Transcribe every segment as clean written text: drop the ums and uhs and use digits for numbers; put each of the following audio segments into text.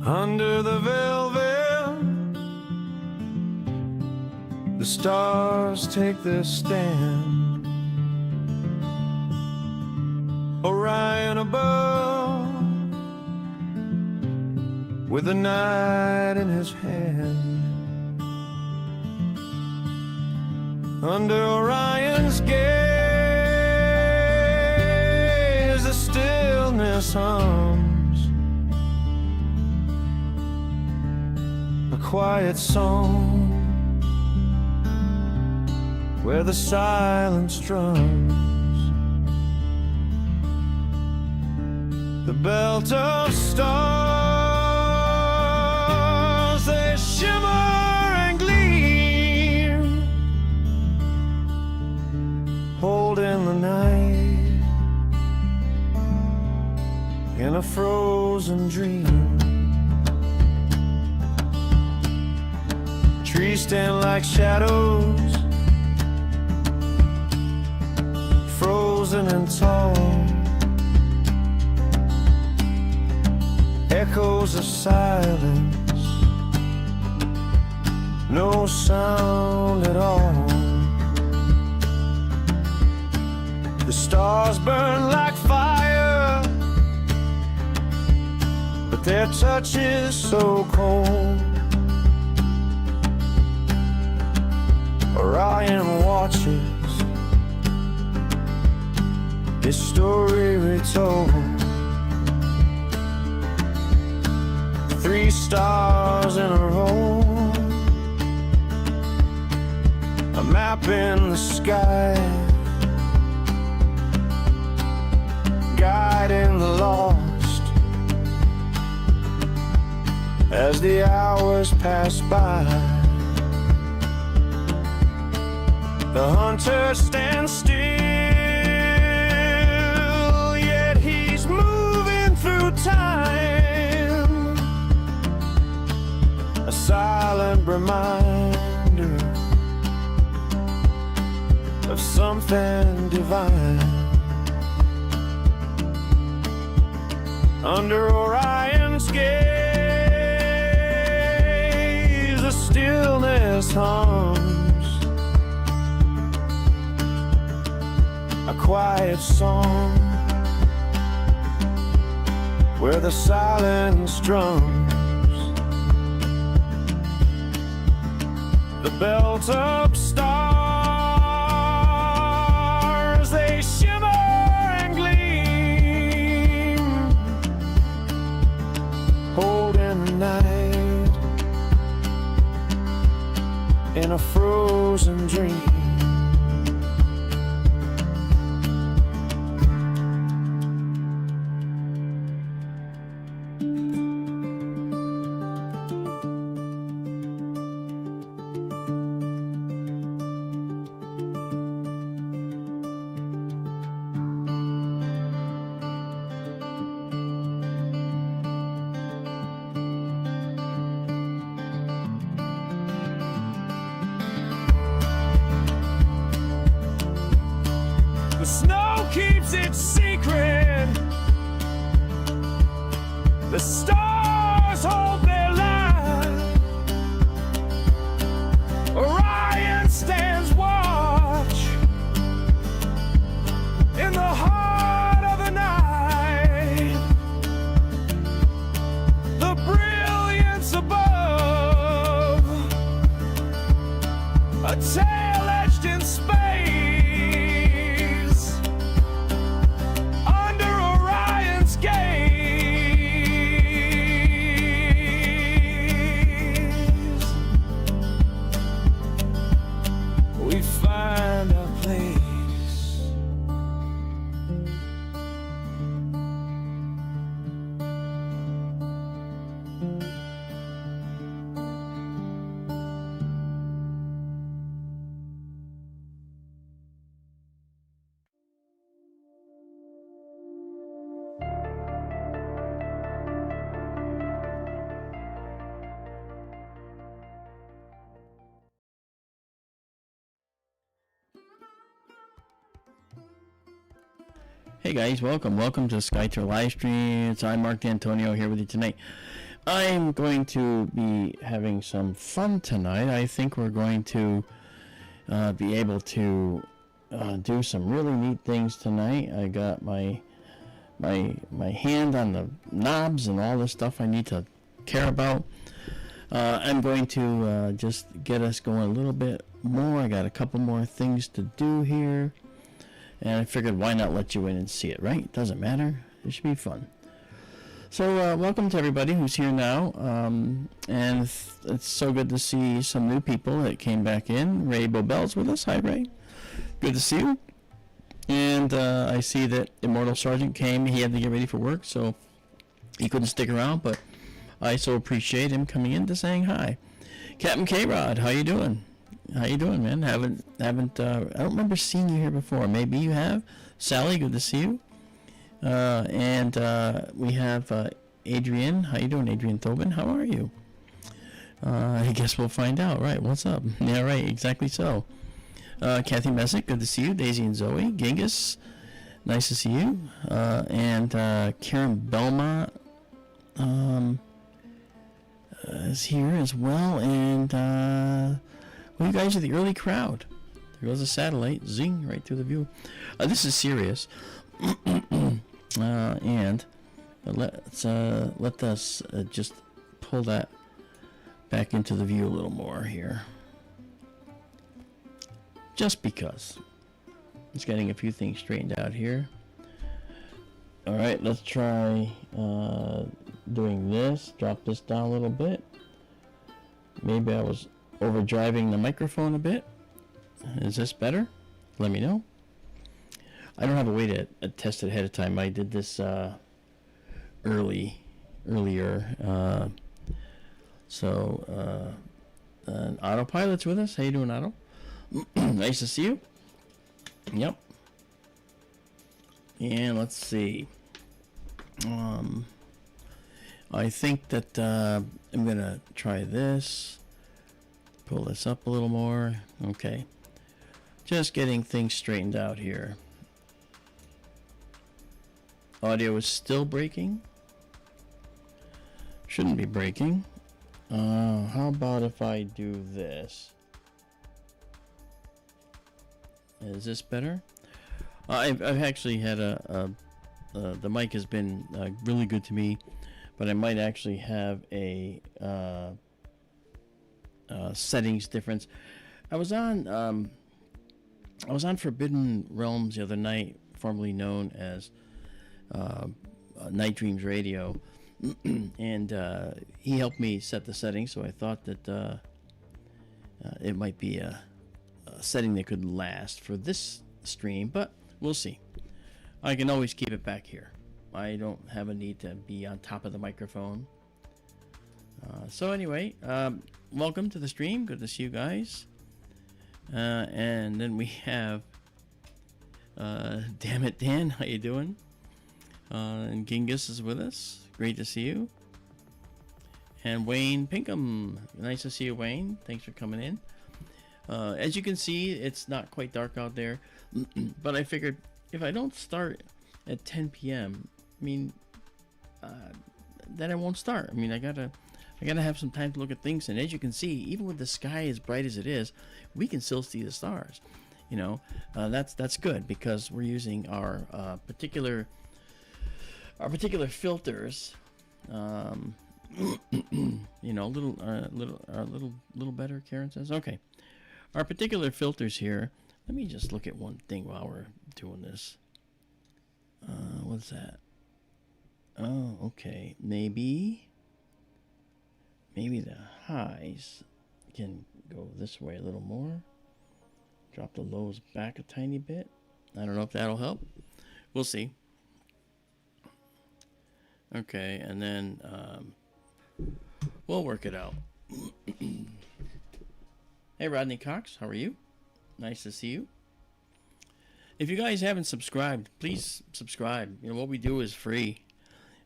Under the velvet, the stars take their stand. Orion above, with the night in his hand. Under Orion's gaze, the stillness hums, a quiet song where the silence drums. The belt of stars, they shimmer and gleam, holding the night in a frozen dream. Trees stand like shadows, frozen and tall, echoes of silence, no sound at all. The stars burn like fire, but their touch is so cold. Orion watches, his story retold. 3 stars in a row, a map in the sky, guiding the lost as the hours pass by. The hunter stands still, yet he's moving through time, a silent reminder of something divine. Under Orion's gaze, the stillness hums, a quiet song where the silence drums. The belt of stars, they shimmer and gleam, holding the night in a frozen dream. The snow keeps its secret, the stars hold their line. Orion stands watch in the heart of the night. The brilliance above, a tale etched in space. We find our place. Hey guys, welcome to Skyter live stream. I'm Mark Antonio here with you tonight. I'm going to be having some fun tonight. I think we're going to be able to do some really neat things tonight. I got my hand on the knobs and all the stuff I need to care about. I'm going to just get us going a little bit more. I got a couple more things to do here, and I figured why not let you in and see it, right? Doesn't matter. It should be fun. So welcome to everybody who's here now, and it's so good to see some new people that came back in. Ray Bobel's with us. Hi, Ray. Good to see you. And I see that Immortal Sergeant came. He had to get ready for work, so he couldn't stick around, but I so appreciate him coming in to saying hi. Captain K-Rod, how you doing? How you doing, man? Haven't I don't remember seeing you here before. Maybe you have. Sally, good to see you. And we have Adrian. How you doing, Adrian Tobin? How are you? I guess we'll find out. Right, what's up? Yeah, right, exactly so. Kathy Messick, good to see you. Daisy and Zoe. Genghis, nice to see you. And Karen Belmont is here as well. And well, you guys are the early crowd. There goes a satellite. Zing, right through the view. This is serious. And let us just pull that back into the view a little more here, just because it's getting a few things straightened out here. All right, let's try doing this. Drop this down a little bit. Maybe I was overdriving the microphone a bit. Is this better? Let me know. I don't have a way to test it ahead of time. I did this earlier. Autopilot's with us. How you doing, Otto? Nice to see you. Yep. And let's see. I think that I'm gonna try this. Pull this up a little more. Okay. Just getting things straightened out here. Audio is still breaking. Shouldn't be breaking. How about if I do this? Is this better? I've actually had the mic has been really good to me, but I might actually have a settings difference. I was on Forbidden Realms the other night, formerly known as Night Dreams Radio, and he helped me set the settings, so I thought that it might be a setting that could last for this stream, but we'll see. I can always keep it back here. I don't have a need to be on top of the microphone. So anyway, welcome to the stream. Good to see you guys. And then we have Damn It Dan, how you doing? And Genghis is with us. Great to see you. And Wayne Pinkham. Nice to see you, Wayne. Thanks for coming in. As you can see, it's not quite dark out there. But I figured if I don't start at 10 p.m., I mean, then I won't start. I mean, I gotta have some time to look at things. And as you can see, even with the sky as bright as it is, we can still see the stars. You know, that's good because we're using our particular filters. You know, little better. Karen says, okay. Our particular filters here. Let me just look at one thing while we're doing this. What's that? Oh, okay. Maybe the highs can go this way a little more. Drop the lows back a tiny bit. I don't know if that'll help. We'll see. Okay, and then we'll work it out. Hey, Rodney Cox, how are you? Nice to see you. If you guys haven't subscribed, please subscribe. You know, what we do is free.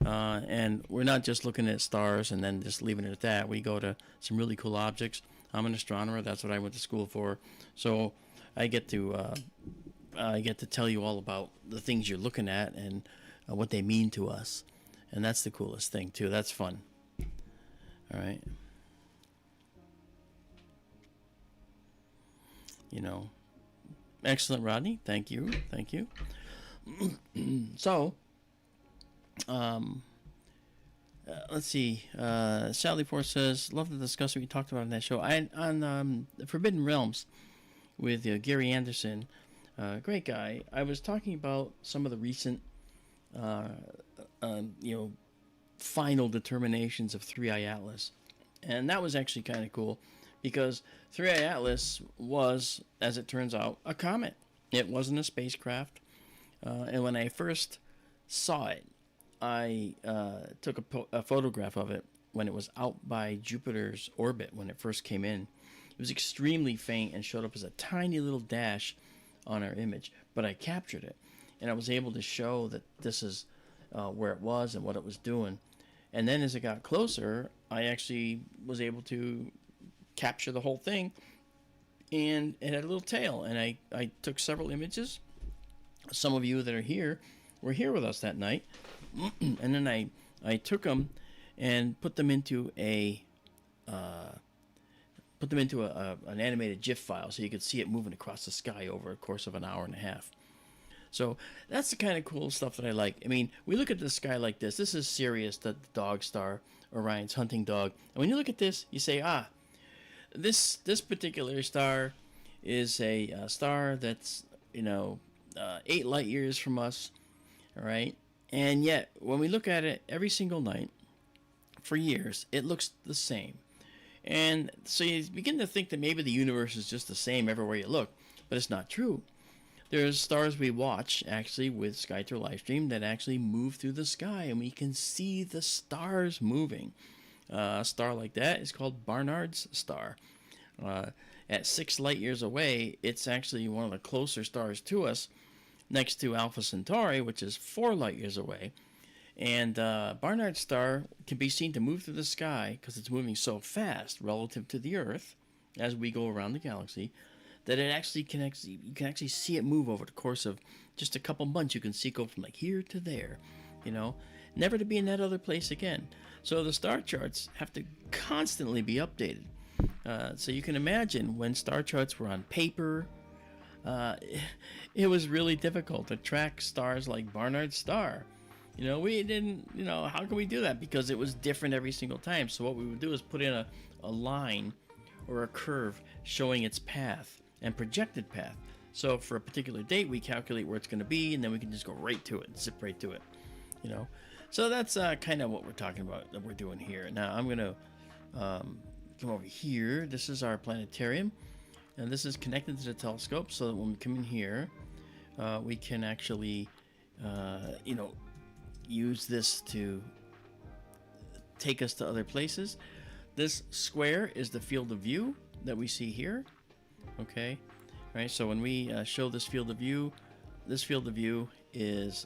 And we're not just looking at stars and then just leaving it at that. We go to some really cool objects. I'm an astronomer. That's what I went to school for. So I get to tell you all about the things you're looking at and what they mean to us. And that's the coolest thing, too. That's fun. All right. You know, excellent, Rodney. Thank you. Thank you. So, let's see. Sally Force says, "Love the discussion we talked about in that show. On Forbidden Realms with Gary Anderson, great guy. I was talking about some of the recent, you know, final determinations of 3i Atlas, and that was actually kind of cool because 3i Atlas was, as it turns out, a comet. It wasn't a spacecraft, and when I first saw it, I took a photograph of it when it was out by Jupiter's orbit when it first came in. It was extremely faint and showed up as a tiny little dash on our image, but I captured it, and I was able to show that this is where it was and what it was doing. And then as it got closer, I actually was able to capture the whole thing, and it had a little tail, and I took several images. Some of you that are here were here with us that night, and then I took them and put them into an animated GIF file so you could see it moving across the sky over a course of an hour and a half. So that's the kind of cool stuff that I like. I mean, we look at the sky like this. This is Sirius, the dog star, Orion's hunting dog. And when you look at this, you say, this particular star is a star that's 8 light years from us, all right? And yet, when we look at it every single night for years, it looks the same. And so you begin to think that maybe the universe is just the same everywhere you look, but it's not true. There's stars we watch, actually, with SkyTour Livestream that actually move through the sky, and we can see the stars moving. A star like that is called Barnard's star. At 6 light years away, it's actually one of the closer stars to us, next to Alpha Centauri, which is 4 light years away. And Barnard's star can be seen to move through the sky because it's moving so fast relative to the Earth as we go around the galaxy, that you can actually see it move over the course of just a couple months. You can see it go from like here to there, never to be in that other place again. So the star charts have to constantly be updated. So you can imagine when star charts were on paper, it was really difficult to track stars like Barnard's star. We didn't, how can we do that? Because it was different every single time. So what we would do is put in a line or a curve showing its path and projected path. So for a particular date, we calculate where it's going to be, and then we can just go right to it, zip right to it, So that's kind of what we're talking about, that we're doing here. Now I'm going to come over here. This is our planetarium, and this is connected to the telescope so that when we come in here, we can actually, use this to take us to other places. This square is the field of view that we see here. Okay, all right, so when we show this field of view is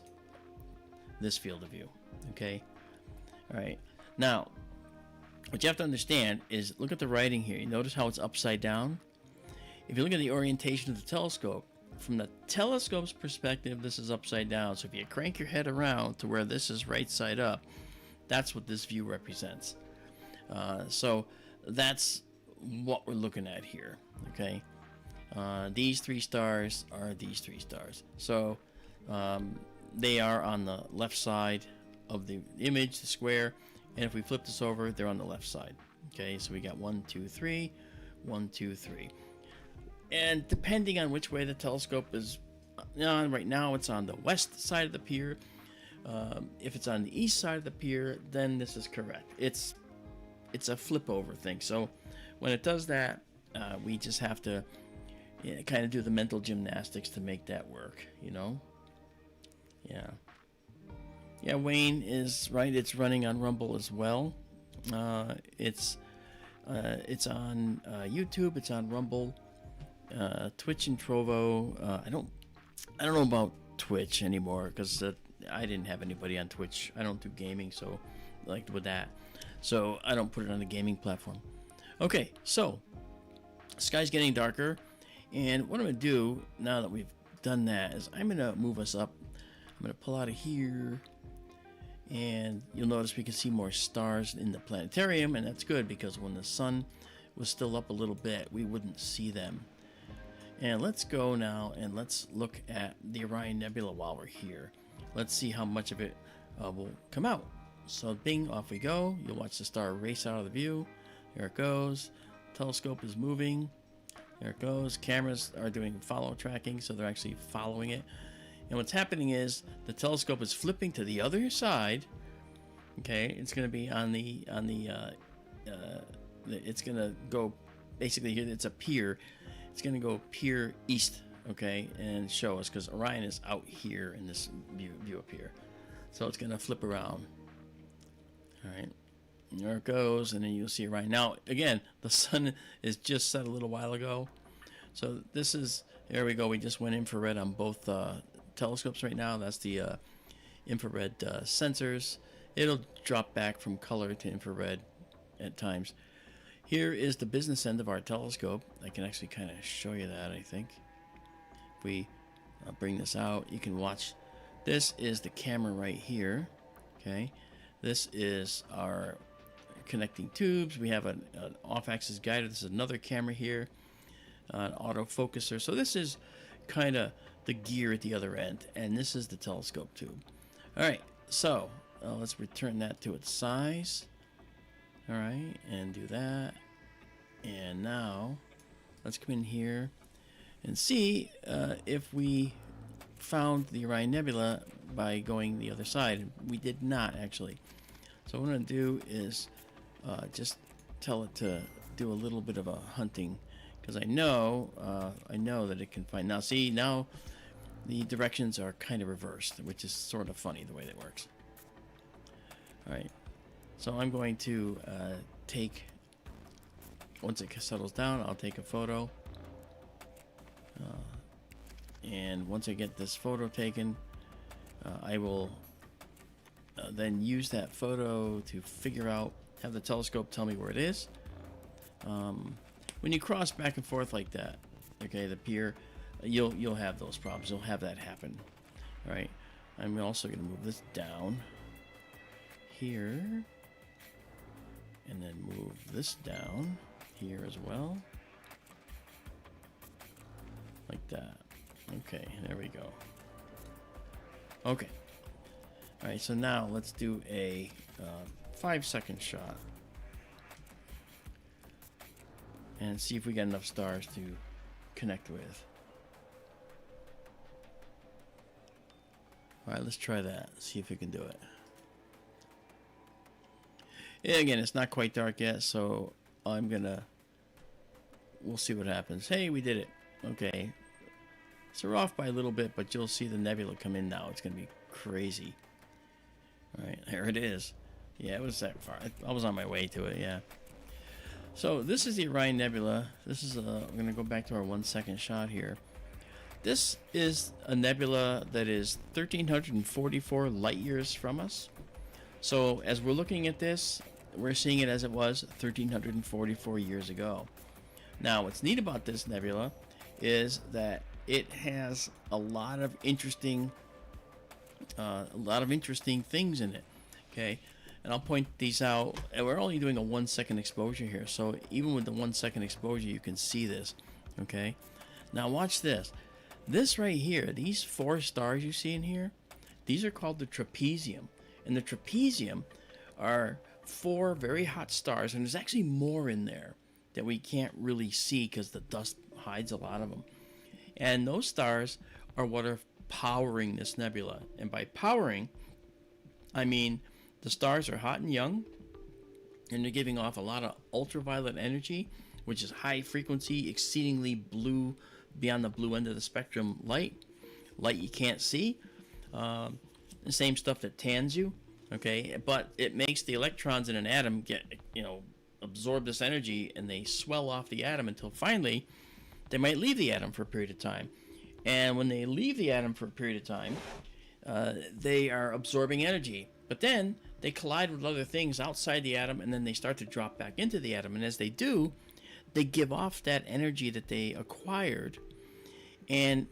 this field of view. Okay, all right, now what you have to understand is, look at the writing here. You notice how it's upside down? If you look at the orientation of the telescope, from the telescope's perspective, this is upside down. So if you crank your head around to where this is right side up, that's what this view represents. So that's what we're looking at here. Okay, these 3 stars are these 3 stars. So they are on the left side of the image, the square, and if we flip this over, they're on the left side. Okay, so we got 1, 2, 3, 1, 2, 3. And depending on which way the telescope is on, right now it's on the west side of the pier. If it's on the east side of the pier, then this is correct. It's a flip over thing. So when it does that, we just have to kind of do the mental gymnastics to make that work, Yeah, Wayne is right. It's running on Rumble as well. It's on YouTube. It's on Rumble, Twitch, and Trovo. I don't know about Twitch anymore because I didn't have anybody on Twitch. I don't do gaming, so like with that, so I don't put it on the gaming platform. Okay, so sky's getting darker, and what I'm gonna do now that we've done that is I'm gonna move us up. I'm gonna pull out of here, And you'll notice we can see more stars in the planetarium, and that's good because when the sun was still up a little bit, we wouldn't see them. And let's go now and let's look at the Orion Nebula while we're here. Let's see how much of it will come out. So bing, off we go. You'll watch the star race out of the view. There it goes. Telescope is moving. There it goes. Cameras are doing follow tracking, so they're actually following it. And what's happening is the telescope is flipping to the other side. Okay, it's going to be it's going to go basically here. It's a pier. It's going to go pier east. Okay, and show us because Orion is out here in this view up here. So it's going to flip around. All right, there it goes, and then you'll see Orion. Now again, the sun is just set a little while ago. So this is, there we go. We just went infrared on both telescopes right now. That's the infrared sensors. It'll drop back from color to infrared at times. Here is the business end of our telescope. I can actually kind of show you that, I think. If we bring this out, you can watch. This is the camera right here. Okay, this is our connecting tubes. We have an off-axis guider. This is another camera here, an autofocuser. So this is kind of the gear at the other end, and this is the telescope tube. All right, so let's return that to its size. All right, and do that. And now let's come in here and see if we found the Orion Nebula by going the other side. We did not actually. So what I'm going to do is just tell it to do a little bit of a hunting, because I know that it can find. Now see, now the directions are kind of reversed, which is sort of funny the way that works. All right, so I'm going to take, once it settles down, I'll take a photo. And once I get this photo taken, I will then use that photo to figure out, have the telescope tell me where it is. When you cross back and forth like that, okay, the pier, you'll have those problems. You'll have that happen. All right, I'm also going to move this down here, and then move this down here as well, like that. Okay, there we go. Okay. All right, so now let's do a 5-second shot and see if we got enough stars to connect with. All right, let's try that. See if we can do it. Yeah, again, it's not quite dark yet, so we'll see what happens. Hey, we did it. Okay. So we're off by a little bit, but you'll see the nebula come in now. It's going to be crazy. All right, there it is. Yeah, it was that far. I was on my way to it, yeah. So this is the Orion Nebula. This is we're going to go back to our 1-second shot here. This is a nebula that is 1,344 light years from us. So as we're looking at this, we're seeing it as it was 1,344 years ago. Now, what's neat about this nebula is that it has a lot of interesting things in it. Okay, and I'll point these out. And we're only doing a 1-second exposure here, so even with the 1-second exposure, you can see this. Okay, now watch this. This right here, these 4 stars you see in here, these are called the trapezium, and the trapezium are 4 very hot stars, and there's actually more in there that we can't really see because the dust hides a lot of them. And those stars are what are powering this nebula. And by powering, I mean the stars are hot and young, and they're giving off a lot of ultraviolet energy, which is high frequency, exceedingly blue, beyond the blue end of the spectrum light you can't see. The same stuff that tans you, okay? But it makes the electrons in an atom get, absorb this energy, and they swell off the atom until finally they might leave the atom for a period of time. And when they leave the atom for a period of time, they are absorbing energy. But then they collide with other things outside the atom, and then they start to drop back into the atom. And as they do, they give off that energy that they acquired. And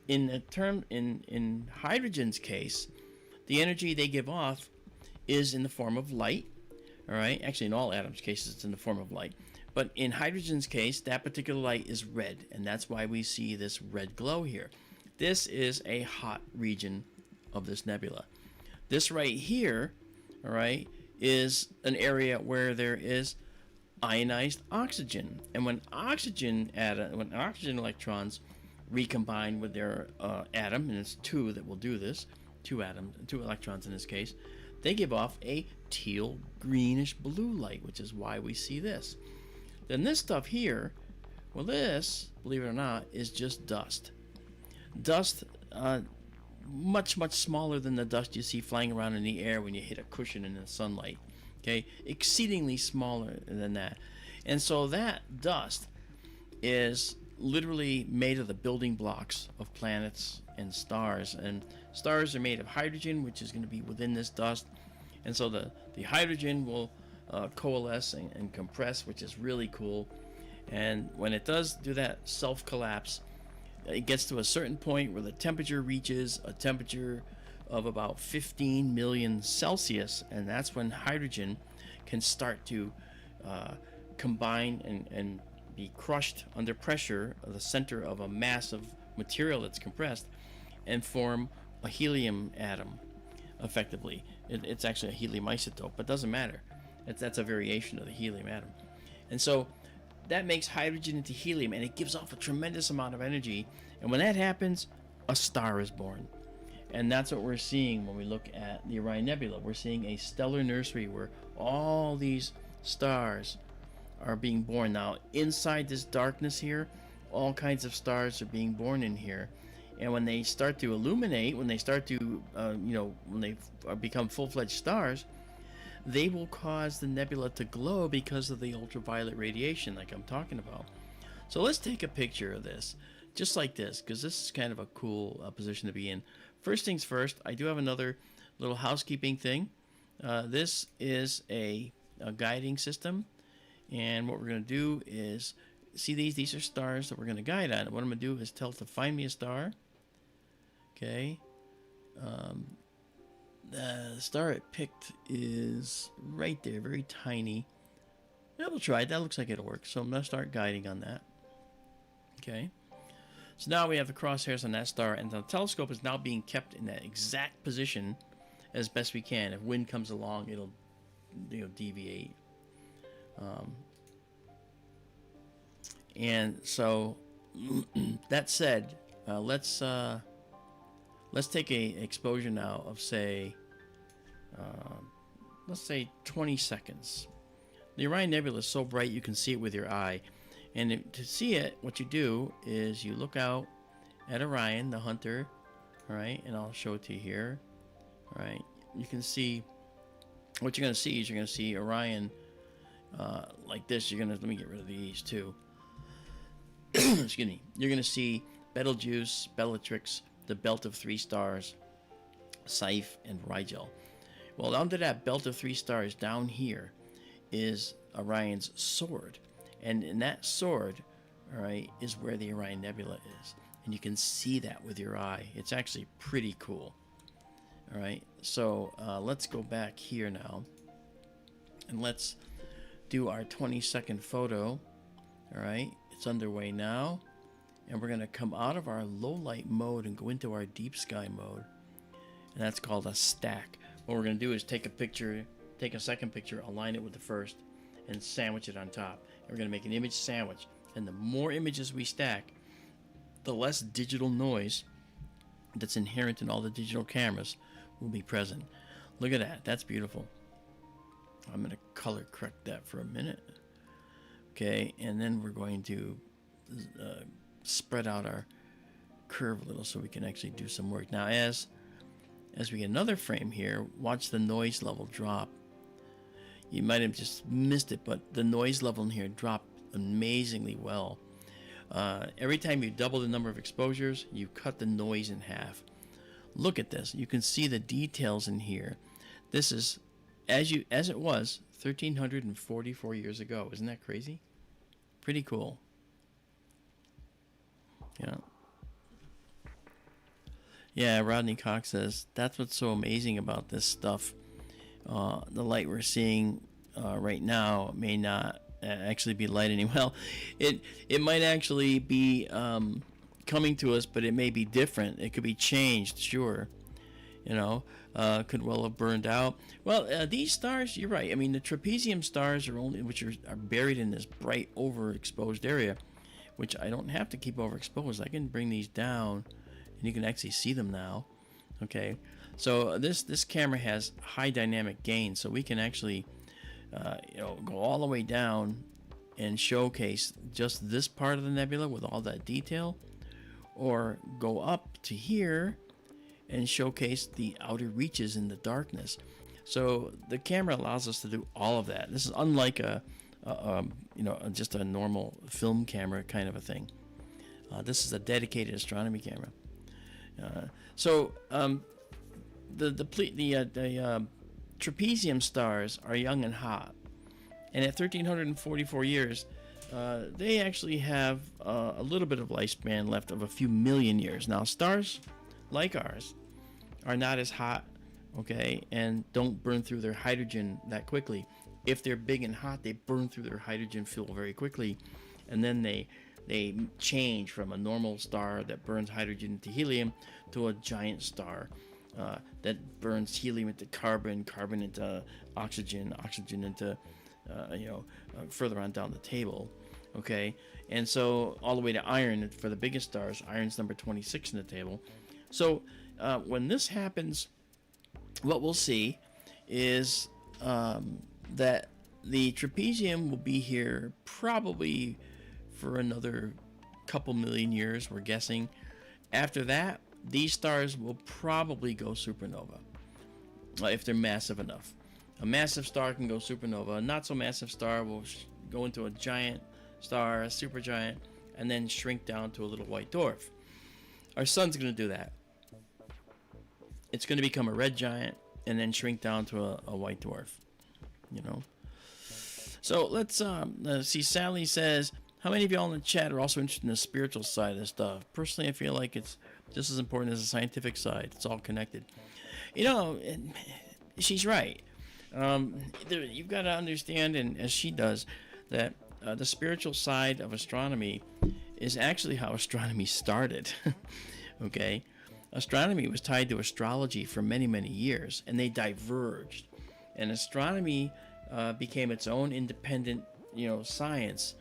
in hydrogen's case, the energy they give off is in the form of light. All right, actually in all atoms' cases it's in the form of light, but in hydrogen's case that particular light is red, and that's why we see this red glow here. This is a hot region of this nebula. This right here, all right, is an area where there is ionized oxygen, and when oxygen electrons recombine with their atom, and it's two that will do this, two electrons in this case, they give off a teal greenish blue light, which is why we see this. Then this stuff here, well, this, believe it or not, is just dust. Dust, much smaller than the dust you see flying around in the air when you hit a cushion in the sunlight. Okay, exceedingly smaller than that. And so that dust is literally made of the building blocks of planets and stars. And stars are made of hydrogen, which is going to be within this dust. And so the hydrogen will coalesce and compress, which is really cool. And when it does do that self-collapse, it gets to a certain point where the temperature reaches a temperature of about 15 million Celsius, and that's when hydrogen can start to combine and be crushed under pressure of the center of a mass of material that's compressed and form a helium atom. Effectively, it's actually a helium isotope, but it doesn't matter. That's a variation of the helium atom. And so that makes hydrogen into helium, and it gives off a tremendous amount of energy. And when that happens, a star is born. And that's what we're seeing when we look at the Orion Nebula. We're seeing a stellar nursery where all these stars are being born. Now, inside this darkness here, all kinds of stars are being born in here. And when they start to illuminate, when they start to, when they become full-fledged stars, they will cause the nebula to glow because of the ultraviolet radiation like I'm talking about. So let's take a picture of this, just like this, because this is kind of a cool position to be in. First things first, I do have another little housekeeping thing. This is a guiding system, and what we're going to do is, see these are stars that we're going to guide on. What I'm going to do is tell it to find me a star. Okay. The star it picked is right there, very tiny. Yeah, we'll try it. That looks like it'll work. So I'm going to start guiding on that. Okay. So now we have the crosshairs on that star, and the telescope is now being kept in that exact position as best we can. If wind comes along, it'll deviate. And so that said, let's take a exposure now of let's say 20 seconds. The Orion Nebula is so bright you can see it with your eye. And to see it, what you do is you look out at Orion, the hunter, all right, and I'll show it to you here. All right, you can see, what you're going to see is you're going to see Orion like this. Let me get rid of these too. Excuse me. You're going to see Betelgeuse, Bellatrix, the belt of 3 stars, Saiph, and Rigel. Well, under that belt of 3 stars down here is Orion's sword. And in that sword, all right, is where the Orion Nebula is. And you can see that with your eye. It's actually pretty cool. All right, so let's go back here now. And let's do our 20-second photo. All right, it's underway now. And we're going to come out of our low light mode and go into our deep sky mode. And that's called a stack. What we're going to do is take a second picture, align it with the first, and sandwich it on top. And we're going to make an image sandwich. And the more images we stack, the less digital noise that's inherent in all the digital cameras will be present. Look at that. That's beautiful. I'm going to color correct that for a minute. Okay, and then we're going to spread out our curve a little so we can actually do some work. Now as we get another frame here, watch the noise level drop. You might have just missed it, but the noise level in here dropped amazingly well. Every time you double the number of exposures, you cut the noise in half. Look at this. You can see the details in here. This is as it was 1344 years ago. Isn't that crazy? Pretty cool. Yeah, Rodney Cox says, that's what's so amazing about this stuff. the light we're seeing right now may not actually be light anymore. Well, it might actually be coming to us, but it may be different. It could be changed, sure. You know, could well have burned out. Well, these stars, you're right. I mean, the trapezium stars are only, which are buried in this bright overexposed area, which I don't have to keep overexposed. I can bring these down, and you can actually see them now. Okay, so this camera has high dynamic gain, so we can actually, go all the way down and showcase just this part of the nebula with all that detail, or go up to here and showcase the outer reaches in the darkness. So the camera allows us to do all of that. This is unlike just a normal film camera kind of a thing. This is a dedicated astronomy camera. The trapezium stars are young and hot, and at 1344 years, they actually have a little bit of lifespan left of a few million years. Now, stars like ours are not as hot, okay, and don't burn through their hydrogen that quickly. If they're big and hot, they burn through their hydrogen fuel very quickly, and then they change from a normal star that burns hydrogen into helium to a giant star that burns helium into carbon, carbon into oxygen, oxygen into further on down the table. Okay, and so all the way to iron for the biggest stars. Iron's number 26 in the table. So when this happens, what we'll see is that the trapezium will be here probably for another couple million years, we're guessing. After that, these stars will probably go supernova if they're massive enough. A massive star can go supernova. A not so massive star will go into a giant star, a supergiant, and then shrink down to a little white dwarf. Our sun's going to do that. It's going to become a red giant and then shrink down to a white dwarf. So let's see. Sally says, how many of y'all in the chat are also interested in the spiritual side of this stuff? Personally, I feel like it's just as important as the scientific side. It's all connected. She's right. You've got to understand, and as she does, that the spiritual side of astronomy is actually how astronomy started. Okay? Astronomy was tied to astrology for many, many years, and they diverged. And astronomy became its own independent, science.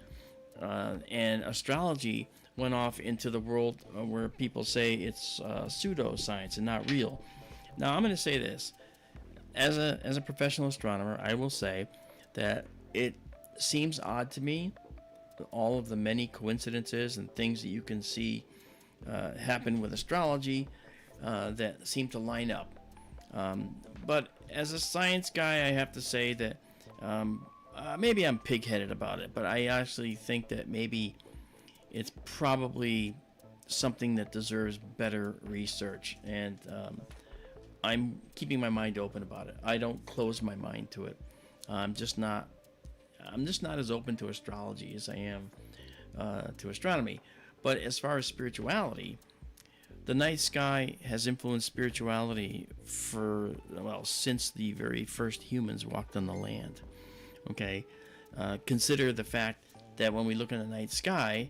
And astrology went off into the world where people say it's pseudoscience and not real. Now, I'm going to say this. As a professional astronomer, I will say that it seems odd to me, all of the many coincidences and things that you can see happen with astrology that seem to line up. But as a science guy, I have to say that maybe I'm pig-headed about it, but I actually think that maybe it's probably something that deserves better research, and I'm keeping my mind open about it. I don't close my mind to it. I'm just not as open to astrology as I am to astronomy. But as far as spirituality, the night sky has influenced spirituality since the very first humans walked on the land. Okay, consider the fact that when we look in the night sky,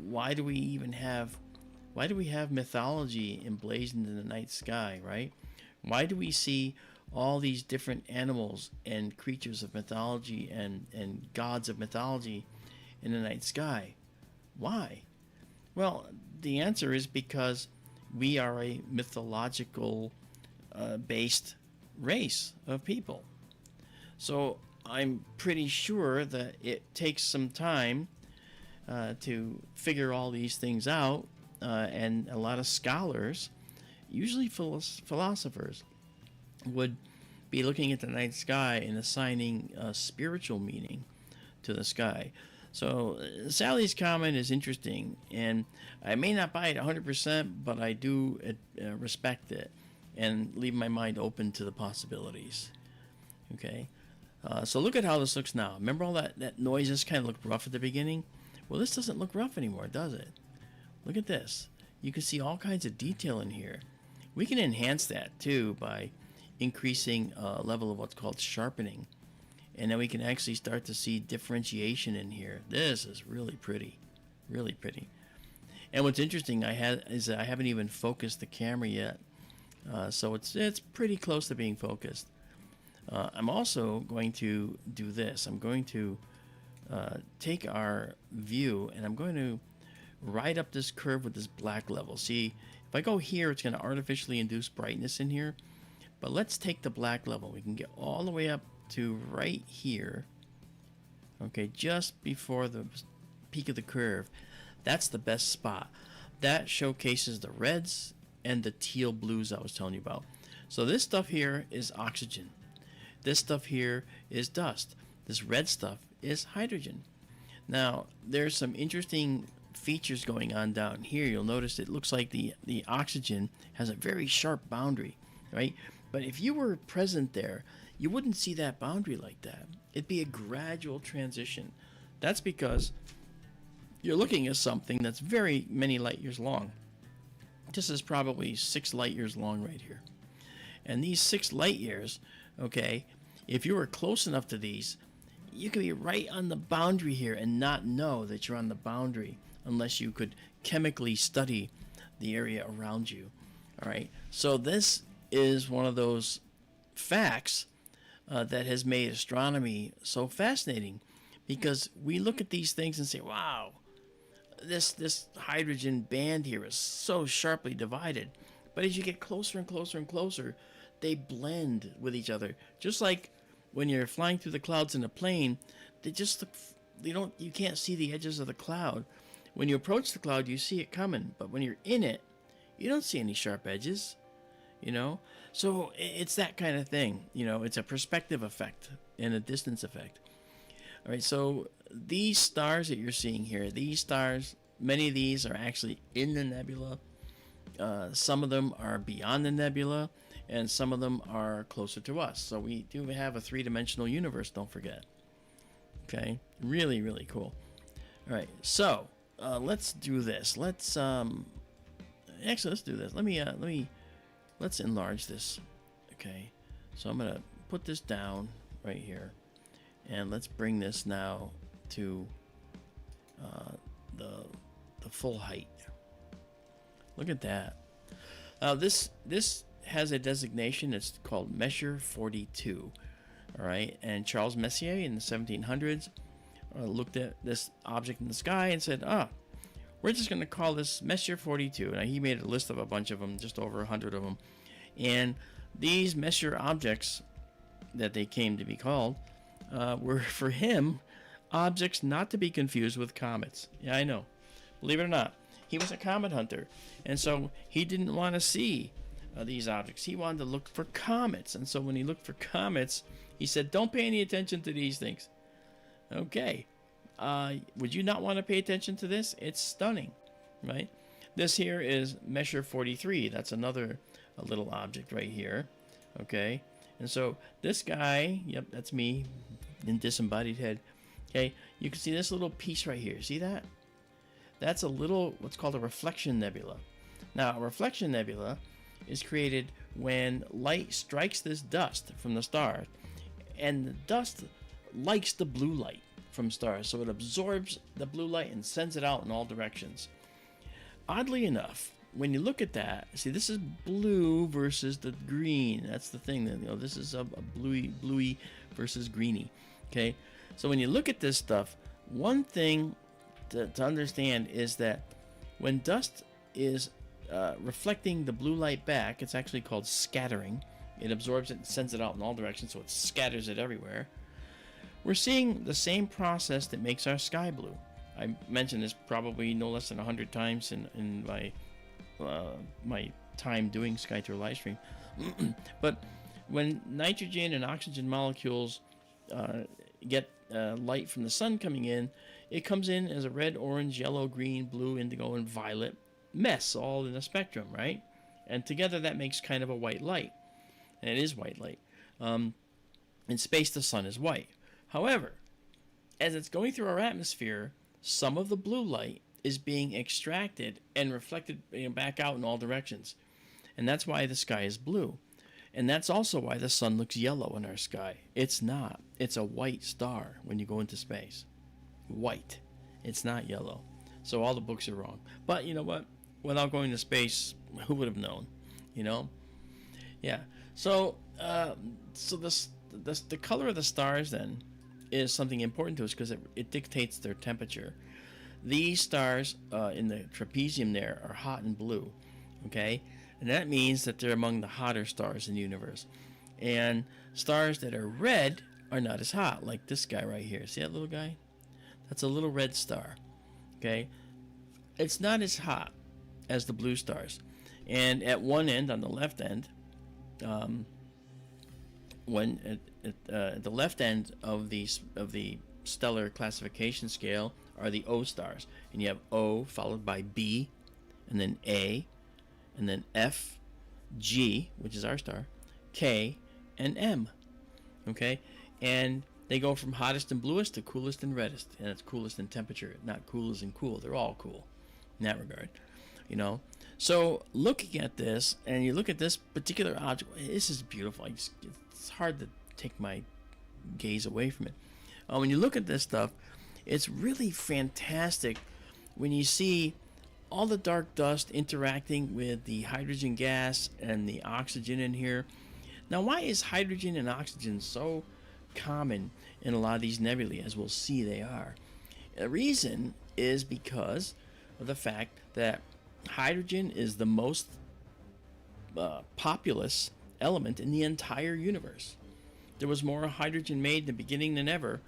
why do we have mythology emblazoned in the night sky, right? Why do we see all these different animals and creatures of mythology and gods of mythology in the night sky? Why? Well, the answer is because we are a mythological based race of people. So I'm pretty sure that it takes some time to figure all these things out, and a lot of scholars, usually philosophers, would be looking at the night sky and assigning a spiritual meaning to the sky. So Sally's comment is interesting, and I may not buy it 100%, but I do respect it and leave my mind open to the possibilities. Okay, so look at how this looks now. Remember all that noise just kind of looked rough at the beginning? Well, this doesn't look rough anymore, does it? Look at this. You can see all kinds of detail in here. We can enhance that too by increasing level of what's called sharpening. And then we can actually start to see differentiation in here. This is really pretty, really pretty. And what's interesting is that I haven't even focused the camera yet, so it's pretty close to being focused. I'm also going to do this. I'm going to take our view and I'm going to ride up this curve with this black level. See, if I go here, it's going to artificially induce brightness in here. But let's take the black level. We can get all the way up to right here. Okay, just before the peak of the curve. That's the best spot. That showcases the reds and the teal blues I was telling you about. So this stuff here is oxygen. This stuff here is dust. This red stuff is hydrogen. Now, there's some interesting features going on down here. You'll notice it looks like the oxygen has a very sharp boundary, right? But if you were present there, you wouldn't see that boundary like that. It'd be a gradual transition. That's because you're looking at something that's very many light years long. This is probably 6 light years long right here. And these 6 light years, okay, if you were close enough to these, you could be right on the boundary here and not know that you're on the boundary unless you could chemically study the area around you. All right, so this is one of those facts that has made astronomy so fascinating, because we look at these things and say, wow, this hydrogen band here is so sharply divided. But as you get closer and closer and closer, they blend with each other. Just like when you're flying through the clouds in a plane, they just look, you can't see the edges of the cloud. When you approach the cloud, you see it coming, but when you're in it, you don't see any sharp edges, you know? So it's that kind of thing, you know, it's a perspective effect and a distance effect. All right, so these stars that you're seeing here, these stars, many of these are actually in the nebula. Some of them are beyond the nebula, and some of them are closer to us. So we do have a 3-dimensional universe, don't forget. Okay, really, really cool. All right, so let's do this. Actually, let's do this. Let's enlarge this. Okay, so I'm gonna put this down right here, and let's bring this now to the full height. Look at that. Now this has a designation. It's called Measure 42. All right, and Charles Messier in the 1700s looked at this object in the sky and said, we're just going to call this Messier 42. Now, he made a list of a bunch of them, just over 100 of them. And these Messier objects that they came to be called were, for him, objects not to be confused with comets. Yeah, I know. Believe it or not, he was a comet hunter. And so he didn't want to see these objects. He wanted to look for comets. And so when he looked for comets, he said, don't pay any attention to these things. Okay. Would you not want to pay attention to this? It's stunning, right? This here is Measure 43. That's another little object right here. Okay. And so this guy, yep, that's me in disembodied head. Okay. You can see this little piece right here. See that? That's a little, what's called a reflection nebula. Now, a reflection nebula is created when light strikes this dust from the star, and the dust likes the blue light from stars, so it absorbs the blue light and sends it out in all directions. Oddly enough, when you look at that, see, this is blue versus the green. That's the thing, that, you know, this is a bluey versus greeny. Okay, so when you look at this stuff, one thing to understand is that when dust is reflecting the blue light back, it's actually called scattering. It absorbs it and sends it out in all directions, so it scatters it everywhere. We're seeing the same process that makes our sky blue. I mentioned this probably no less than 100 times in my time doing Sky Tour live stream. But when nitrogen and oxygen molecules get light from the sun coming in, it comes in as a red, orange, yellow, green, blue, indigo, and violet mess, all in a spectrum, right? And together that makes kind of a white light. And it is white light. In space, the sun is white. However, as it's going through our atmosphere, some of the blue light is being extracted and reflected back out in all directions. And that's why the sky is blue. And that's also why the sun looks yellow in our sky. It's not. It's a white star when you go into space. White. It's not yellow. So all the books are wrong. But you know what? Without going to space, who would have known? You know? Yeah. So, the color of the stars then is something important to us because it dictates their temperature. These stars in the trapezium there are hot and blue. Okay? And that means that they're among the hotter stars in the universe. And stars that are red are not as hot, like this guy right here. See that little guy? That's a little red star. Okay? It's not as hot as the blue stars. And at one end, on the left end, when at the left end of the stellar classification scale are the O stars. And you have O followed by B, and then A, and then F, G, which is our star, K, and M. Okay? And they go from hottest and bluest to coolest and reddest. And it's coolest in temperature, not cool as in cool. They're all cool in that regard. You know? So looking at this, and you look at this particular object, this is beautiful. It's hard to take my gaze away from it. When you look at this stuff, it's really fantastic when you see all the dark dust interacting with the hydrogen gas and the oxygen in here. Now, why is hydrogen and oxygen so common in a lot of these nebulae, as we'll see they are? The reason is because of the fact that hydrogen is the most populous element in the entire universe. There was more hydrogen made in the beginning than ever,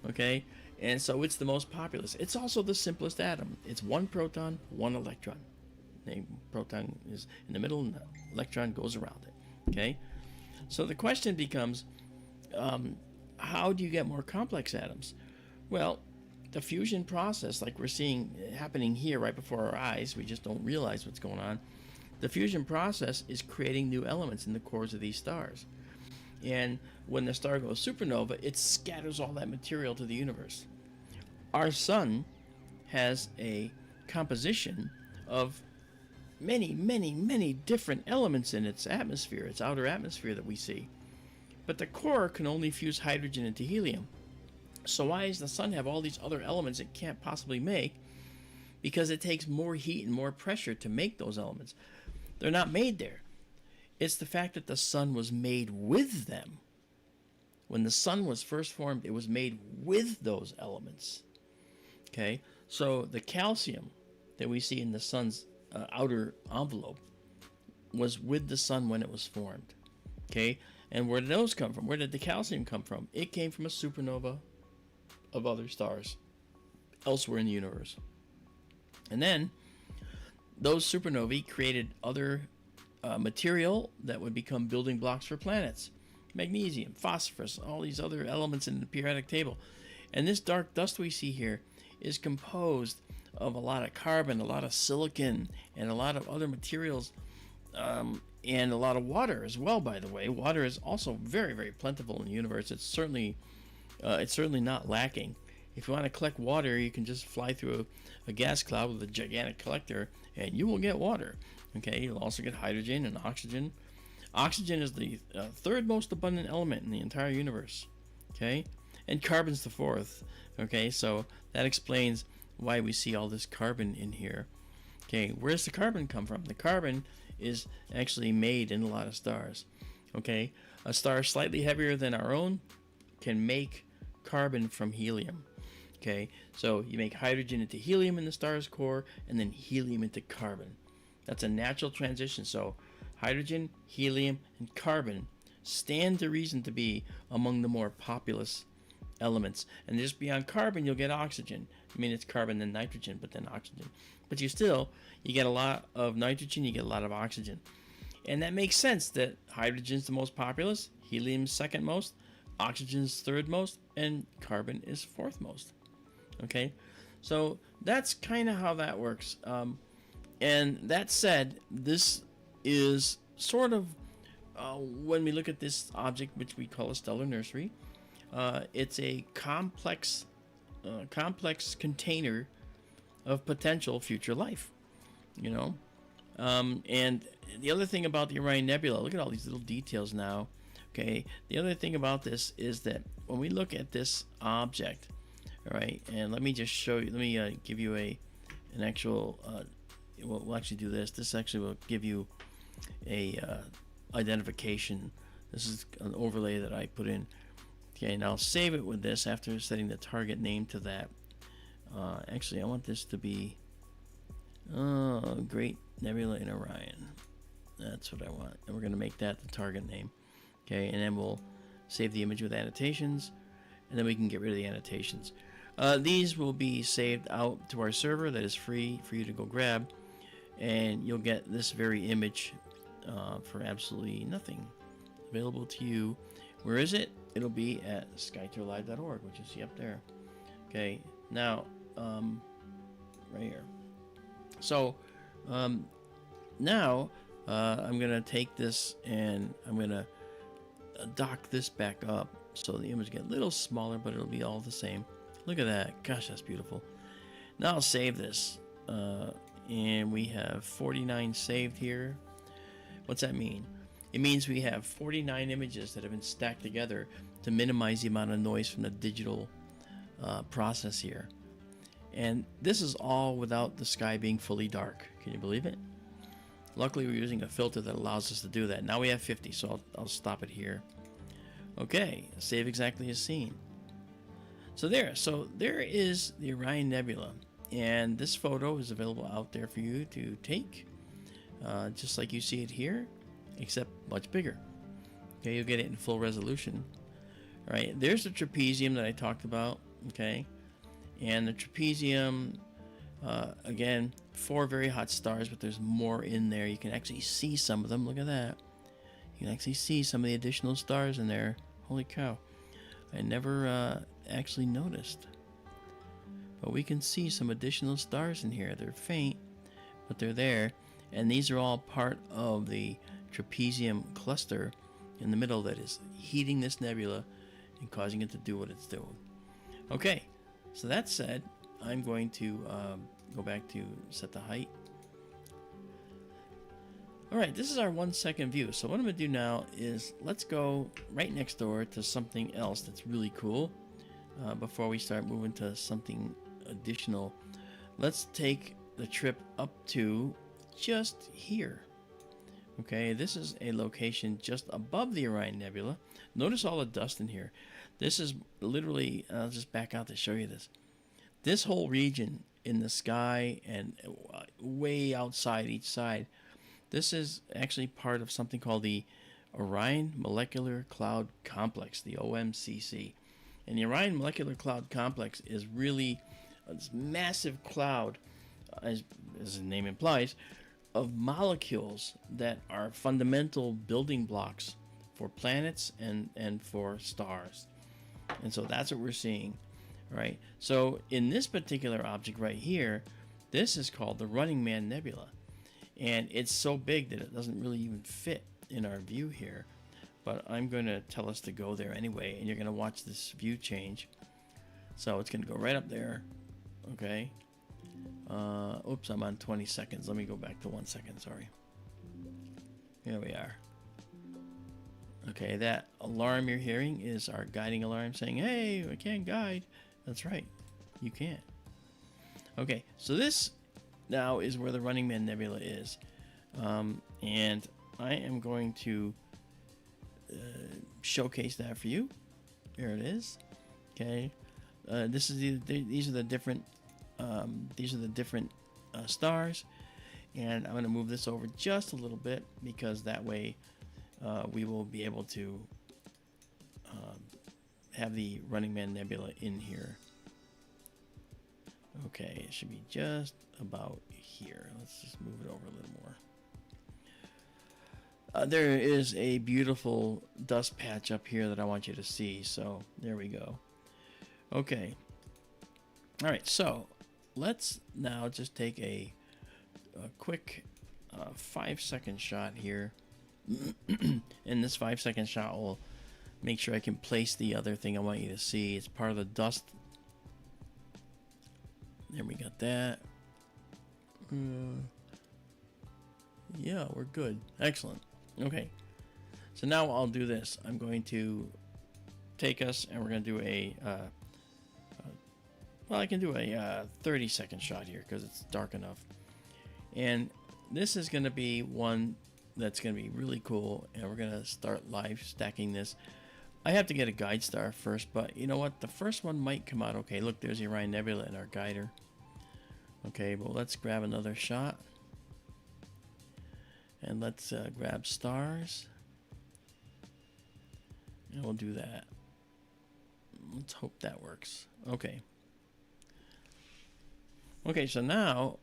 okay? And so it's the most populous. It's also the simplest atom. It's one proton, one electron. The proton is in the middle and the electron goes around it, okay? So the question becomes, how do you get more complex atoms? Well, the fusion process, like we're seeing happening here right before our eyes, we just don't realize what's going on. The fusion process is creating new elements in the cores of these stars. And when the star goes supernova, it scatters all that material to the universe. Our sun has a composition of many, many, many different elements in its atmosphere, its outer atmosphere that we see. But the core can only fuse hydrogen into helium. So why does the sun have all these other elements it can't possibly make? Because it takes more heat and more pressure to make those elements. They're not made there. It's the fact that the sun was made with them. When the sun was first formed, it was made with those elements. Okay? So the calcium that we see in the sun's outer envelope was with the sun when it was formed. Okay? And where did those come from? Where did the calcium come from? It came from a supernova of other stars elsewhere in the universe. And then those supernovae created other material that would become building blocks for planets. Magnesium, phosphorus, all these other elements in the periodic table. And this dark dust we see here is composed of a lot of carbon, a lot of silicon, and a lot of other materials, and a lot of water as well, by the way. Water is also very, very plentiful in the universe. It's certainly not lacking. If you want to collect water, you can just fly through a gas cloud with a gigantic collector, and you will get water. Okay, you'll also get hydrogen and oxygen. Oxygen is the third most abundant element in the entire universe. Okay, and carbon's the fourth. Okay, so that explains why we see all this carbon in here. Okay, where's the carbon come from? The carbon is actually made in a lot of stars. Okay, a star slightly heavier than our own can make carbon from helium. Okay, so you make hydrogen into helium in the star's core, and then helium into carbon. That's a natural transition. So hydrogen, helium, and carbon stand to reason to be among the more populous elements. And just beyond carbon, you'll get oxygen. I mean, it's carbon then nitrogen, but then oxygen. But you get a lot of nitrogen, you get a lot of oxygen. And that makes sense that hydrogen's the most populous, helium's second most, oxygen's third most, and carbon is fourth most. Okay, so that's kind of how that works. And that said, this is sort of, when we look at this object, which we call a stellar nursery, it's a complex container of potential future life. You know, And the other thing about the Orion Nebula, look at all these little details now. Okay, the other thing about this is that when we look at this object, all right, and let me just show you, let me give you an actual, we'll actually do this. This actually will give you a identification. This is an overlay that I put in. Okay, and I'll save it with this after setting the target name to that. Actually, I want this to be Great Nebula in Orion. That's what I want. And we're going to make that the target name. Okay, and then we'll save the image with annotations, and then we can get rid of the annotations. These will be saved out to our server that is free for you to go grab, and you'll get this very image for absolutely nothing, available to you. Where is it? It'll be at skytourlive.org, which you see up there. Okay, now right here. So now I'm gonna take this and I'm gonna dock this back up so the image get a little smaller, but it'll be all the same. Look at that. Gosh, that's beautiful. Now I'll save this, and we have 49 saved here. What's that mean? It means we have 49 images that have been stacked together to minimize the amount of noise from the digital process here. And this is all without the sky being fully dark. Can you believe it? Luckily, we're using a filter that allows us to do that. Now we have 50, so I'll stop it here. Okay, save exactly as seen. So there is the Orion Nebula, and this photo is available out there for you to take, just like you see it here, except much bigger. Okay, you'll get it in full resolution. All right, there's the trapezium that I talked about. Okay, and the trapezium, again, 4 very hot stars, but there's more in there. You can actually see some of them. Look at that. You can actually see some of the additional stars in there. Holy cow. I never actually noticed. But we can see some additional stars in here. They're faint, but they're there. And these are all part of the trapezium cluster in the middle that is heating this nebula and causing it to do what it's doing. Okay, so that said, I'm going to go back to set the height. Alright, this is our 1 second view. So what I'm going to do now is let's go right next door to something else that's really cool before we start moving to something additional. Let's take the trip up to just here. Okay, this is a location just above the Orion Nebula. Notice all the dust in here. This is literally, I'll just back out to show you this. This whole region in the sky and way outside each side, this is actually part of something called the Orion Molecular Cloud Complex, the OMCC. And the Orion Molecular Cloud Complex is really this massive cloud, as the name implies, of molecules that are fundamental building blocks for planets and for stars. And so that's what we're seeing, right? So in this particular object right here, this is called the Running Man Nebula. And it's so big that it doesn't really even fit in our view here. But I'm going to tell us to go there anyway, and you're going to watch this view change. So it's going to go right up there, okay? Oops, I'm on 20 seconds. Let me go back to 1 second, sorry. Here we are. Okay, that alarm you're hearing is our guiding alarm saying, hey, I can't guide. That's right, you can't. Okay, so this now is where the Running Man Nebula is. And I am going to showcase that for you. Here it is. Okay, this is these are the different stars, and I'm going to move this over just a little bit because that way we will be able to have the Running Man Nebula in here. Okay, it should be just about here. Let's just move it over a little more. There is a beautiful dust patch up here that I want you to see, so there we go. Okay. All right, so let's now just take a quick 5-second shot here. And this 5-second shot will make sure I can place the other thing I want you to see. It's part of the dust. There we got that. Yeah, we're good. Excellent. Okay. So now I'll do this. I'm going to take us and we're going to do well, I can do a 30-second shot here because it's dark enough. And this is going to be one that's going to be really cool, and we're going to start live stacking this. I have to get a guide star first, but you know what? The first one might come out okay. Look, there's the Orion Nebula in our guider. Okay, well, let's grab another shot. And let's grab stars. And we'll do that. Let's hope that works. Okay. Okay, so now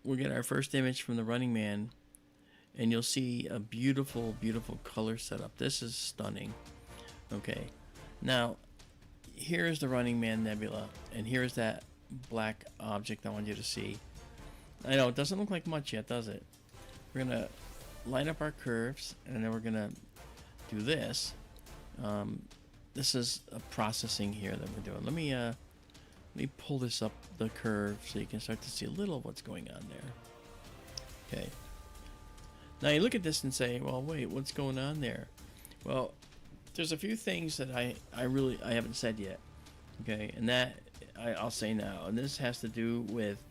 we'll get our first image from the Running Man, and you'll see a beautiful, beautiful color setup. This is stunning. Okay, now here's the Running Man Nebula, and here's that black object I want you to see. I know it doesn't look like much yet, does it? We're gonna line up our curves, and then we're gonna do this. This is a processing here that we're doing. Let me pull this up the curve so you can start to see a little of what's going on there. Okay. Now you look at this and say, well, wait, what's going on there? Well, there's a few things that I haven't said yet. Okay, and that I'll say now. And this has to do with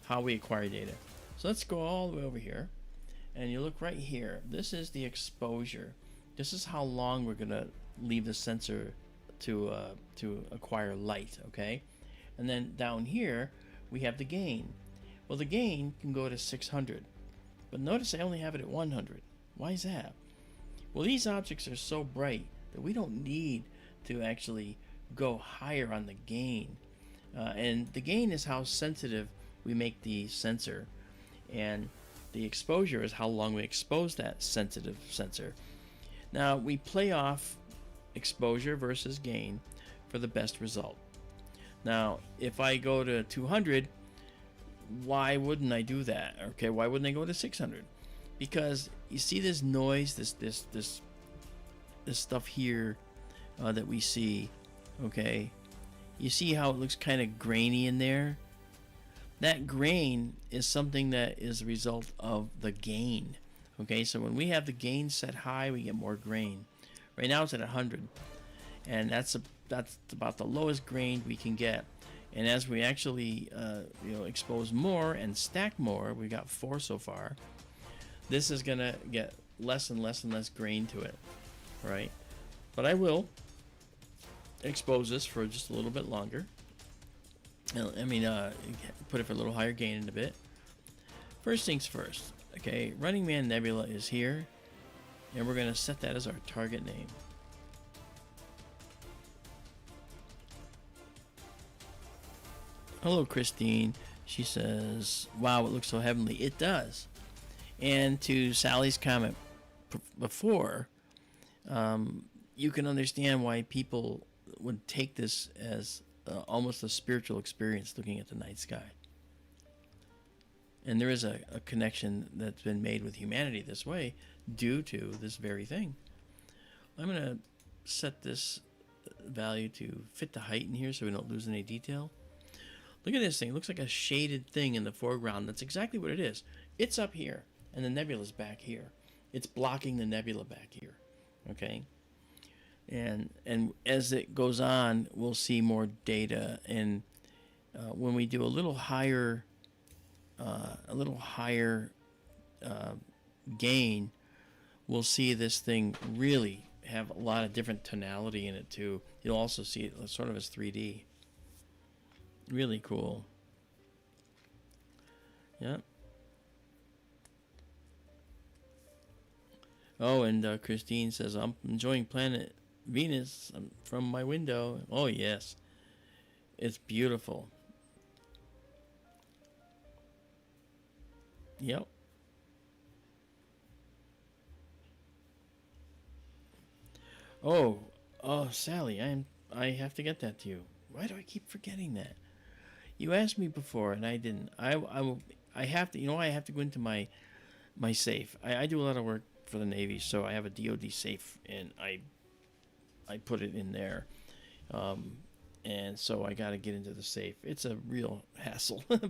how we acquire data. So let's go all the way over here, and you look right here. This is the exposure. This is how long we're gonna leave the sensor to acquire light. Okay, and then down here we have the gain. Well, the gain can go to 600, but notice I only have it at 100. Why is that? Well, these objects are so bright that we don't need to actually go higher on the gain. And the gain is how sensitive we make the sensor, and the exposure is how long we expose that sensitive sensor. Now we play off exposure versus gain for the best result. Now if I go to 200, why wouldn't I do that? Okay, why wouldn't I go to 600? Because you see this noise, this stuff here that we see. Okay, you see how it looks kind of grainy in there? That grain is something that is a result of the gain. Okay, so when we have the gain set high, we get more grain. Right now it's at 100, and that's about the lowest grain we can get. And as we actually expose more and stack more, we got 4 so far. This is gonna get less and less and less grain to it, right? But I will expose this for just a little bit longer. Put it for a little higher gain in a bit. First things first. Okay, Running Man Nebula is here, and we're going to set that as our target name. Hello, Christine. She says, wow, it looks so heavenly. It does. And to Sally's comment before, you can understand why people would take this as almost a spiritual experience looking at the night sky. And there is a connection that's been made with humanity this way due to this very thing. I'm going to set this value to fit the height in here so we don't lose any detail. Look at this thing. It looks like a shaded thing in the foreground. That's exactly what it is. It's up here, and the nebula's back here. It's blocking the nebula back here. Okay? And as it goes on, we'll see more data. And when we do a little higher gain, we'll see this thing really have a lot of different tonality in it too. You'll also see it sort of as 3D. Really cool. Yep. Oh, and Christine says, I'm enjoying Planet Venus from my window. Oh, yes. It's beautiful. Yep. Oh, Sally, I have to get that to you. Why do I keep forgetting that? You asked me before, and I didn't. I have to. I have to go into my safe. I do a lot of work for the Navy, so I have a DoD safe, and I put it in there, and so I got to get into the safe. It's a real hassle, but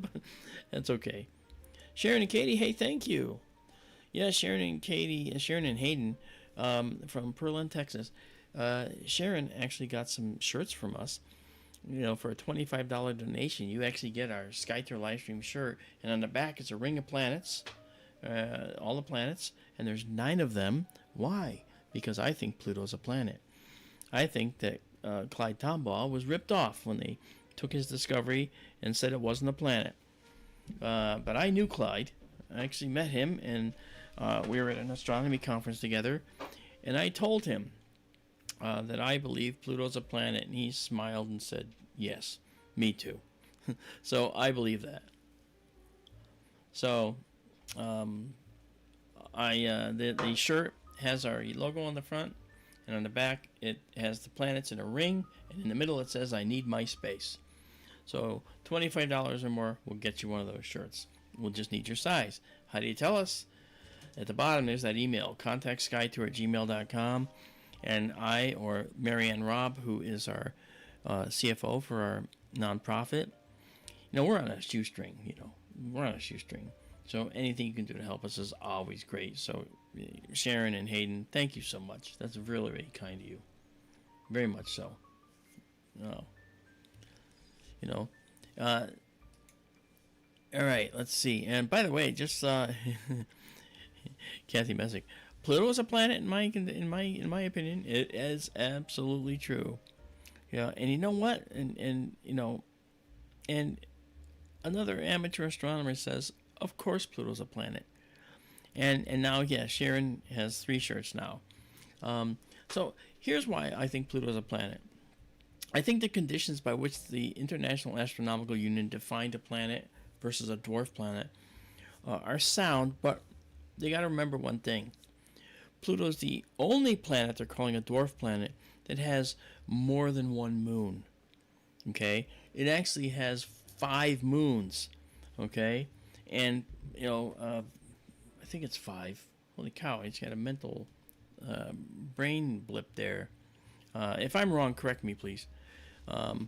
that's okay. Sharon and Katie, hey, thank you. Yeah, Sharon and Hayden from Pearland, Texas. Sharon actually got some shirts from us. You know, for a $25 donation, you actually get our SkyTour Livestream shirt, and on the back it's a ring of planets, all the planets, and there's 9 of them. Why? Because I think Pluto's a planet. I think that Clyde Tombaugh was ripped off when they took his discovery and said it wasn't a planet. But I knew Clyde. I actually met him, and we were at an astronomy conference together, and I told him that I believe Pluto's a planet, and he smiled and said, yes, me too. So I believe that. So the shirt has our logo on the front, and on the back it has the planets in a ring, and in the middle it says, I need my space. So $25 or more will get you one of those shirts. We'll just need your size. How do you tell us? At the bottom there's that email, contactskytour@gmail.com, and I or Marianne Robb, who is our CFO for our nonprofit, we're on a shoestring. We're on a shoestring. So anything you can do to help us is always great. So Sharon and Hayden, thank you so much. That's really, really kind of you. Very much so. All right, let's see. And by the way, just Kathy Messick, Pluto is a planet in my opinion. It is absolutely true. Yeah, and you know what? And another amateur astronomer says, of course Pluto's a planet. And now, yeah, Sharon has 3 shirts now. So here's why I think Pluto's a planet. I think the conditions by which the International Astronomical Union defined a planet versus a dwarf planet are sound, but they got to remember one thing. Pluto's the only planet they're calling a dwarf planet that has more than one moon. Okay? It actually has 5 moons. Okay? And, I think it's 5. Holy cow, I just got a mental brain blip there. If I'm wrong, correct me, please. And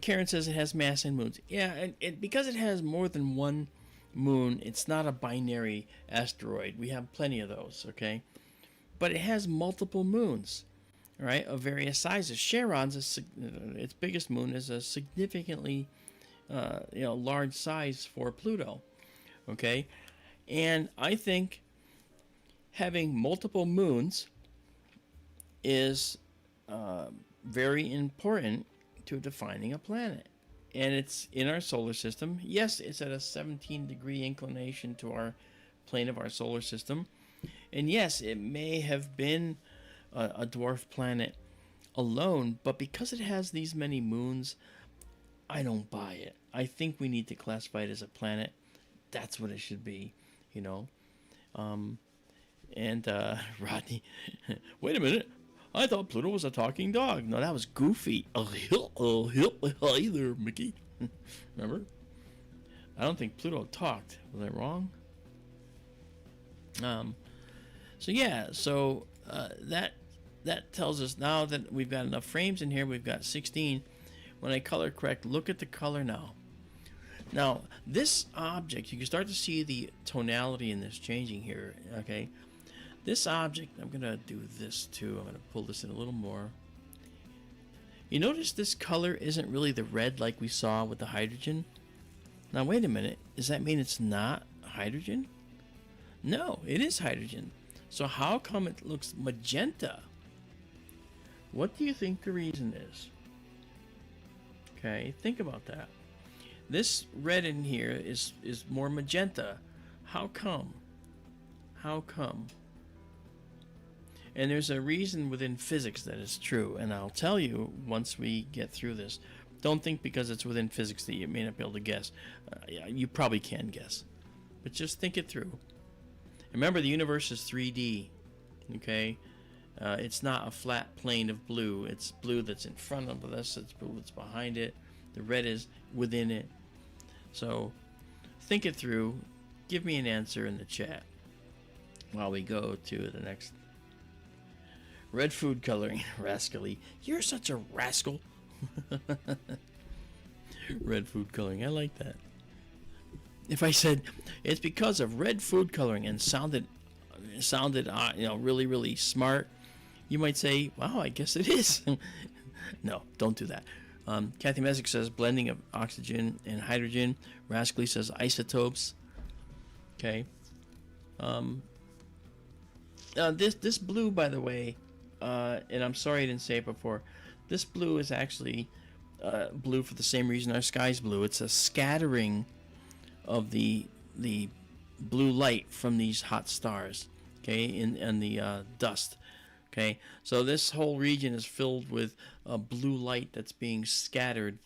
Karen says it has mass and moons. Yeah, and because it has more than one moon, it's not a binary asteroid. We have plenty of those, okay? But it has multiple moons, right, of various sizes. Charon's, its biggest moon, is a significantly, large size for Pluto, okay? And I think having multiple moons is very important to defining a planet. And it's in our solar system. Yes, it's at a 17-degree inclination to our plane of our solar system. And yes, it may have been a dwarf planet alone, but because it has these many moons, I don't buy it. I think we need to classify it as a planet. That's what it should be, Rodney, wait a minute. I thought Pluto was a talking dog. No, that was Goofy. Hi there, Mickey. Remember? I don't think Pluto talked. Was I wrong? That tells us now that we've got enough frames in here. We've got 16. When I color correct, look at the color now. Now, this object, you can start to see the tonality in this changing here, okay? This object, I'm going to do this too. I'm going to pull this in a little more. You notice this color isn't really the red like we saw with the hydrogen? Now, wait a minute. Does that mean it's not hydrogen? No, it is hydrogen. So how come it looks magenta? What do you think the reason is? Okay, think about that. This red in here is more magenta. How come? How come? And there's a reason within physics that is true, and I'll tell you once we get through this. Don't think because it's within physics that you may not be able to guess. You probably can guess, but just think it through. Remember, the universe is 3D, okay? It's not a flat plane of blue. It's blue that's in front of us. It's blue that's behind it. The red is within it. So think it through. Give me an answer in the chat while we go to the next. Red food coloring. Rascally. You're such a rascal. Red food coloring. I like that. If I said it's because of red food coloring and sounded really really smart, you might say, wow, I guess it is. No, don't do that. Kathy Messick says blending of oxygen and hydrogen. Rascally says isotopes. Okay. This blue, by the way, and I'm sorry I didn't say it before. This blue is actually blue for the same reason our sky's blue. It's a scattering of the blue light from these hot stars. Okay, in the dust. Okay, so this whole region is filled with blue light that's being scattered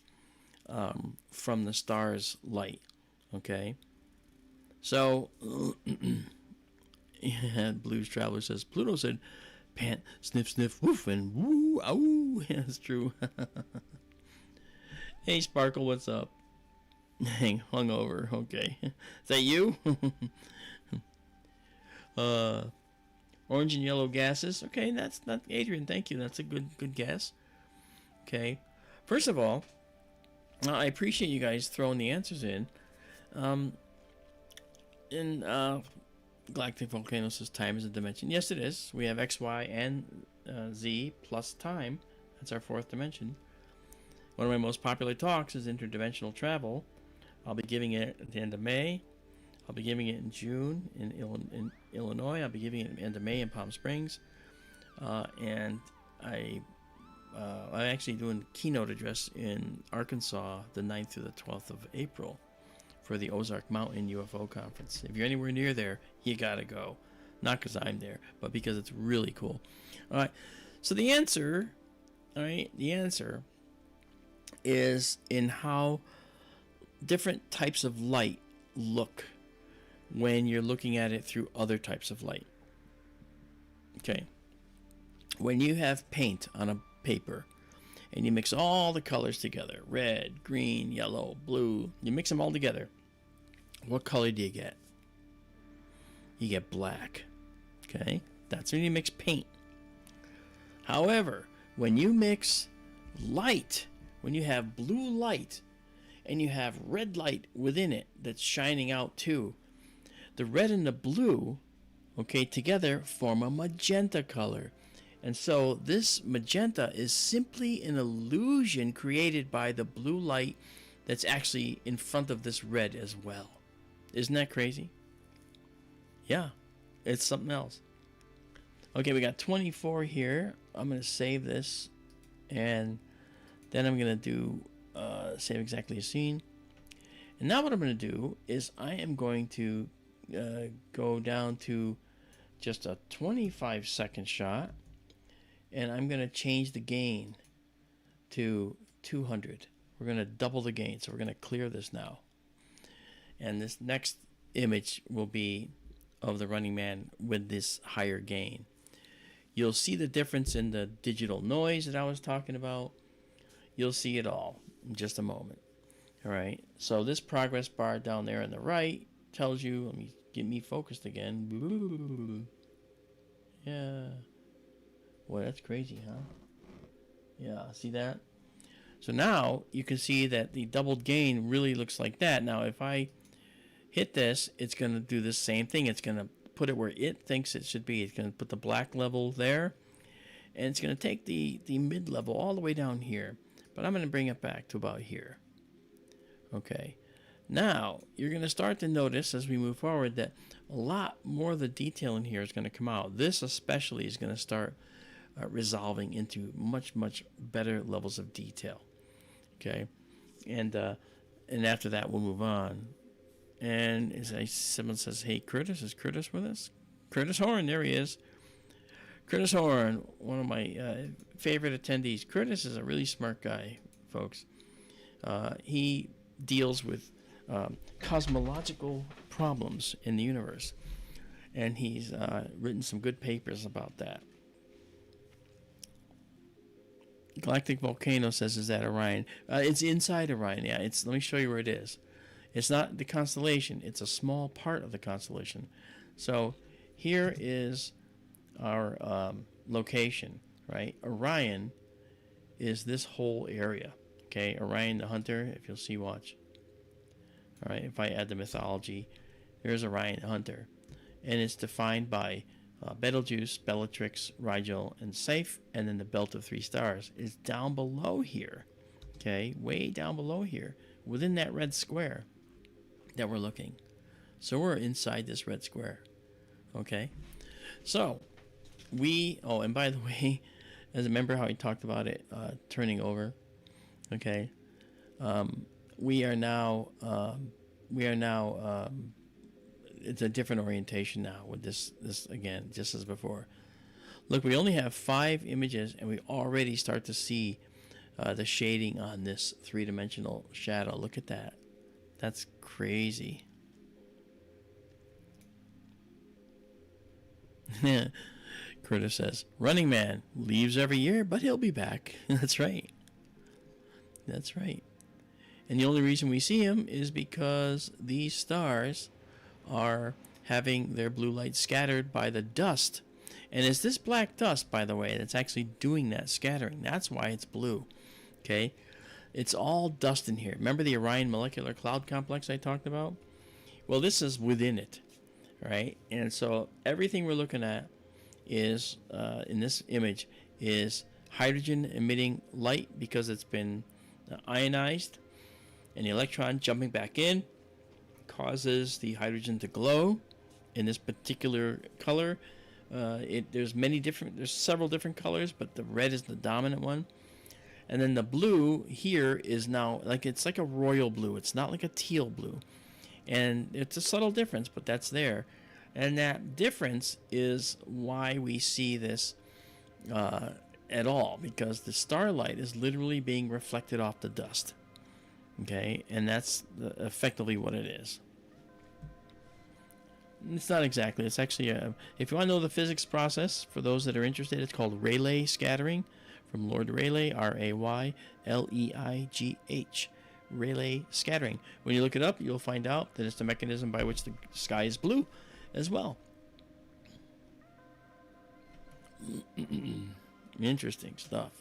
from the star's light. Okay, so Blues Traveler says Pluto said pant, sniff, sniff, woof, and woo, ow. Yeah, that's true. Hey, Sparkle, what's up? Hang hungover. Okay, is that you? Orange and yellow gases. Okay, that's not Adrian. Thank you. That's a good guess. Okay, first of all, I appreciate you guys throwing the answers in. Galactic Volcano says time is a dimension. Yes, it is. We have X, Y, and Z plus time. That's our fourth dimension. One of my most popular talks is interdimensional travel. I'll be giving it at the end of May. I'll be giving it in June in Illinois. I'll be giving it at the end of May in Palm Springs. And I'm actually doing a keynote address in Arkansas the 9th through the 12th of April for the Ozark Mountain UFO Conference. If you're anywhere near there, you gotta go. Not because I'm there, but because it's really cool. All right. So the answer is in how different types of light look when you're looking at it through other types of light. Okay. When you have paint on a paper and you mix all the colors together, red, green, yellow, blue, you mix them all together, what color do you get? You get black. Okay? That's when you mix paint. However, when you mix light, when you have blue light and you have red light within it that's shining out too, the red and the blue, okay, together form a magenta color. And so this magenta is simply an illusion created by the blue light that's actually in front of this red as well. Isn't that crazy? Yeah, it's something else. Okay, we got 24 here. I'm going to save this, and then I'm going to do save exactly a scene. And now what I'm going to do is I am going to go down to just a 25-second shot, and I'm going to change the gain to 200. We're going to double the gain, so we're going to clear this now. And this next image will be of the Running Man with this higher gain. You'll see the difference in the digital noise that I was talking about. You'll see it all in just a moment. All right, so this progress bar down there on the right tells you, let me get me focused again. Yeah. Boy, that's crazy, huh? Yeah, see that? So now you can see that the doubled gain really looks like that. Now, if I hit this, it's going to do the same thing. It's going to put it where it thinks it should be. It's going to put the black level there, and it's going to take the mid level all the way down here. But I'm going to bring it back to about here. Okay. Now, you're going to start to notice as we move forward that a lot more of the detail in here is going to come out. This especially is going to start resolving into much, much better levels of detail. Okay. And after that, we'll move on. And as someone says, hey, Curtis, is Curtis with us? Curtis Horn, there he is. Curtis Horn, one of my favorite attendees. Curtis is a really smart guy, folks. He deals with cosmological problems in the universe. And he's written some good papers about that. Galactic Volcano says, is that Orion? It's inside Orion, yeah. Let me show you where it is. It's not the constellation. It's a small part of the constellation. So here is our location, right? Orion is this whole area. Okay, Orion the Hunter, if you'll see, watch. All right, if I add the mythology, there's Orion Hunter, and it's defined by Betelgeuse, Bellatrix, Rigel, and Saiph, and then the belt of 3 stars is down below here. Okay, way down below here, within that red square that we're looking. So we're inside this red square. Okay, so oh, and by the way, as a member, how he talked about it turning over. Okay, we are now it's a different orientation now with this again, just as before. Look, we only have 5 images, and we already start to see the shading on this 3-dimensional shadow. Look at that. That's crazy. Curtis says, Running Man leaves every year, but he'll be back. That's right. That's right. And the only reason we see him is because these stars are having their blue light scattered by the dust. And it's this black dust, by the way, that's actually doing that scattering. That's why it's blue. Okay? It's all dust in here. Remember the Orion Molecular Cloud Complex I talked about? Well, this is within it. Right? And so everything we're looking at is, in this image, is hydrogen emitting light because it's been ionized. And the electron jumping back in causes the hydrogen to glow in this particular color. There's several different colors, but the red is the dominant one. And then the blue here is now it's like a royal blue. It's not like a teal blue. And it's a subtle difference, but that's there. And that difference is why we see this at all, because the starlight is literally being reflected off the dust. Okay, and that's effectively what it is. It's not exactly. It's actually, if you want to know the physics process, for those that are interested, it's called Rayleigh scattering, from Lord Rayleigh, Rayleigh, Rayleigh scattering. When you look it up, you'll find out that it's the mechanism by which the sky is blue as well. Interesting stuff.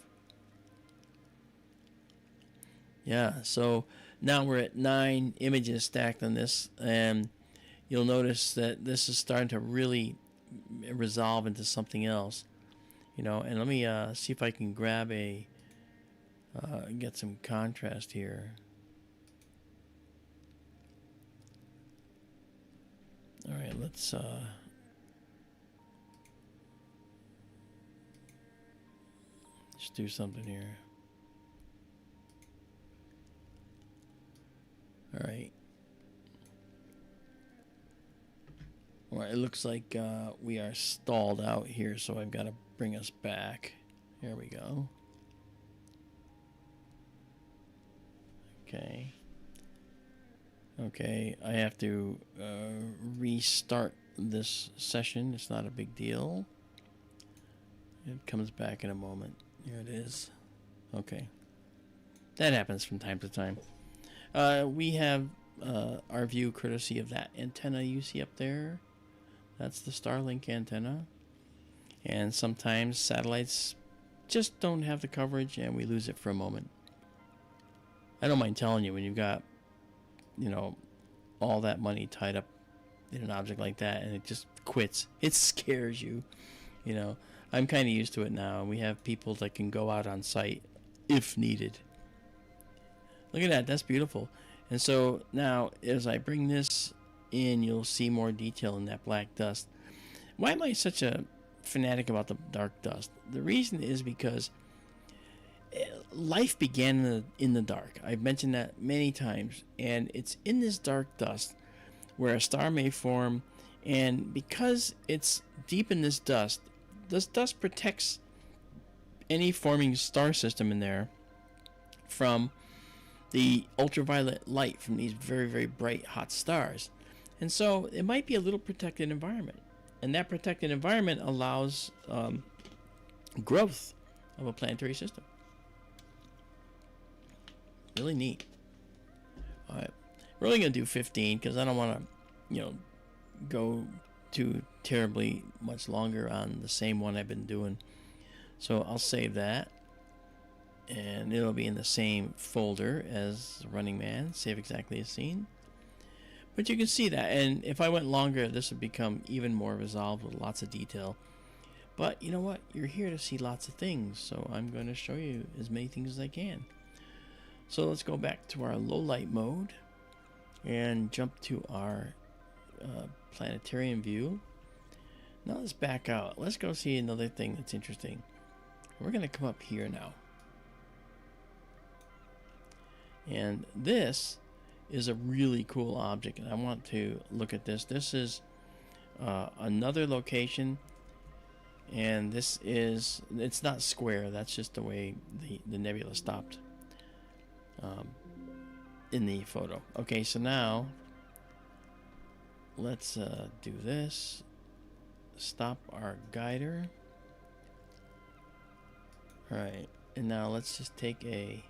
Yeah, so now we're at 9 images stacked on this, and you'll notice that this is starting to really resolve into something else, and let me see if I can grab get some contrast here. All right, let's just do something here. All right. Well, it looks like we are stalled out here, so I've got to bring us back. Here we go. Okay. Okay, I have to restart this session. It's not a big deal. It comes back in a moment. Here it is. Okay. That happens from time to time. We have our view courtesy of that antenna you see up there. That's the Starlink antenna. And sometimes satellites just don't have the coverage and we lose it for a moment. I don't mind telling you, when you've got, all that money tied up in an object like that and it just quits, it scares you. I'm kind of used to it now. We have people that can go out on site if needed. Look at that, that's beautiful. And so now as I bring this in, you'll see more detail in that black dust. Why am I such a fanatic about the dark dust? The reason is because life began in the dark. I've mentioned that many times, and it's in this dark dust where a star may form, and because it's deep in this dust protects any forming star system in there from the ultraviolet light from these very, very bright hot stars. And so it might be a little protected environment, and that protected environment allows growth of a planetary system. Really neat. All right, we're only gonna do 15 because I don't want to, go too terribly much longer on the same one I've been doing. So I'll save that, and it'll be in the same folder as Running Man. Save exactly as seen. But you can see that, and if I went longer, this would become even more resolved with lots of detail. But you know what? You're here to see lots of things, so I'm going to show you as many things as I can. So let's go back to our low light mode and jump to our planetarium view. Now let's back out. Let's go see another thing that's interesting. We're going to come up here now. And this is a really cool object, and I want to look at this. This is another location, and this is, it's not square, that's just the way the nebula stopped in the photo. Okay, so now let's do this. Stop our guider. Alright, and now let's just take a,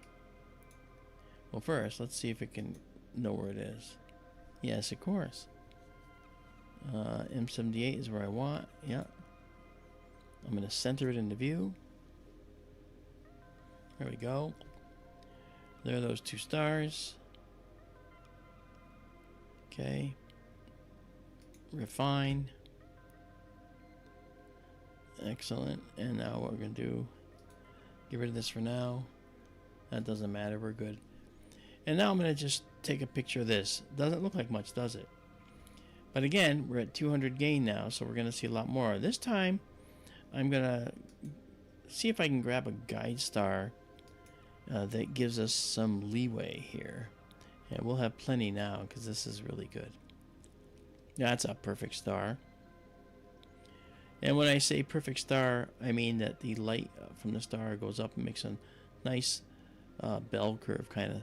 well, first let's see if it can know where it is. Yes, of course. M78 is where I want. Yeah. I'm going to center it into view. There we go. There are those two stars. Okay. Refine. Excellent. And now what we're going to do, get rid of this for now. That doesn't matter. We're good. And now I'm going to just take a picture of this. Doesn't look like much, does it? But again, we're at 200 gain now, so we're going to see a lot more. This time, I'm going to see if I can grab a guide star that gives us some leeway here. And we'll have plenty now, because this is really good. That's a perfect star. And when I say perfect star, I mean that the light from the star goes up and makes a nice bell curve kind of.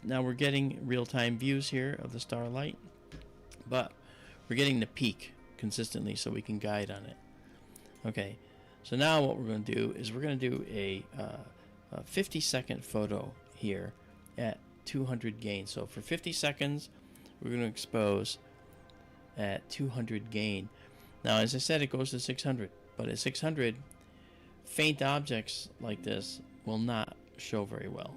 Now we're getting real-time views here of the starlight, but we're getting the peak consistently so we can guide on it. Okay, so now what we're going to do is we're going to do a 50-second photo here at 200 gain. So for 50 seconds, we're going to expose at 200 gain. Now, as I said, it goes to 600, but at 600, faint objects like this will not show very well.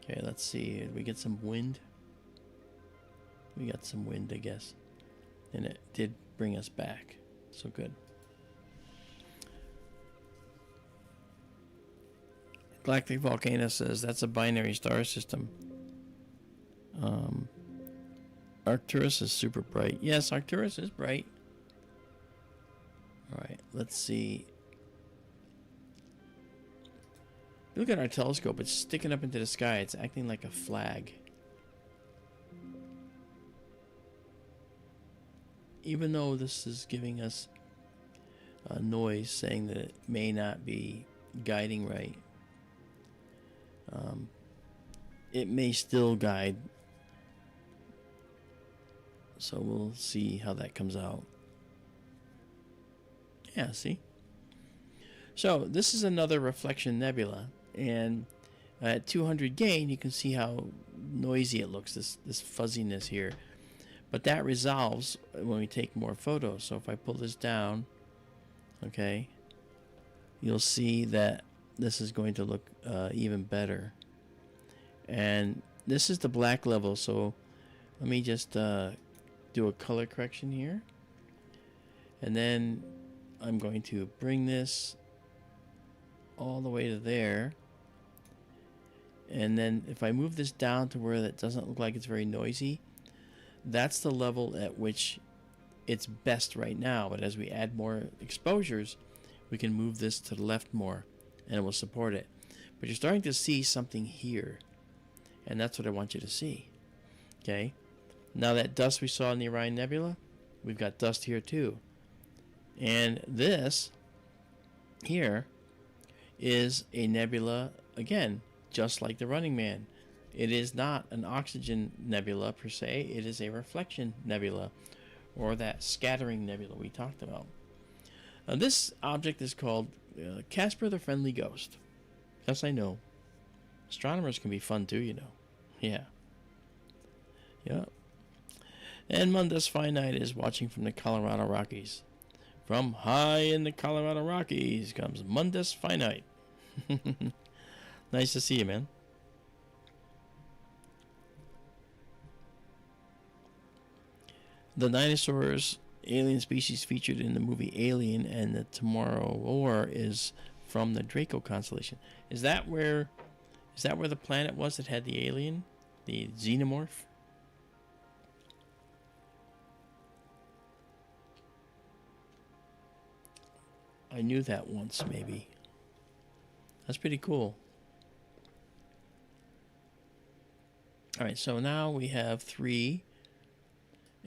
Okay, let's see. Did we get some wind? We got some wind, I guess. And it did bring us back. So good. Galactic Volcano says that's a binary star system. Arcturus is super bright. Yes, Arcturus is bright. Alright, let's see. Look at our telescope. It's sticking up into the sky. It's acting like a flag. Even though this is giving us a noise saying that it may not be guiding right, it may still guide. So we'll see how that comes out. Yeah, see? So this is another reflection nebula, and at 200 gain you can see how noisy it looks, this fuzziness here. But that resolves when we take more photos. So if I pull this down, okay, you'll see that this is going to look even better. And this is the black level, so let me just do a color correction here. And then I'm going to bring this all the way to there. And then if I move this down to where that doesn't look like it's very noisy, that's the level at which it's best right now. But as we add more exposures, we can move this to the left more and it will support it. But you're starting to see something here, and that's what I want you to see. Okay, now that dust we saw in the Orion Nebula, we've got dust here too. And this here is a nebula, again, just like the Running Man. It is not an oxygen nebula per se. It is a reflection nebula, or that scattering nebula we talked about. This object is called Casper the Friendly Ghost. Yes, I know. Astronomers can be fun too, you know. Yeah. Yeah. And Mundus Finite is watching from the Colorado Rockies. From high in the Colorado Rockies comes Mundus Finite. Nice to see you, man. The dinosaurs, alien species featured in the movie Alien and the Tomorrow War is from the Draco constellation. Is that where the planet was that had the alien, the xenomorph? I knew that once, maybe. That's pretty cool. Alright, so now we have 3.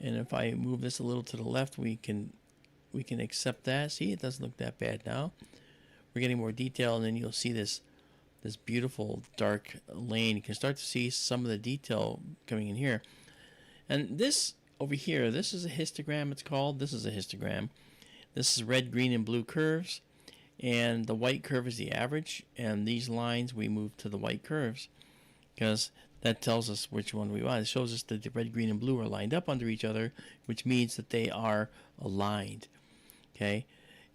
And if I move this a little to the left, we can accept that. See, it doesn't look that bad now. We're getting more detail, and then you'll see this beautiful dark lane. You can start to see some of the detail coming in here. And this over here, this is a histogram, it's called. This is a histogram. This is red, green, and blue curves. And the white curve is the average. And these lines, we move to the white curves because that tells us which one we want. It shows us that the red, green, and blue are lined up under each other, which means that they are aligned. Okay?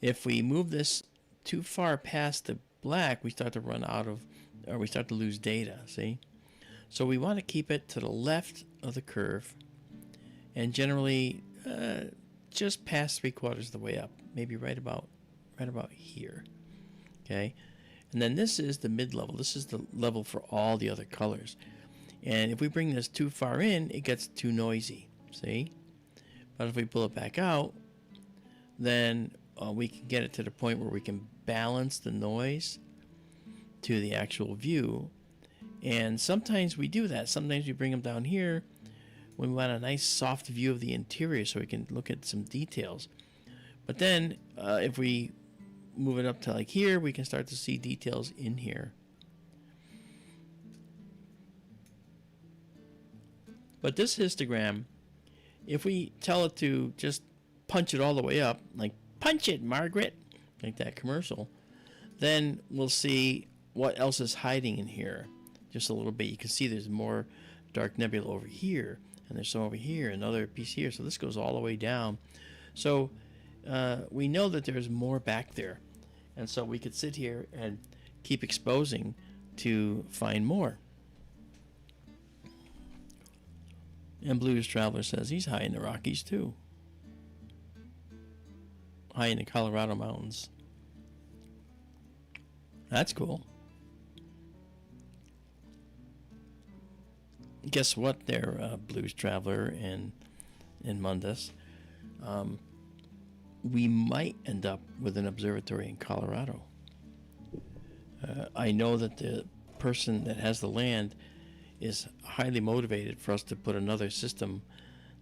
If we move this too far past the black, we start to run out of, or we start to lose data, see? So we want to keep it to the left of the curve, and generally just past 3/4 of the way up, maybe right about here. Okay? And then this is the mid-level. This is the level for all the other colors. And if we bring this too far in, it gets too noisy, see? But if we pull it back out, then we can get it to the point where we can balance the noise to the actual view. And sometimes we do that. Sometimes we bring them down here when we want a nice soft view of the interior so we can look at some details. But then if we move it up to like here, we can start to see details in here. But this histogram, if we tell it to just punch it all the way up, like punch it, Margaret, like that commercial, then we'll see what else is hiding in here just a little bit. You can see there's more dark nebula over here, and there's some over here, another piece here. So this goes all the way down. So we know that there's more back there. And so we could sit here and keep exposing to find more. And Blues Traveler says he's high in the Rockies too. High in the Colorado mountains. That's cool. Guess what there, Blues Traveler and Mundus? We might end up with an observatory in Colorado. I know that the person that has the land is highly motivated for us to put another system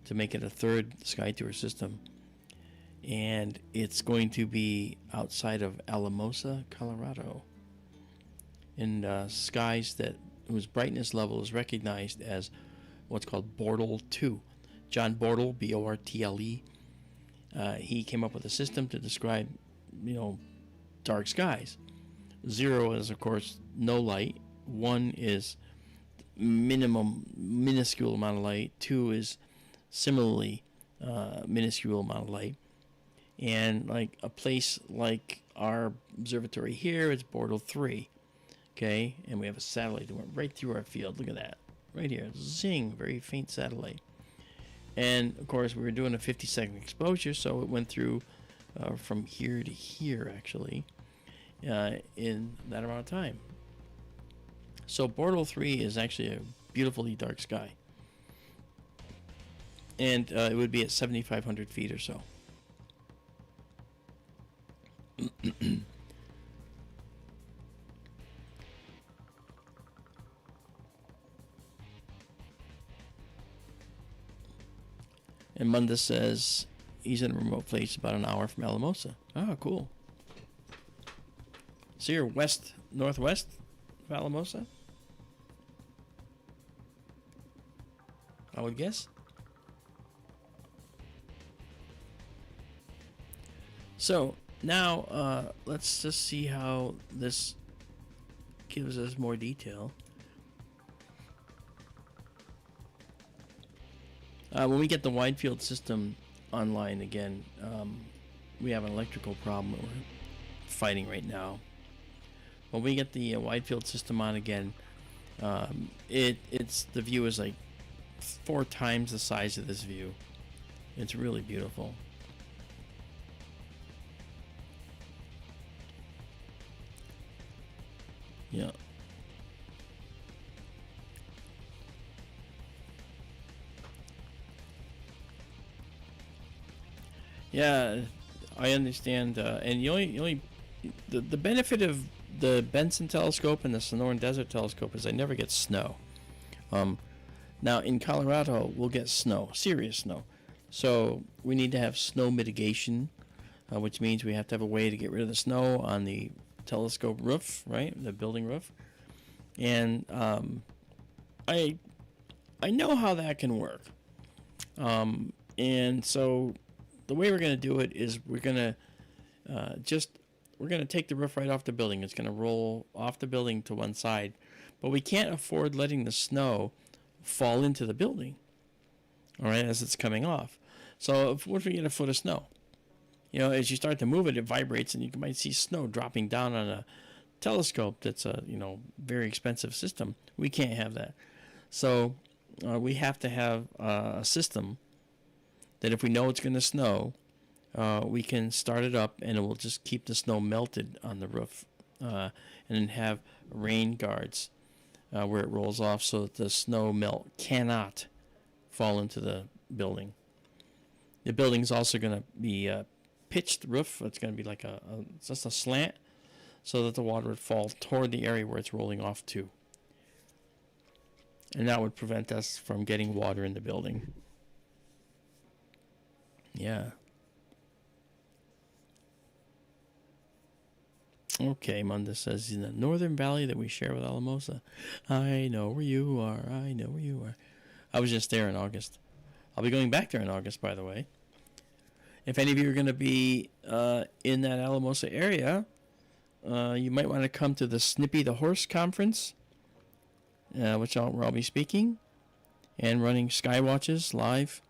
to make it a third Sky Tour system. And it's going to be outside of Alamosa, Colorado, in skies whose brightness level is recognized as what's called Bortle 2. John Bortle, B-O-R-T-L-E, he came up with a system to describe, dark skies. 0 is, of course, no light. 1 is minuscule amount of light. 2 is similarly minuscule amount of light. And like a place like our observatory here, it's Bortle 3. Okay, and we have a satellite that went right through our field. Look at that, right here, zing, very faint satellite. And of course, we were doing a 50-second exposure, so it went through from here to here, actually, in that amount of time. So Bortle 3 is actually a beautifully dark sky, and it would be at 7,500 feet or so. And Mundus says he's in a remote place about an hour from Alamosa. Oh, cool. So you're northwest of Alamosa? I would guess. So now let's just see how this gives us more detail. When we get the wide field system online again, we have an electrical problem that we're fighting right now. When we get the wide field system on again, the view is like 4 times the size of this view. It's really beautiful. Yeah. Yeah, I understand. And the benefit of the Benson telescope and the Sonoran Desert telescope is I never get snow. Um, Now in Colorado, we'll get snow, serious snow. So we need to have snow mitigation, which means we have to have a way to get rid of the snow on the telescope roof, right, the building roof. And I I know how that can work. And so the way we're going to do it is we're going to we're going to take the roof right off the building. It's going to roll off the building to one side, but we can't afford letting the snow fall into the building, all right, as it's coming off. So what if we get a foot of snow? You know, as you start to move it, it vibrates, and you might see snow dropping down on a telescope that's a very expensive system. We can't have that. So we have to have a system that if we know it's going to snow, we can start it up, and it will just keep the snow melted on the roof, and then have rain guards where it rolls off so that the snow melt cannot fall into the building. The building's also going to be a pitched roof. It's going to be like just a slant so that the water would fall toward the area where it's rolling off to. And that would prevent us from getting water in the building. Yeah. Okay, Munda says, in the northern valley that we share with Alamosa. I know where you are. I know where you are. I was just there in August. I'll be going back there in August, by the way. If any of you are going to be in that Alamosa area, you might want to come to the Snippy the Horse Conference, where I'll be speaking and running Skywatches live.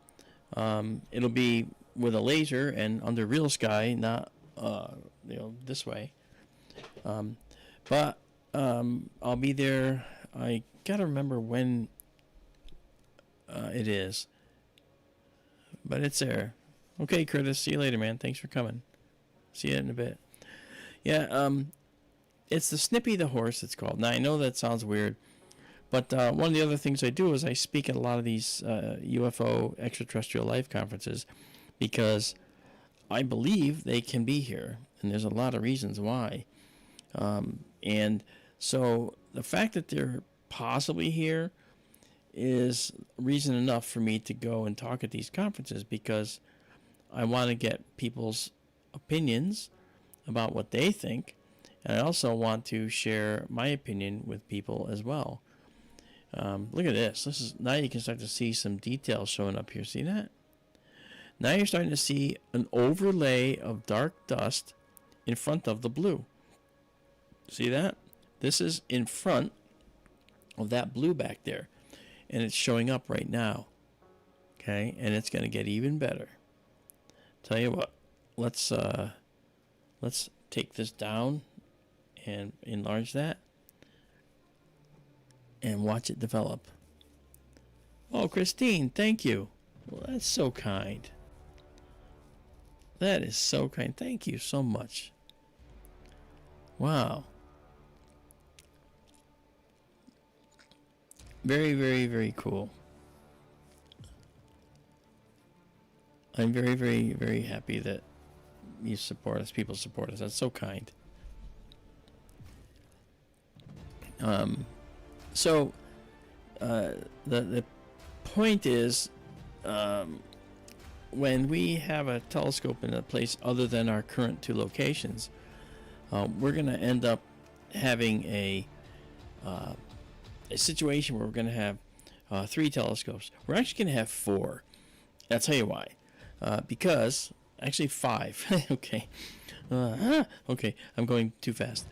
It'll be with a laser and under real sky, not this way. But I'll be there. I gotta remember when it is, but it's there. Okay, Curtis. See you later, man. Thanks for coming. See you in a bit. Yeah. It's the Snippy the Horse. It's called. Now I know that sounds weird, but one of the other things I do is I speak at a lot of these UFO extraterrestrial life conferences because I believe they can be here, and there's a lot of reasons why. And so the fact that they're possibly here is reason enough for me to go and talk at these conferences, because I want to get people's opinions about what they think, and I also want to share my opinion with people as well. Look at this. This is now you can start to see some details showing up here. See that? Now you're starting to see an overlay of dark dust in front of the blue. See that? This is in front of that blue back there, and it's showing up right now. Okay, and it's going to get even better. Tell you what, let's take this down and enlarge that and watch it develop. Oh, Christine, thank you. Well, that's so kind. That is so kind. Thank you so much. Wow. Very, very, very cool. I'm very, very, very happy that you support us. People support us. That's so kind. So the point is, when we have a telescope in a place other than our current two locations, we're going to end up having a situation where we're going to have 3 telescopes. We're actually going to have 4. I'll tell you why. Because actually 5. Okay. Okay, I'm going too fast.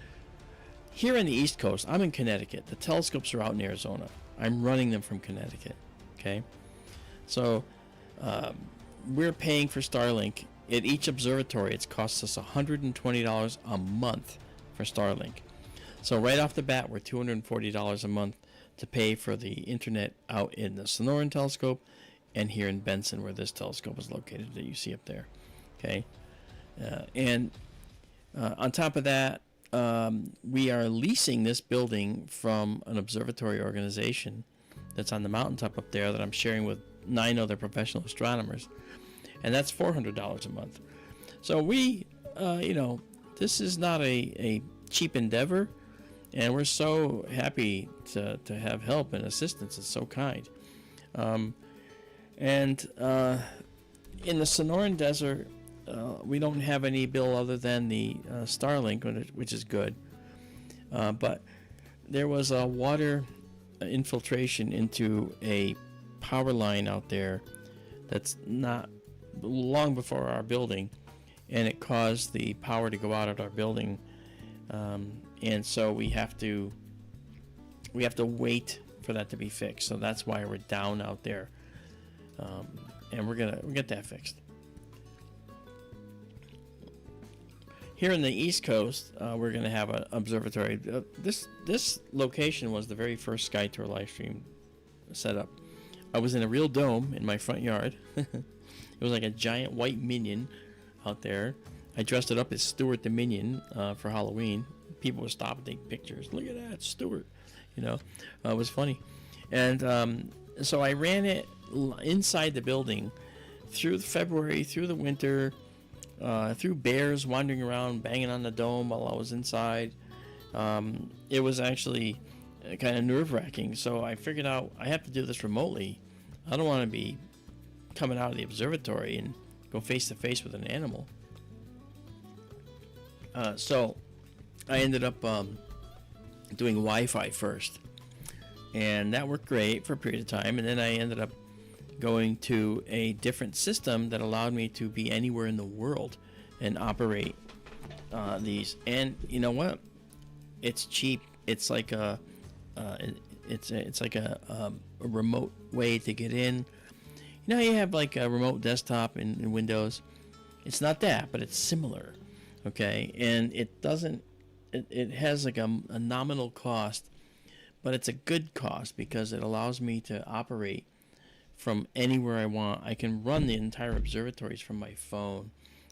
Here on the East Coast, I'm in Connecticut. The telescopes are out in Arizona. I'm running them from Connecticut. Okay, so we're paying for Starlink. At each observatory, it costs us $120 a month for Starlink. So right off the bat, we're $240 a month to pay for the internet out in the Sonoran telescope and here in Benson, where this telescope is located that you see up there. Okay, and on top of that, we are leasing this building from an observatory organization that's on the mountaintop up there that I'm sharing with 9 other professional astronomers, and that's $400 a month. So we, this is not a cheap endeavor, and we're so happy to have help and assistance. It's so kind. And in the Sonoran Desert, we don't have any bill other than the Starlink, which is good. But there was a water infiltration into a power line out there that's not long before our building, and it caused the power to go out at our building. And so we have to wait for that to be fixed. So that's why we're down out there. And we'll get that fixed. Here in the East Coast, we're going to have an observatory. This location was the very first Sky Tour live stream setup. I was in a real dome in my front yard. It was like a giant white minion out there. I dressed it up as Stuart the Minion for Halloween. People would stop and take pictures. Look at that, Stuart. It was funny. And so I ran it inside the building through February, through the winter, through bears wandering around, banging on the dome while I was inside. It was actually kind of nerve-wracking. So I figured out I have to do this remotely. I don't want to be coming out of the observatory and go face-to-face with an animal. So I ended up doing Wi-Fi first, and that worked great for a period of time. And then I ended up going to a different system that allowed me to be anywhere in the world and operate these. And you know what? It's cheap. It's like a remote way to get in. You have like a remote desktop in Windows. It's not that, but it's similar. Okay, and it doesn't. It has like a nominal cost, but it's a good cost because it allows me to operate from anywhere I want. I can run the entire observatories from my phone.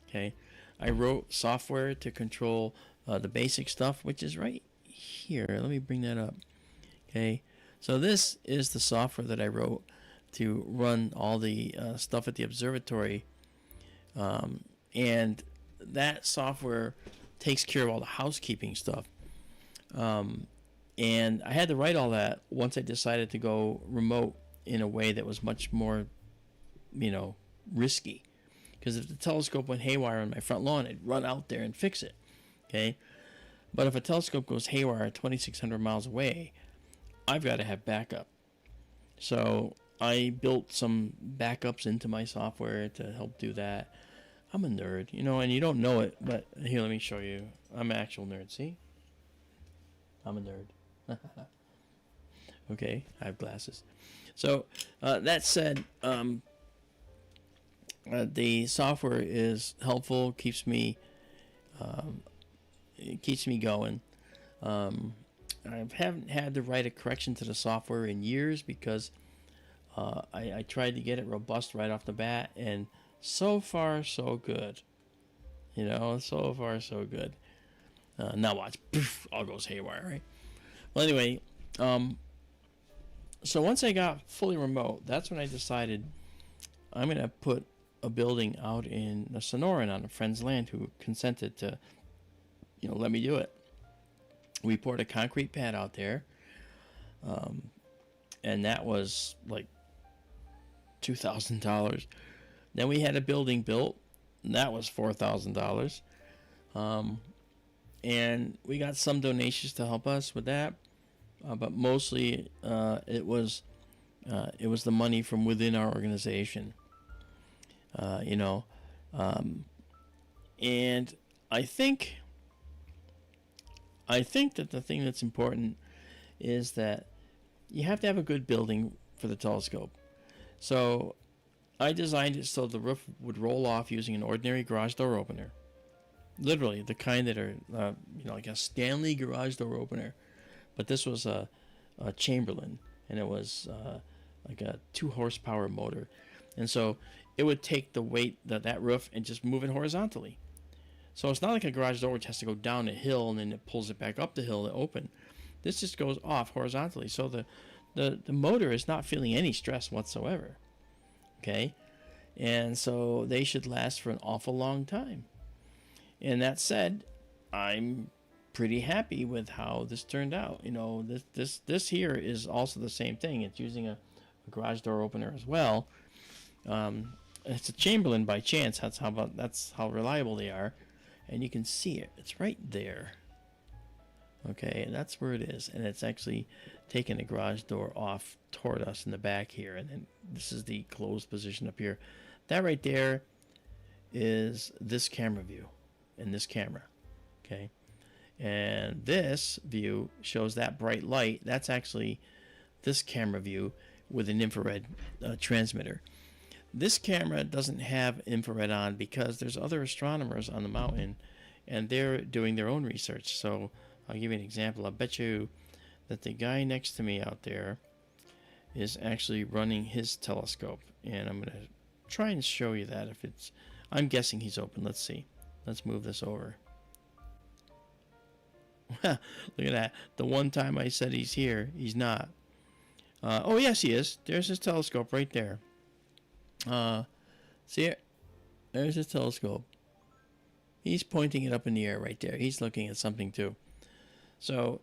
Okay, I wrote software to control the basic stuff, which is right here. Let me bring that up. Okay, so this is the software that I wrote to run all the stuff at the observatory, and that software takes care of all the housekeeping stuff. And I had to write all that once I decided to go remote in a way that was much more, risky. Because if the telescope went haywire on my front lawn, I'd run out there and fix it. Okay? But if a telescope goes haywire 2,600 miles away, I've got to have backup. So I built some backups into my software to help do that. I'm a nerd, and you don't know it, but here, let me show you. I'm an actual nerd, see? I'm a nerd. Okay, I have glasses. So, that said, the software is helpful, keeps me going. I haven't had to write a correction to the software in years because I tried to get it robust right off the bat, and so far, so good. So far, so good. Now watch. Poof, all goes haywire, right? Well, anyway, so once I got fully remote, that's when I decided I'm going to put a building out in the Sonoran on a friend's land who consented to, let me do it. We poured a concrete pad out there, and that was like $2,000. Then we had a building built, and that was $4,000. And we got some donations to help us with that, but mostly it was the money from within our organization. And I think that the thing that's important is that you have to have a good building for the telescope. So I designed it so the roof would roll off using an ordinary garage door opener. Literally, the kind that are, like a Stanley garage door opener. But this was a Chamberlain, and it was like a 2 horsepower motor. And so it would take the weight that roof and just move it horizontally. So it's not like a garage door which has to go down a hill and then it pulls it back up the hill to open. This just goes off horizontally. So the motor is not feeling any stress whatsoever. Okay? And so they should last for an awful long time. And that said, I'm pretty happy with how this turned out. You know, this here is also the same thing. It's using a garage door opener as well. It's a Chamberlain by chance. That's how reliable they are. And you can see it. It's right there. Okay, and that's where it is. And it's actually taking the garage door off toward us in the back here. And then this is the closed position up here. That right there is this camera view and this camera. Okay. And this view shows that bright light. That's actually this camera view with an infrared transmitter. This camera doesn't have infrared on because there's other astronomers on the mountain and they're doing their own research. So I'll give you an example. I bet you that the guy next to me out there is actually running his telescope. And I'm going to try and show you that if it's... I'm guessing he's open. Let's see. Let's move this over. Look at that. The one time I said he's here, he's not. Oh, yes, he is. There's his telescope right there. See it? There's his telescope. He's pointing it up in the air right there. He's looking at something too. So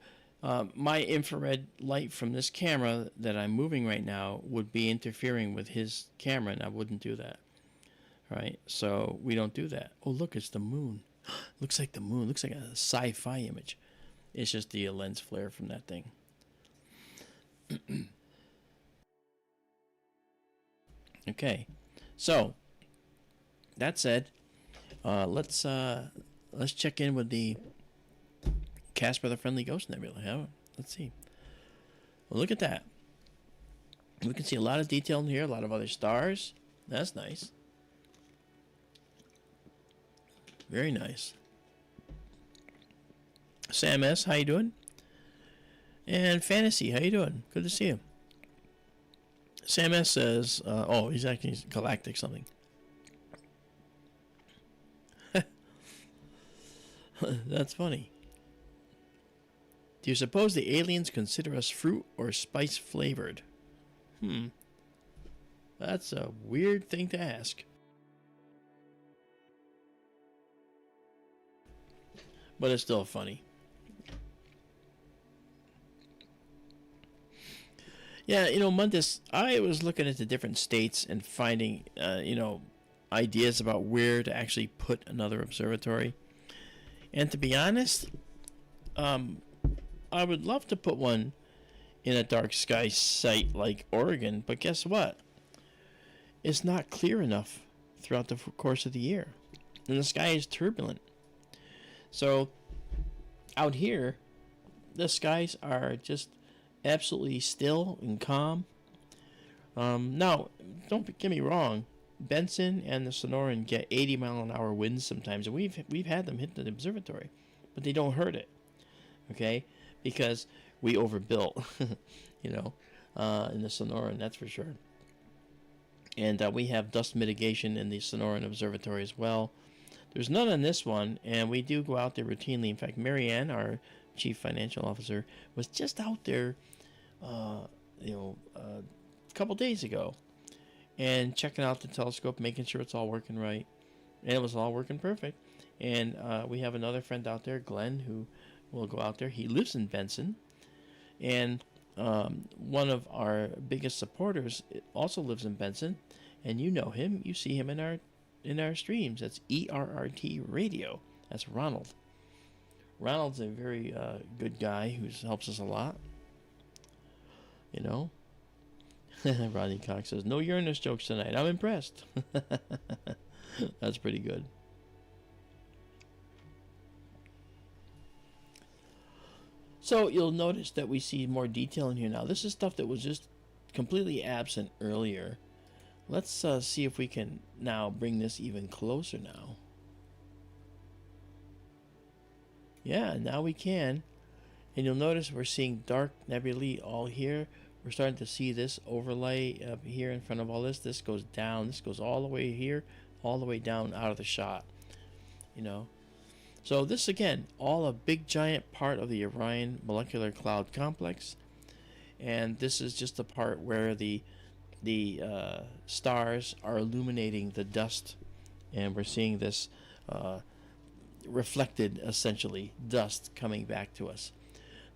my infrared light from this camera that I'm moving right now would be interfering with his camera, and I wouldn't do that. Right? So we don't do that. Oh, look, it's the moon. Looks like the moon. Looks like a sci-fi image. It's just the lens flare from that thing. Okay, so that said, let's check in with the Casper the Friendly Ghost Nebula. Let's see. Well, look at that. We can see a lot of detail in here, a lot of other stars. That's nice. Very nice. Sam S, how you doing? And Fantasy, how you doing? Good to see you. Sam S says, oh, he's actually galactic something. That's funny. Do you suppose the aliens consider us fruit or spice flavored? That's a weird thing to ask. But it's still funny. Yeah, you know, Mundus, I was looking at the different states and finding, ideas about where to actually put another observatory. And to be honest, I would love to put one in a dark sky site like Oregon, but guess what? It's not clear enough throughout the course of the year. And the sky is turbulent. So, out here, the skies are just absolutely still and calm. Now, don't get me wrong. Benson and the Sonoran get 80-mile-an-hour winds sometimes, and we've had them hit the observatory, but they don't hurt it. Okay, because we overbuilt, in the Sonoran, that's for sure. And we have dust mitigation in the Sonoran Observatory as well. There's none on this one, and we do go out there routinely. In fact, Marianne, our chief financial officer, was just out there, a couple days ago, and checking out the telescope, making sure it's all working right, and it was all working perfect. And we have another friend out there, Glenn, who will go out there. He lives in Benson, and one of our biggest supporters also lives in Benson, and you know him. You see him in our streams. That's ERRT Radio. That's Ronald. Ronald's a very good guy who helps us a lot. Rodney Cox says, no Uranus jokes tonight. I'm impressed. That's pretty good. So you'll notice that we see more detail in here now. This is stuff that was just completely absent earlier. Let's see if we can now bring this even closer now. Yeah, now we can. And you'll notice we're seeing dark nebulae all here. We're starting to see this overlay up here in front of all this. This goes down. This goes all the way here, all the way down out of the shot. You know, so this again, all a big giant part of the Orion molecular cloud complex, and this is just the part where the stars are illuminating the dust, and we're seeing this reflected, essentially, dust coming back to us.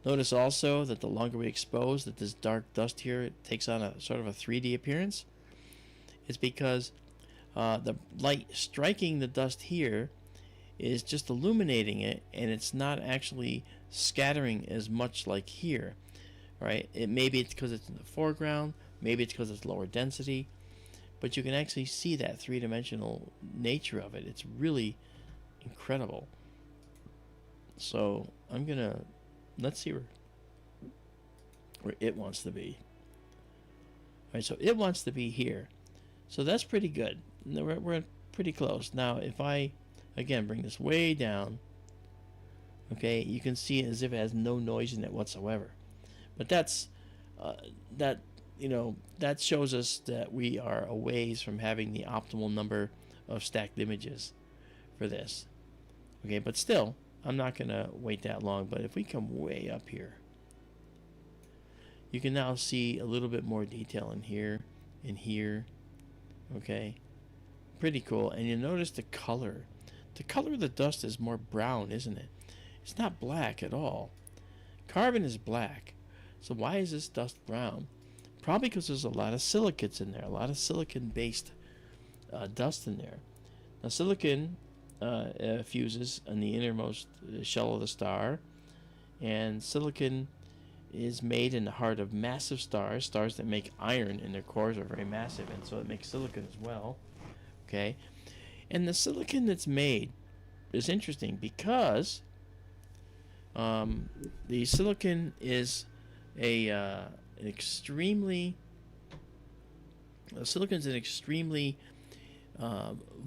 Notice also that the longer we expose, that this dark dust here takes on a sort of a 3D appearance. It's because the light striking the dust here is just illuminating it, and it's not actually scattering as much like here, right? Maybe it's because it's in the foreground, maybe it's because it's lower density, but you can actually see that three-dimensional nature of it. It's really incredible. So I'm gonna, let's see where it wants to be. All right, so it wants to be here, so that's pretty good. We're pretty close. Now if I again bring this way down, okay, you can see it as if it has no noise in it whatsoever. But that's that, you know, that shows us that we are a ways from having the optimal number of stacked images for this. Okay, but still, I'm not gonna wait that long. But if we come way up here, you can now see a little bit more detail in here, in here. Okay, pretty cool. And you notice the color. The color of the dust is more brown, isn't it? It's not black at all. Carbon is black. So why is this dust brown? Probably because there's a lot of silicates in there, a lot of silicon-based dust in there. Now silicon fuses in the innermost shell of the star, and silicon is made in the heart of massive stars. Stars that make iron in their cores are very massive, and so it makes silicon as well. Okay, and the silicon that's made is interesting because the silicon is an extremely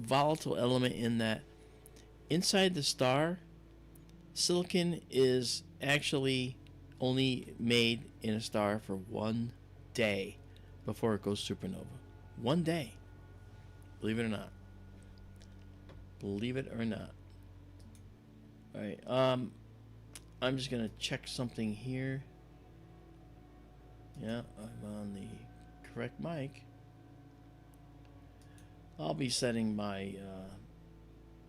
volatile element, in that inside the star, silicon is actually only made in a star for 1 day before it goes supernova. 1 day. Believe it or not. Believe it or not. Alright, I'm just gonna check something here. Yeah, I'm on the correct mic. I'll be setting my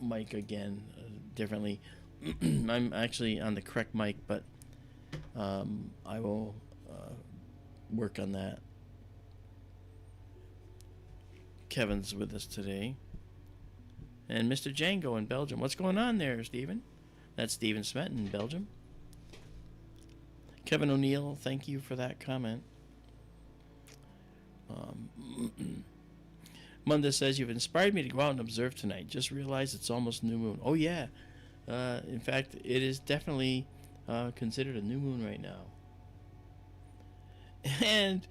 mic again differently. I'm actually on the correct mic, but I will work on that. Kevin's with us today. And Mr. Django in Belgium. What's going on there, Stephen? That's Stephen Smet in Belgium. Kevin O'Neill, thank you for that comment. Munda says, you've inspired me to go out and observe tonight. Just realized it's almost new moon. Oh, yeah. In fact, it is definitely considered a new moon right now. And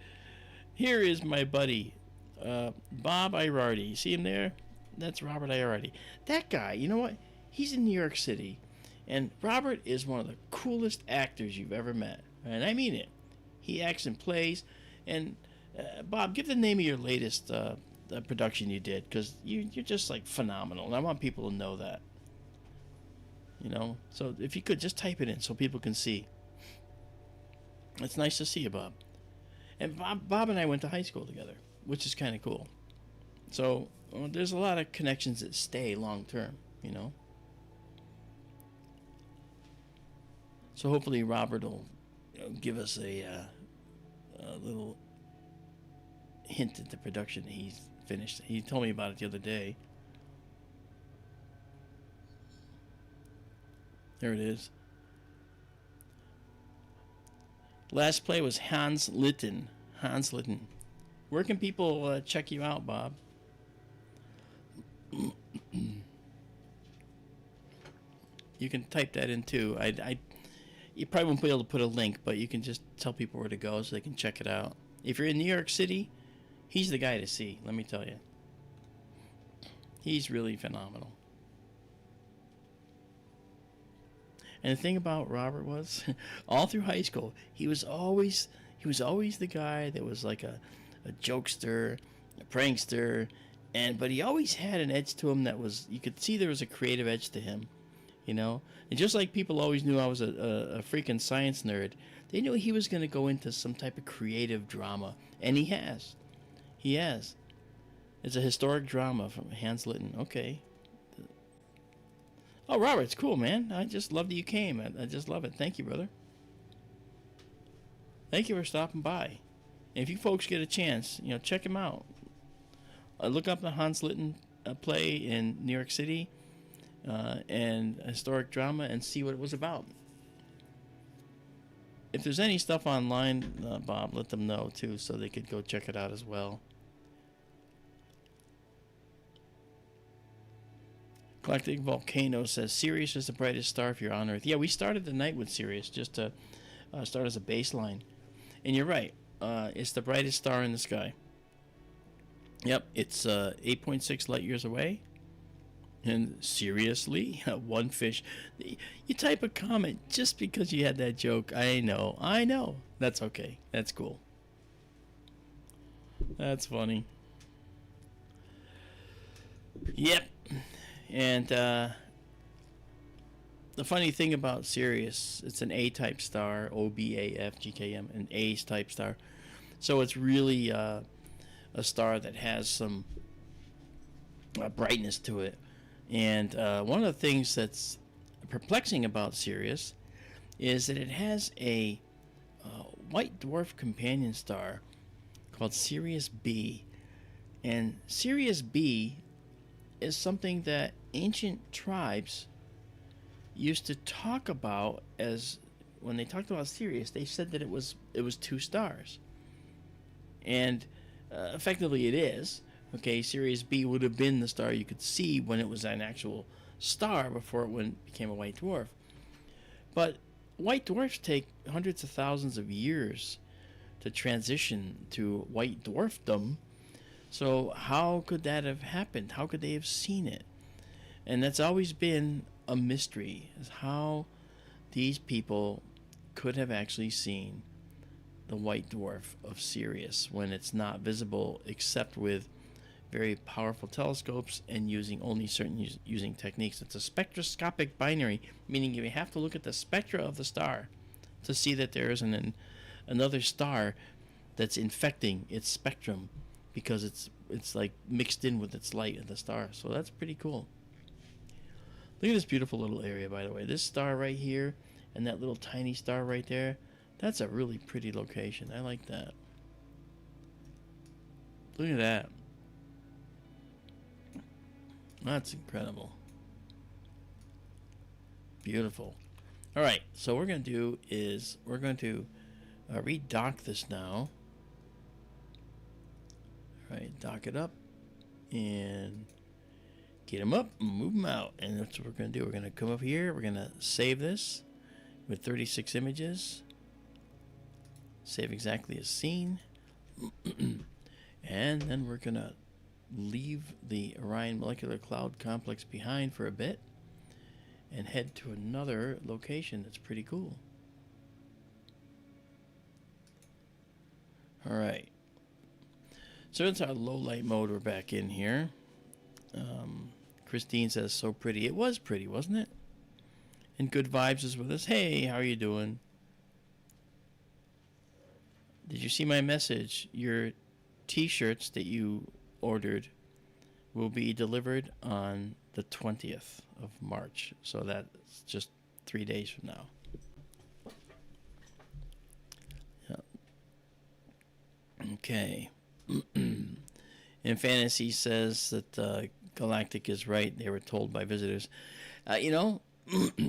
here is my buddy, Bob Iriarty. See him there? That's Robert Iriarty. That guy, you know what? He's in New York City. And Robert is one of the coolest actors you've ever met. And I mean it. He acts in plays. And Bob, give the name of your latest production you did, because you're just like phenomenal. And I want people to know that. You know? So if you could, just type it in so people can see. It's nice to see you, Bob. And Bob and I went to high school together, which is kind of cool. So there's a lot of connections that stay long term, you know? So hopefully Robert will, you know, give us a little hint at the production he's finished. He told me about it the other day. There it is. Last play was Hans Litten. Hans Litten. Where can people check you out, Bob? You can type that in too. You probably won't be able to put a link, but you can just tell people where to go so they can check it out. If you're in New York City, he's the guy to see, let me tell you. He's really phenomenal. And the thing about Robert was, all through high school, he was always, he was always the guy that was like a jokester, a prankster, but he always had an edge to him that was, you could see there was a creative edge to him, you know. And just like people always knew I was a freaking science nerd, they knew he was going to go into some type of creative drama, and he has. He has. It's a historic drama from Hans Litten. Okay. Oh, Robert, it's cool, man. I just love that you came. I just love it. Thank you, brother. Thank you for stopping by. And if you folks get a chance, you know, check him out. Look up the Hans Litten play in New York City and historic drama and see what it was about. If there's any stuff online, Bob, let them know too so they could go check it out as well. Galactic Volcano says Sirius is the brightest star if you're on Earth. Yeah, we started the night with Sirius just to start as a baseline. And you're right. It's the brightest star in the sky. Yep, it's 8.6 light years away. And seriously, one fish. You type a comment just because you had that joke. I know. That's okay. That's cool. That's funny. Yep. And the funny thing about Sirius, it's an A-type star, OBAF, an A-type star. So it's really a star that has some brightness to it. And one of the things that's perplexing about Sirius is that it has a white dwarf companion star called Sirius B. And Sirius B is something that ancient tribes used to talk about as, when they talked about Sirius, they said that it was two stars. And effectively it is. Okay, Sirius B would have been the star you could see when it was an actual star before it became a white dwarf. But white dwarfs take hundreds of thousands of years to transition to white dwarfdom. So how could that have happened? How could they have seen it? And that's always been a mystery, is how these people could have actually seen the white dwarf of Sirius when it's not visible except with very powerful telescopes and using only certain using techniques. It's a spectroscopic binary, meaning you have to look at the spectra of the star to see that there is another star that's infecting its spectrum, because it's like mixed in with its light of the star. So that's pretty cool. Look at this beautiful little area, by the way. This star right here and that little tiny star right there, that's a really pretty location. I like that. Look at that. That's incredible. Beautiful. All right, so what we're going to do is we're going to redock this now. All right, dock it up and get them up and move them out. And that's what we're going to do. We're going to come up here. We're going to save this with 36 images. Save exactly as seen. And then we're going to leave the Orion Molecular Cloud Complex behind for a bit and head to another location that's pretty cool. All right. So it's our low light mode. We're back in here. Christine says, so pretty. It was pretty, wasn't it? And Good Vibes is with us. Hey, how are you doing? Did you see my message? Your t-shirts that you ordered will be delivered on the 20th of March. So that's just 3 days from now. Yeah. Okay. And Fantasy says that Galactic is right. They were told by visitors. You know,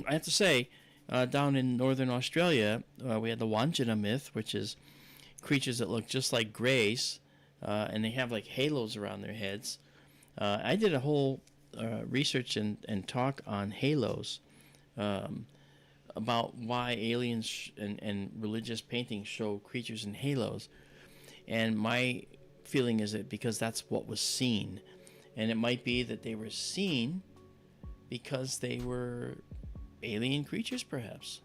I have to say, down in northern Australia, we had the Wandjina myth, which is creatures that look just like greys, and they have like halos around their heads. I did a whole research and talk on halos, about why aliens and religious paintings show creatures in halos. And my feeling is that because that's what was seen. And it might be that they were seen because they were alien creatures, perhaps.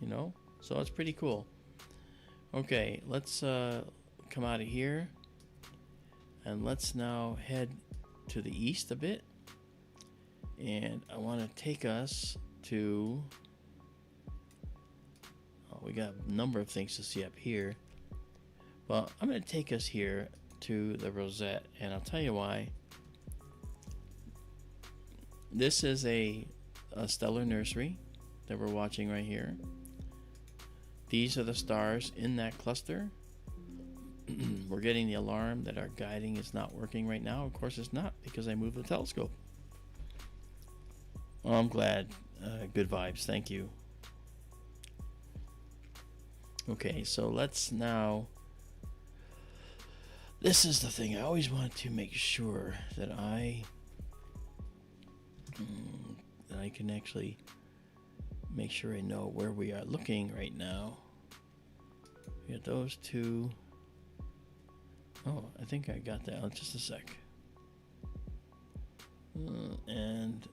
You know? So it's pretty cool. Okay, let's come out of here. And let's now head to the east a bit. And I want to take us to... Oh, we got a number of things to see up here. Well, I'm going to take us here to the Rosette. And I'll tell you why. This is a stellar nursery that we're watching right here. These are the stars in that cluster. We're getting the alarm that our guiding is not working right now. Of course it's not, because I moved the telescope. Oh, I'm glad. Good vibes. Thank you. Okay, so let's now... This is the thing. I always wanted to make sure that I can actually make sure I know where we are looking right now. We got those two. Oh, I think I got that. Just a sec. And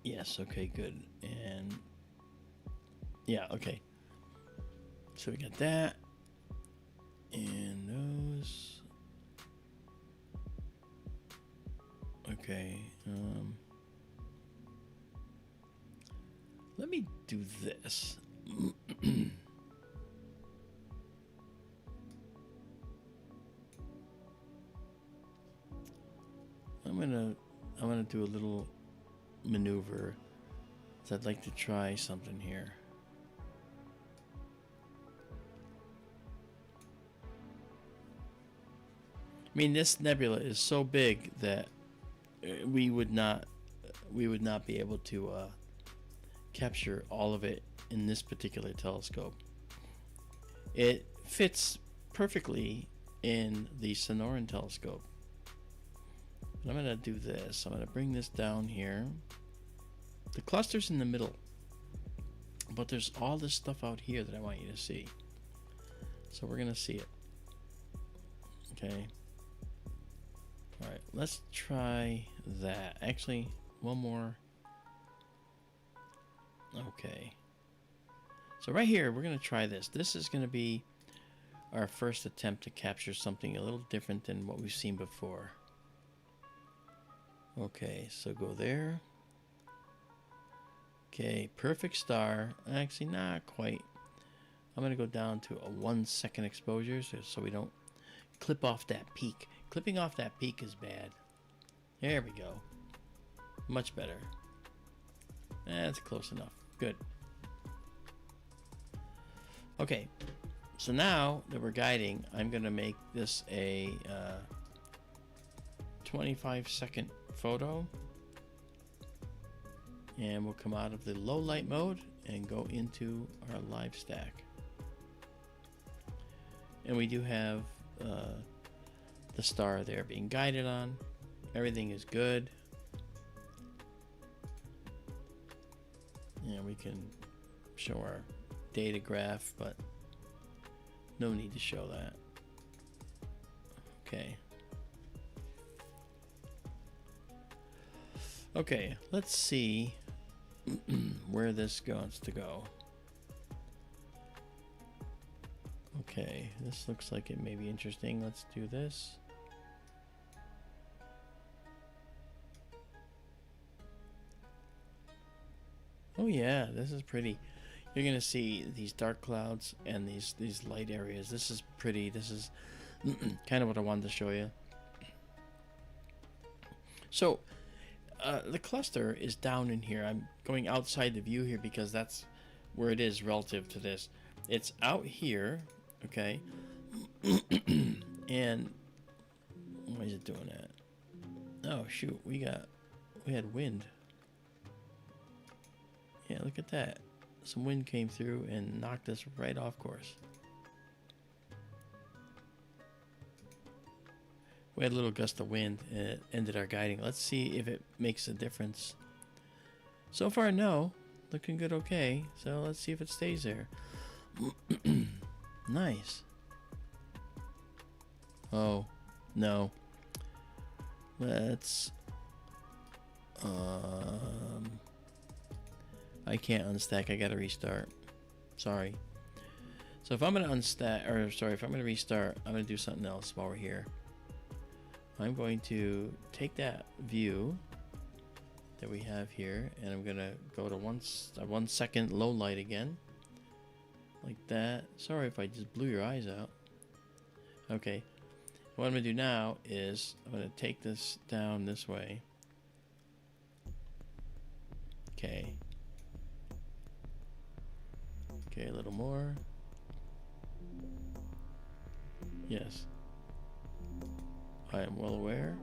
yes, okay, good. And yeah, okay. So we got that. And those. Okay. Let me do this. I'm gonna do a little maneuver. So I'd like to try something here. I mean, this nebula is so big that we would not be able to capture all of it in this particular telescope. It fits perfectly in the Sonoran telescope. But I'm going to do this. I'm going to bring this down here. The cluster's in the middle, but there's all this stuff out here that I want you to see. So we're going to see it. Okay. All right, let's try that. Actually, one more. Okay. So right here, we're going to try this. This is going to be our first attempt to capture something a little different than what we've seen before. Okay, so go there. Okay, perfect star. Actually, not quite. I'm going to go down to a 1 second exposure so we don't clip off that peak. Clipping off that peak is bad. There we go. Much better. That's close enough. Good. Okay, so now that we're guiding, I'm going to make this a 25-second photo. And we'll come out of the low light mode and go into our live stack. And we do have the star there being guided on. Everything is good. And we can show our data graph, but no need to show that. Okay. Okay, let's see where this wants to go. Okay, this looks like it may be interesting. Let's do this. Oh yeah, this is pretty. You're gonna see these dark clouds and these light areas. This is pretty. This is kind of what I wanted to show you. So the cluster is down in here. I'm going outside the view here because that's where it is relative to this. It's out here, okay? And why is it doing that? Oh shoot, we had wind. Yeah, look at that. Some wind came through and knocked us right off course. We had a little gust of wind and it ended our guiding. Let's see if it makes a difference. So far, no. Looking good, okay. So let's see if it stays there. Nice. Oh, no. Let's... I can't unstack. I gotta restart. Sorry. So if I'm going to unstack, or sorry, if I'm going to restart, I'm going to do something else while we're here. I'm going to take that view that we have here, and I'm going to go to 1 second low light again. Like that. Sorry if I just blew your eyes out. Okay. What I'm going to do now is I'm going to take this down this way. Okay. Okay, a little more. Yes. I am well aware,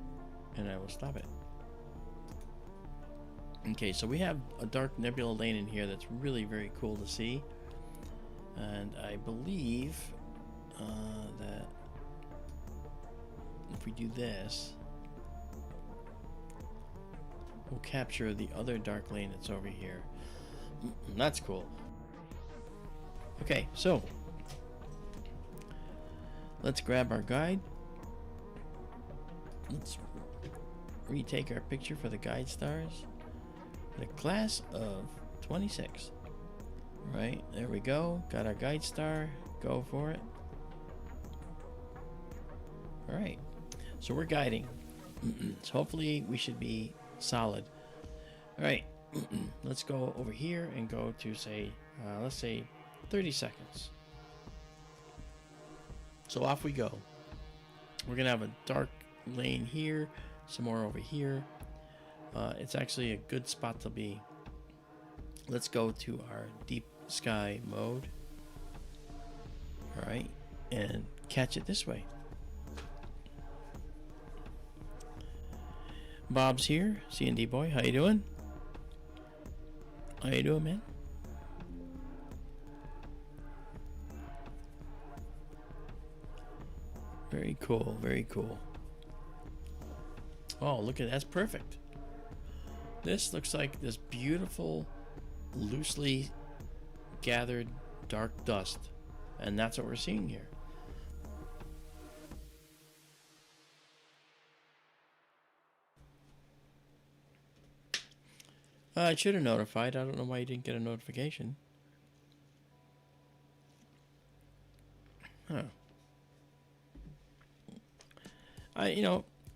and I will stop it. Okay, so we have a dark nebula lane in here that's really very cool to see. And I believe that if we do this, we'll capture the other dark lane that's over here. That's cool. Okay, so let's grab our guide. Let's retake our picture for the guide stars. The class of 26. Right, there we go. Got our guide star. Go for it. Alright, so we're guiding. So hopefully we should be solid. Alright, let's go over here and go to say, let's say 30 seconds. So off we go. We're gonna have a dark lane here, some more over here. It's actually a good spot to be. Let's go to our deep sky mode. Alright, and catch it this way. Bob's here, C&D boy. How you doing? How you doing, man? Very cool, very cool. Oh, look at that. That's perfect. This looks like this beautiful, loosely gathered dark dust, and that's what we're seeing here. I should have notified. I don't know why you didn't get a notification. Huh.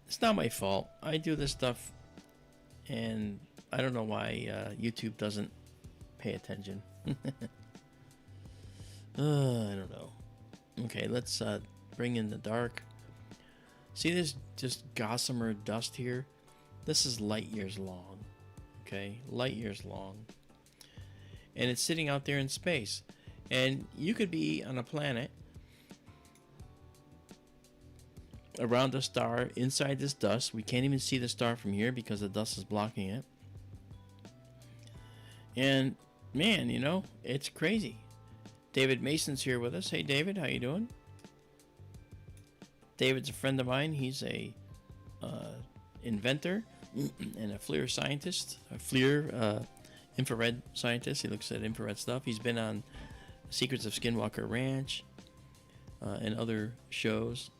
It's not my fault. I do this stuff, and I don't know why YouTube doesn't pay attention. I don't know. Okay, let's bring in the dark. See this just gossamer dust here? This is light years long. Okay, light years long. And it's sitting out there in space. And you could be on a planet around a star inside this dust. We can't even see the star from here because the dust is blocking it. And man, it's crazy. David Mason's here with us. Hey David, how you doing? David's a friend of mine. He's a inventor and a FLIR scientist, a FLIR infrared scientist. He looks at infrared stuff. He's been on Secrets of Skinwalker Ranch and other shows.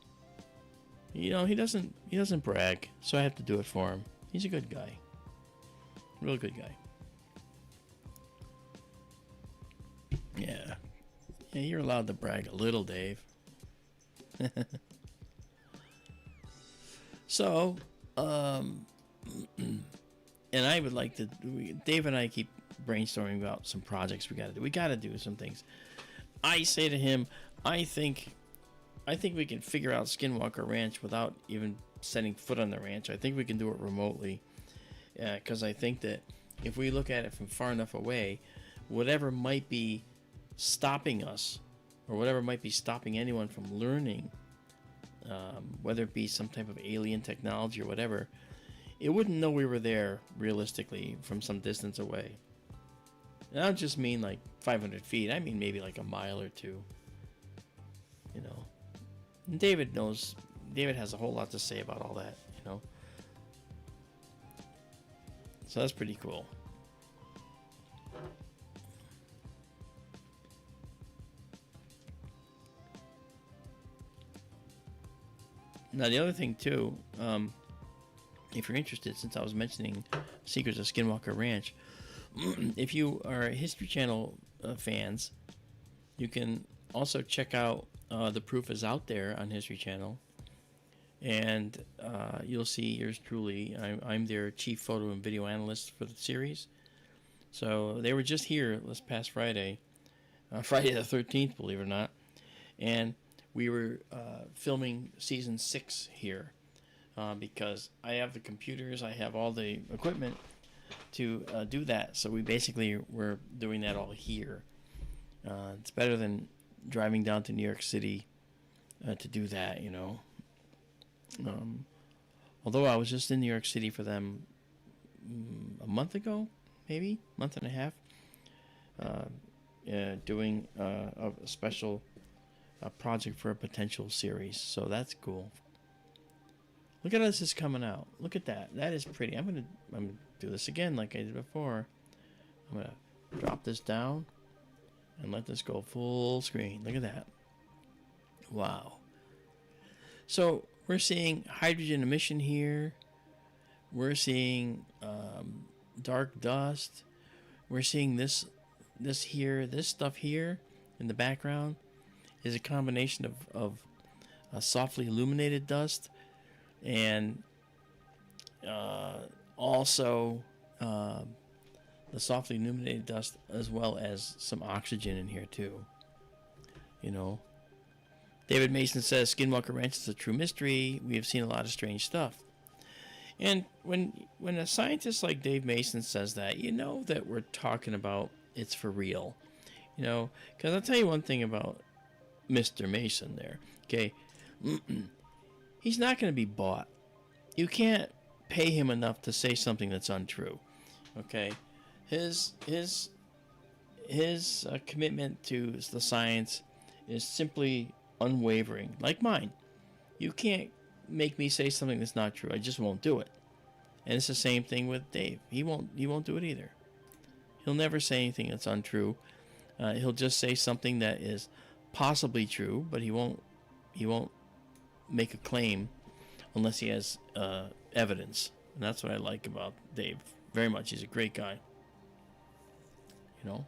He doesn't brag, so I have to do it for him. He's a good guy. Real good guy. Yeah. Yeah, you're allowed to brag a little, Dave. So, and I would like to, Dave and I keep brainstorming about some projects we gotta do. We gotta do some things. I say to him, I think we can figure out Skinwalker Ranch without even setting foot on the ranch. I think we can do it remotely. Because I think that if we look at it from far enough away, whatever might be stopping us, or whatever might be stopping anyone from learning, whether it be some type of alien technology or whatever, it wouldn't know we were there realistically from some distance away. And I don't just mean like 500 feet. I mean maybe like a mile or two. And David knows. David has a whole lot to say about all that. So that's pretty cool. Now the other thing too, if you're interested, since I was mentioning Secrets of Skinwalker Ranch, if you are History Channel fans, you can also check out The Proof Is Out There on History Channel. And you'll see yours truly. I'm their chief photo and video analyst for the series. So they were just here this past Friday, Friday the 13th, believe it or not. And we were filming season 6 here because I have the computers, I have all the equipment to do that. So we basically were doing that all here. It's better than driving down to New York City to do that, you know. Although I was just in New York City for them a month ago, maybe month and a half, doing a special project for a potential series. So that's cool. Look at how this is coming out. Look at that. That is pretty. I'm gonna do this again like I did before. I'm gonna drop this down and let this go full screen. Look at that. Wow. So we're seeing hydrogen emission here. We're seeing dark dust. We're seeing this stuff here in the background is a combination of softly illuminated dust and also the softly illuminated dust, as well as some oxygen in here too. You know, David Mason says Skinwalker Ranch is a true mystery. We have seen a lot of strange stuff. And when a scientist like Dave Mason says that, you know that we're talking about it's for real. You know, because I'll tell you one thing about Mr. Mason there. Okay, he's not going to be bought. You can't pay him enough to say something that's untrue. Okay, his commitment to the science is simply unwavering, like mine. You can't make me say something that's not true. I just won't do it. And it's the same thing with Dave. He won't do it either. He'll never say anything that's untrue. He'll just say something that is possibly true, but he won't make a claim unless he has evidence. And that's what I like about Dave very much. He's a great guy. You know?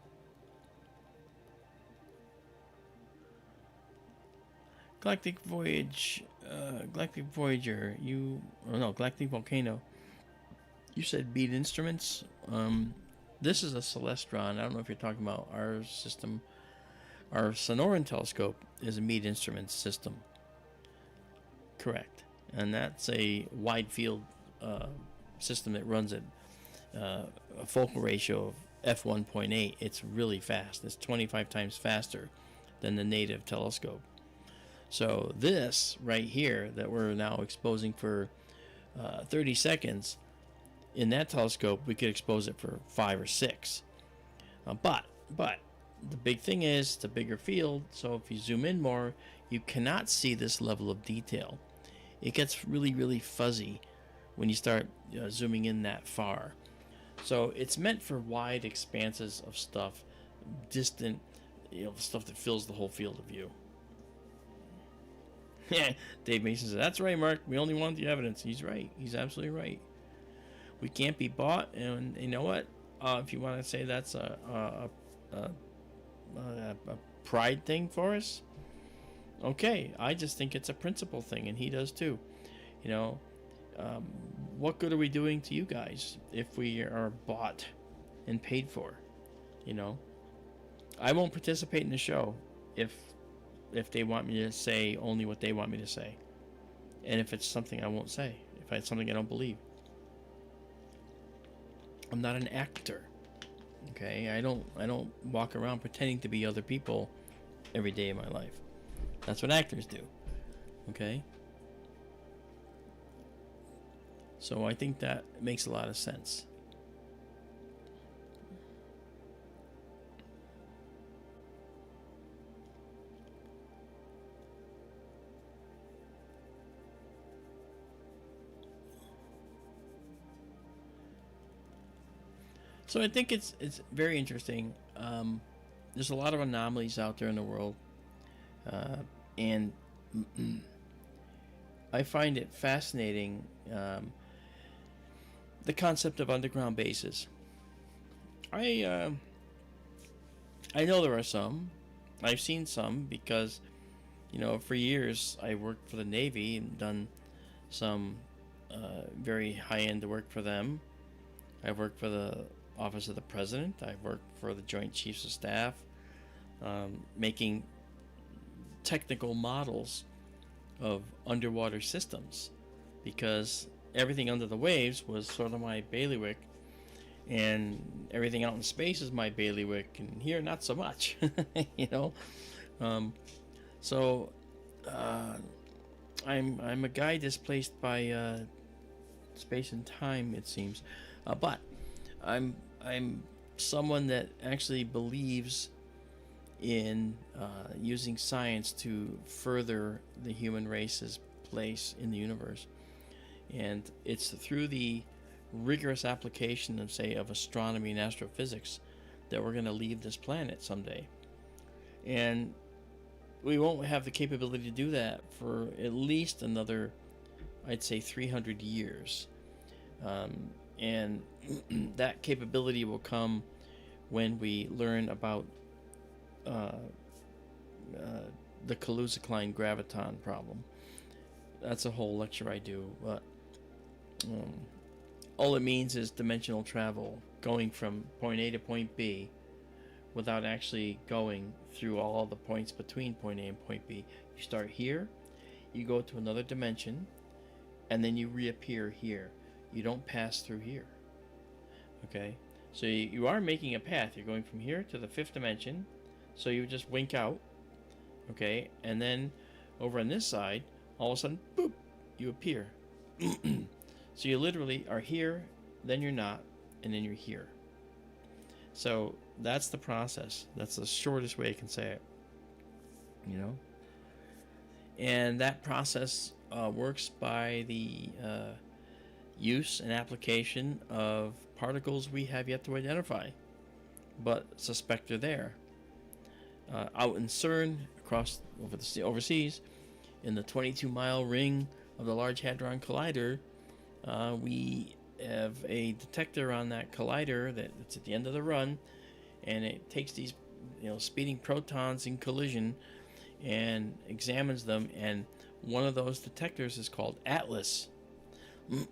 Galactic Voyager, Galactic Volcano. You said bead instruments. This is a Celestron. I don't know if you're talking about our system. Our Sonoran telescope is a Meade Instruments system. Correct. And that's a wide field system that runs at a focal ratio of f1.8. It's really fast. It's 25 times faster than the native telescope. So this right here that we're now exposing for 30 seconds, in that telescope we could expose it for 5 or 6. But the big thing is it's a bigger field, so if you zoom in more, you cannot see this level of detail. It gets really, really fuzzy when you start zooming in that far. So it's meant for wide expanses of stuff, distant, stuff that fills the whole field of view. Yeah, Dave Mason said, "That's right, Mark. We only want the evidence." He's right. He's absolutely right. We can't be bought, and you know what? If you want to say that's a pride thing for us, okay. I just think it's a principle thing, and he does too. You know, what good are we doing to you guys if we are bought and paid for? You know, I won't participate in the show if they want me to say only what they want me to say, and if it's something I won't say, if it's something I don't believe. I'm not an actor. Okay, I don't walk around pretending to be other people every day of my life. That's what actors do. Okay? So I think that makes a lot of sense. So I think it's very interesting. There's a lot of anomalies out there in the world, and I find it fascinating, the concept of underground bases. I know there are some, I've seen some because, for years I worked for the Navy and done some very high-end work for them. I've worked for the Office of the President. I've worked for the Joint Chiefs of Staff, making technical models of underwater systems, because everything under the waves was sort of my bailiwick, and everything out in space is my bailiwick, and here not so much. you know. So I'm a guy displaced by space and time, it seems, but I'm someone that actually believes in using science to further the human race's place in the universe, and it's through the rigorous application of, say, of astronomy and astrophysics that we're going to leave this planet someday. And we won't have the capability to do that for at least another, I'd say, 300 years. And that capability will come when we learn about the Kaluza-Klein graviton problem. That's a whole lecture I do, but all it means is dimensional travel, going from point A to point B without actually going through all the points between point A and point B. You start here, you go to another dimension, and then you reappear here. You don't pass through here. Okay? So you are making a path. You're going from here to the fifth dimension, so you just wink out. Okay? And then over on this side, all of a sudden, boop, you appear. So you literally are here, then you're not, and then you're here. So that's the process. That's the shortest way I can say it. And that process works by the use and application of particles we have yet to identify, but suspect are there. Out in CERN, overseas, in the 22-mile ring of the Large Hadron Collider, we have a detector on that collider that's at the end of the run, and it takes these speeding protons in collision and examines them, and one of those detectors is called Atlas.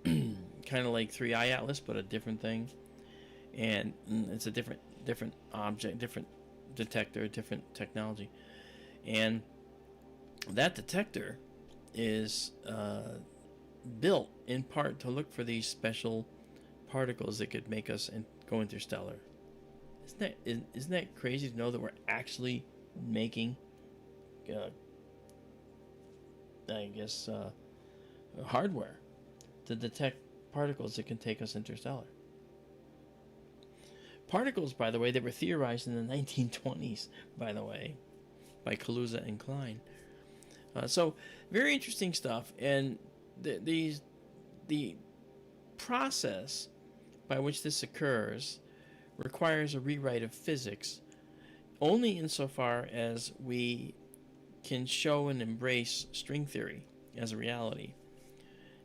Kind of like 3i Atlas, but a different thing, and it's a different object, different detector, different technology. And that detector is built in part to look for these special particles that could make us go interstellar. Isn't that crazy to know that we're actually making hardware to detect particles that can take us interstellar. Particles, by the way, that were theorized in the 1920s, by the way, by Kaluza and Klein. So very interesting stuff, and the process by which this occurs requires a rewrite of physics only insofar as we can show and embrace string theory as a reality.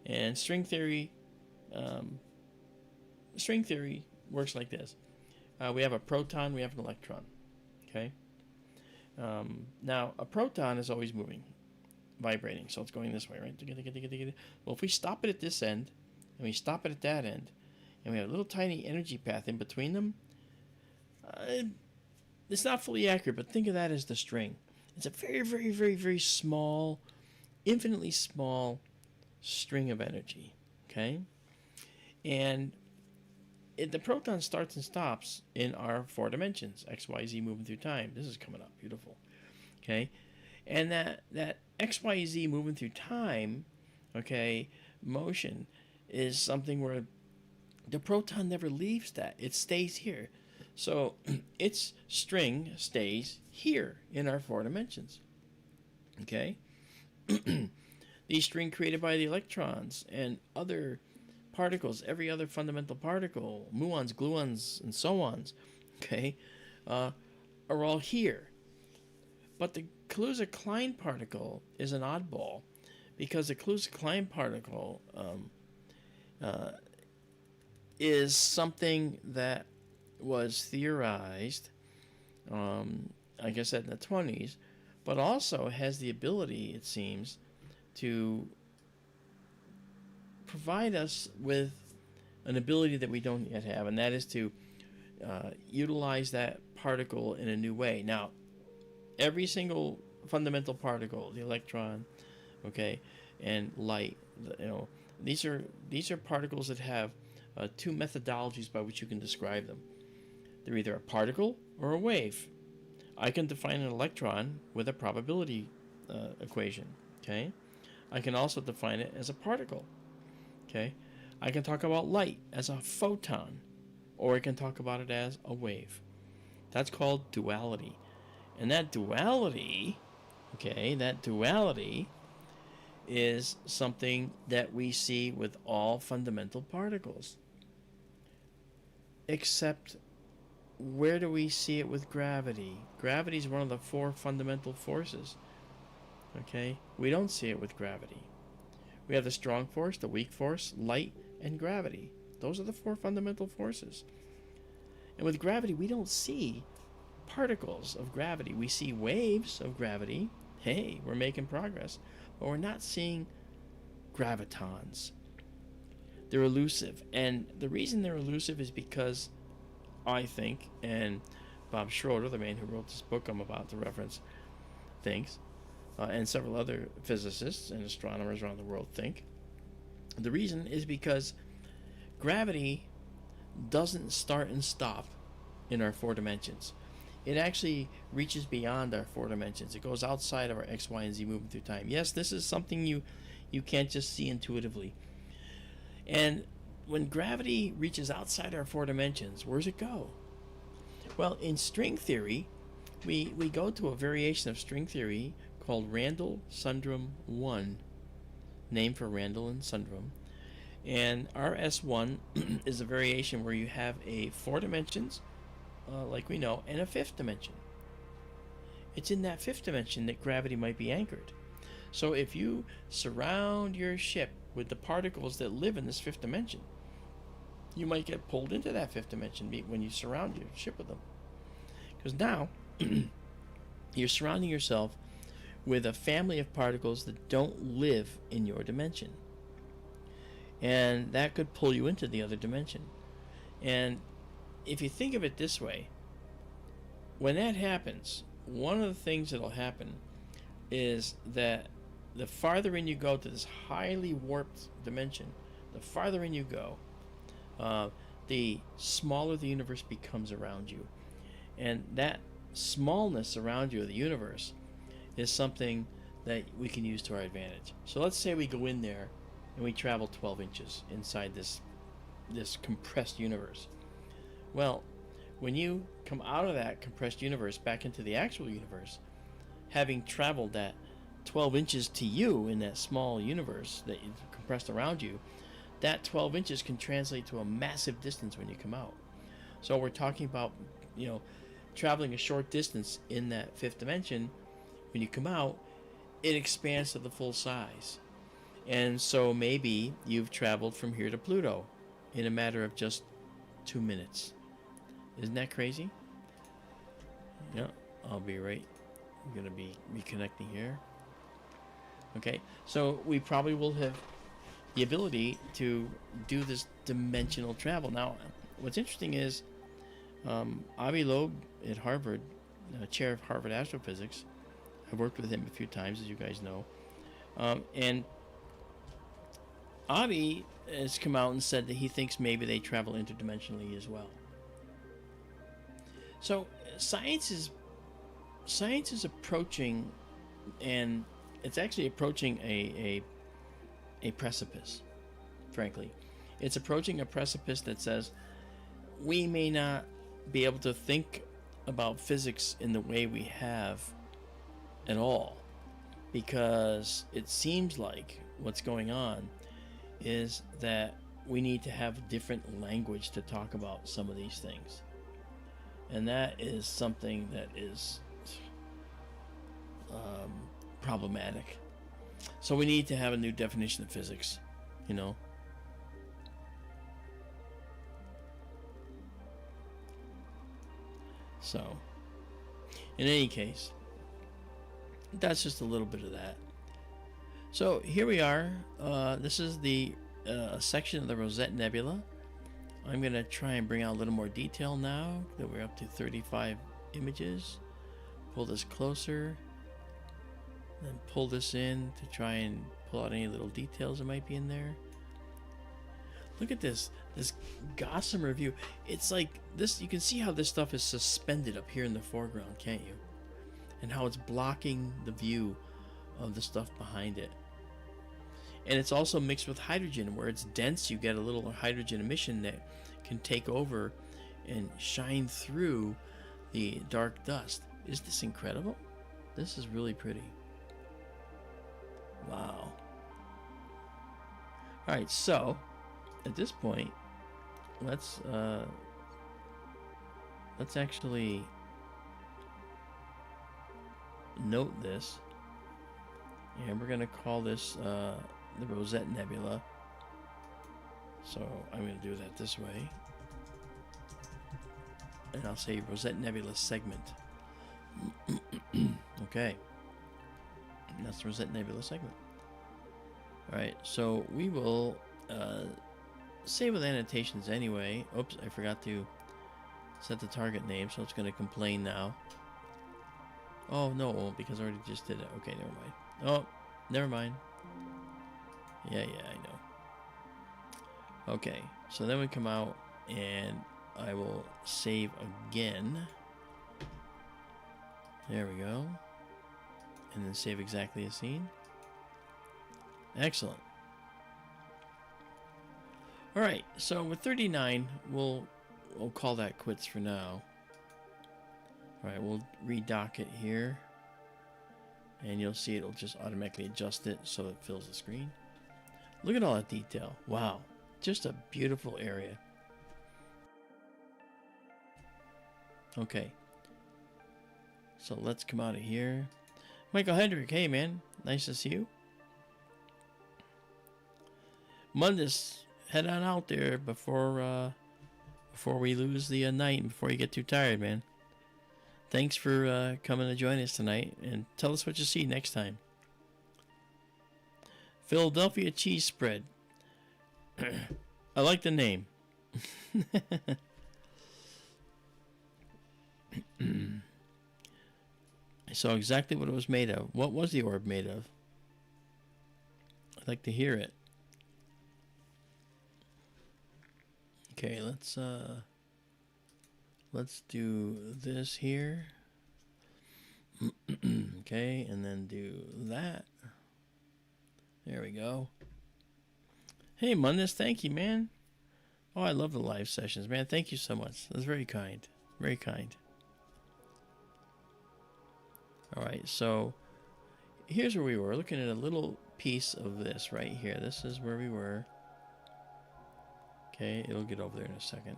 And string theory works like this. We have a proton, we have an electron. Okay? Now, a proton is always moving, vibrating, so it's going this way, right? Well, if we stop it at this end, and we stop it at that end, and we have a little tiny energy path in between them, it's not fully accurate, but think of that as the string. It's a very, very, very, very small, infinitely small string of energy, okay? And the proton starts and stops in our four dimensions, X, Y, Z, moving through time. This is coming up, beautiful, okay? And that X, Y, Z moving through time, okay, motion is something where the proton never leaves that. It stays here. So its string stays here in our four dimensions, okay? The string created by the electrons and other particles, every other fundamental particle, muons, gluons, and so on, okay, are all here. But the Kaluza-Klein particle is an oddball, because the Kaluza-Klein particle is something that was theorized like I said, in the 20s, but also has the ability, it seems, to provide us with an ability that we don't yet have, and that is to utilize that particle in a new way. Now, every single fundamental particle, the electron, okay, and light, these are particles that have two methodologies by which you can describe them. They're either a particle or a wave. I can define an electron with a probability equation, okay? I can also define it as a particle, okay? I can talk about light as a photon, or I can talk about it as a wave. That's called duality. And that duality, is something that we see with all fundamental particles. Except, where do we see it with gravity? Gravity is one of the four fundamental forces. Okay? We don't see it with gravity. We have the strong force, the weak force, light, and gravity. Those are the four fundamental forces. And with gravity, we don't see particles of gravity. We see waves of gravity. Hey, we're making progress. But we're not seeing gravitons. They're elusive. And the reason they're elusive is because I think, and Bob Schroeder, the man who wrote this book I'm about to reference, thinks, and several other physicists and astronomers around the world think, the reason is because gravity doesn't start and stop in our four dimensions. It actually reaches beyond our four dimensions. It goes outside of our X, Y, and Z movement through time. Yes, this is something you can't just see intuitively. And when gravity reaches outside our four dimensions, where does it go? Well, in string theory, we go to a variation of string theory called Randall-Sundrum 1, named for Randall and Sundrum. And RS1 is a variation where you have a four dimensions, like we know, and a fifth dimension. It's in that fifth dimension that gravity might be anchored. So if you surround your ship with the particles that live in this fifth dimension, you might get pulled into that fifth dimension when you surround your ship with them. Because now, you're surrounding yourself with a family of particles that don't live in your dimension. And that could pull you into the other dimension. And if you think of it this way, when that happens, one of the things that'll happen is that the farther in you go to this highly warped dimension, the farther in you go, the smaller the universe becomes around you. And that smallness around you of the universe is something that we can use to our advantage. So let's say we go in there and we travel 12 inches inside this compressed universe. Well, when you come out of that compressed universe back into the actual universe, having traveled that 12 inches to you in that small universe that is compressed around you, that 12 inches can translate to a massive distance when you come out. So we're talking about, traveling a short distance in that fifth dimension. When you come out, it expands to the full size. And so maybe you've traveled from here to Pluto in a matter of just 2 minutes. Isn't that crazy? Yeah, I'll be right. I'm going to be reconnecting here. Okay, so we probably will have the ability to do this dimensional travel. Now, what's interesting is Avi Loeb at Harvard, chair of Harvard astrophysics, I've worked with him a few times, as you guys know, and Avi has come out and said that he thinks maybe they travel interdimensionally as well. So science is approaching, and it's actually approaching a precipice, frankly. It's approaching a precipice that says we may not be able to think about physics in the way we have at all, because it seems like what's going on is that we need to have a different language to talk about some of these things. And that is something that is problematic. So we need to have a new definition of physics, So In any case, that's just a little bit of that. So here we are. This is the section of the Rosette Nebula. I'm going to try and bring out a little more detail now that we're up to 35 images. Pull this closer. Then pull this in to try and pull out any little details that might be in there. Look at this gossamer view. It's like this. You can see how this stuff is suspended up here in the foreground, can't you? And how it's blocking the view of the stuff behind it. And it's also mixed with hydrogen. Where it's dense, you get a little hydrogen emission that can take over and shine through the dark dust. Is this incredible? This is really pretty. Wow. Alright, so at this point, let's actually note this, and we're gonna call this the Rosette Nebula. So I'm gonna do that this way, and I'll say Rosette Nebula segment. Okay, and that's the Rosette Nebula segment. All right, so we will save with annotations anyway. Oops, I forgot to set the target name, so it's going to complain now. Oh, no, it won't, because I already just did it. Okay, never mind. Oh, never mind. Yeah, I know. Okay, so then we come out, and I will save again. There we go. And then save exactly as seen. Excellent. Alright, so with 39, we'll call that quits for now. Alright, we'll redock it here. And you'll see it'll just automatically adjust it so it fills the screen. Look at all that detail. Wow. Just a beautiful area. Okay. So let's come out of here. Michael Hendrick, hey man. Nice to see you. Mundus, head on out there before we lose the night and before you get too tired, man. Thanks for coming to join us tonight, and tell us what you see next time. Philadelphia cheese spread. I like the name. I saw exactly what it was made of. What was the orb made of? I'd like to hear it. Okay, let's do this here. Okay, and then do that. There we go. Hey, Mundus, thank you, man. Oh, I love the live sessions, man. Thank you so much. That's very kind. Very kind. All right, so here's where we were. Looking at a little piece of this right here. This is where we were. Okay, it'll get over there in a second.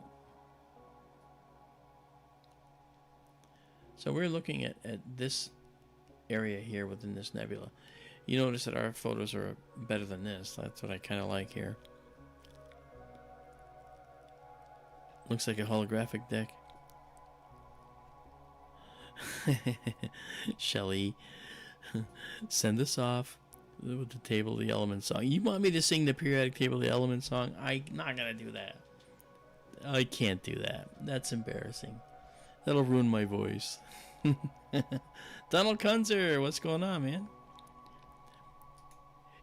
So we're looking at this area here within this nebula. You notice that our photos are better than this. That's what I kind of like here. Looks like a holographic deck. Shelly, send us off with the Table of the Elements song. You want me to sing the periodic Table of the Elements song? I'm not gonna do that. I can't do that. That's embarrassing. That'll ruin my voice. Donald Kunzer, what's going on, man?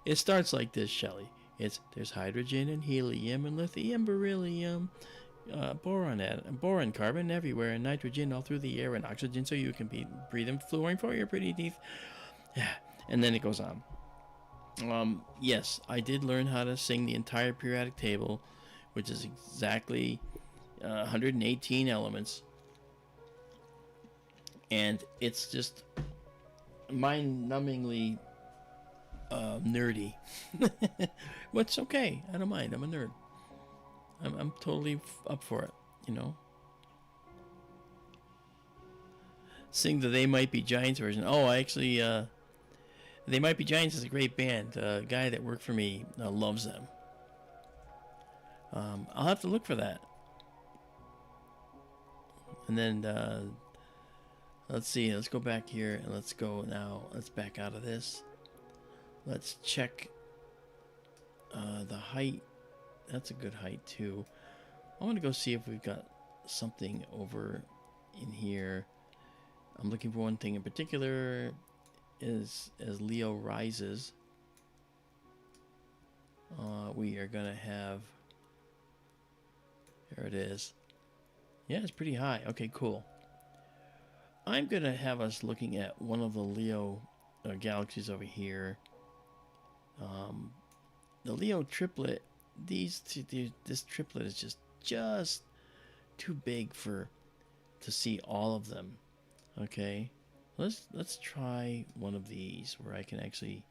It starts like this, Shelly. There's hydrogen and helium and lithium, beryllium, boron, carbon everywhere, and nitrogen all through the air, and oxygen so you can breathe and fluorine for your pretty teeth. Yeah, and then it goes on. Yes, I did learn how to sing the entire periodic table, which is exactly 118 elements, and it's just mind-numbingly nerdy. What's okay? I don't mind. I'm a nerd. I'm totally up for it, you know. Sing the They Might Be Giants version. Oh, I actually, They Might Be Giants is a great band. A guy that worked for me loves them. I'll have to look for that. And then Let's see. Let's go back here and let's go now. Let's back out of this. Let's check the height. That's a good height too. I want to go see if we've got something over in here. I'm looking for one thing in particular. Is as Leo rises, we are gonna have. There it is. Yeah, it's pretty high. Okay, cool. I'm gonna have us looking at one of the Leo galaxies over here. The Leo triplet. This triplet is just too big to see all of them. Okay, let's try one of these where I can actually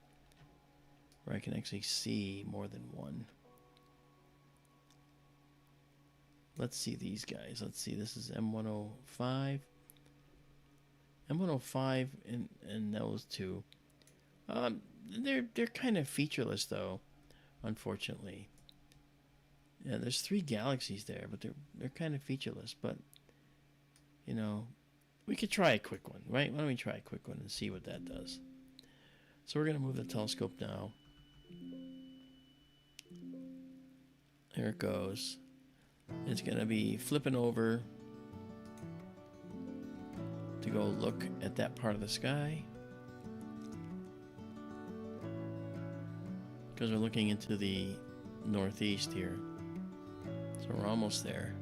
see more than one. Let's see these guys. Let's see. This is M105. M105 and those two. They're kind of featureless though, unfortunately. Yeah, there's 3 galaxies there, but they're kind of featureless. But you know, we could try a quick one, right? Why don't we try a quick one and see what that does? So we're gonna move the telescope now. There it goes. It's gonna be flipping over to go look at that part of the sky, because we're looking into the northeast here. So we're almost there.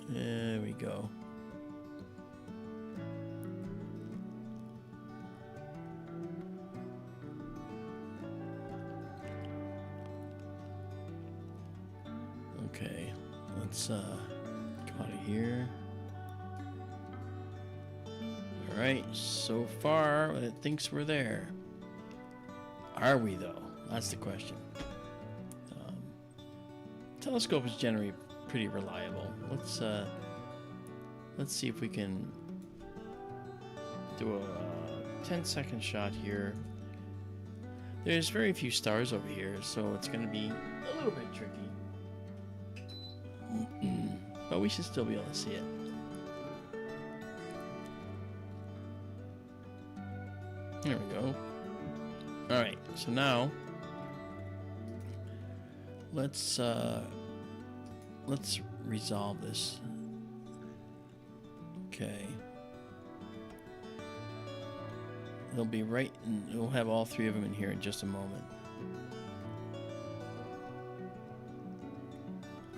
There we go. Okay, let's come out of here. Alright, so far it thinks we're there. Are we though? That's the question. Telescope is generally pretty reliable. Let's see if we can do a 10-second shot here. There's very few stars over here, so it's going to be a little bit tricky. But we should still be able to see it. There we go. Alright, so now let's resolve this. Okay. They'll be right, and we'll have all 3 of them in here in just a moment.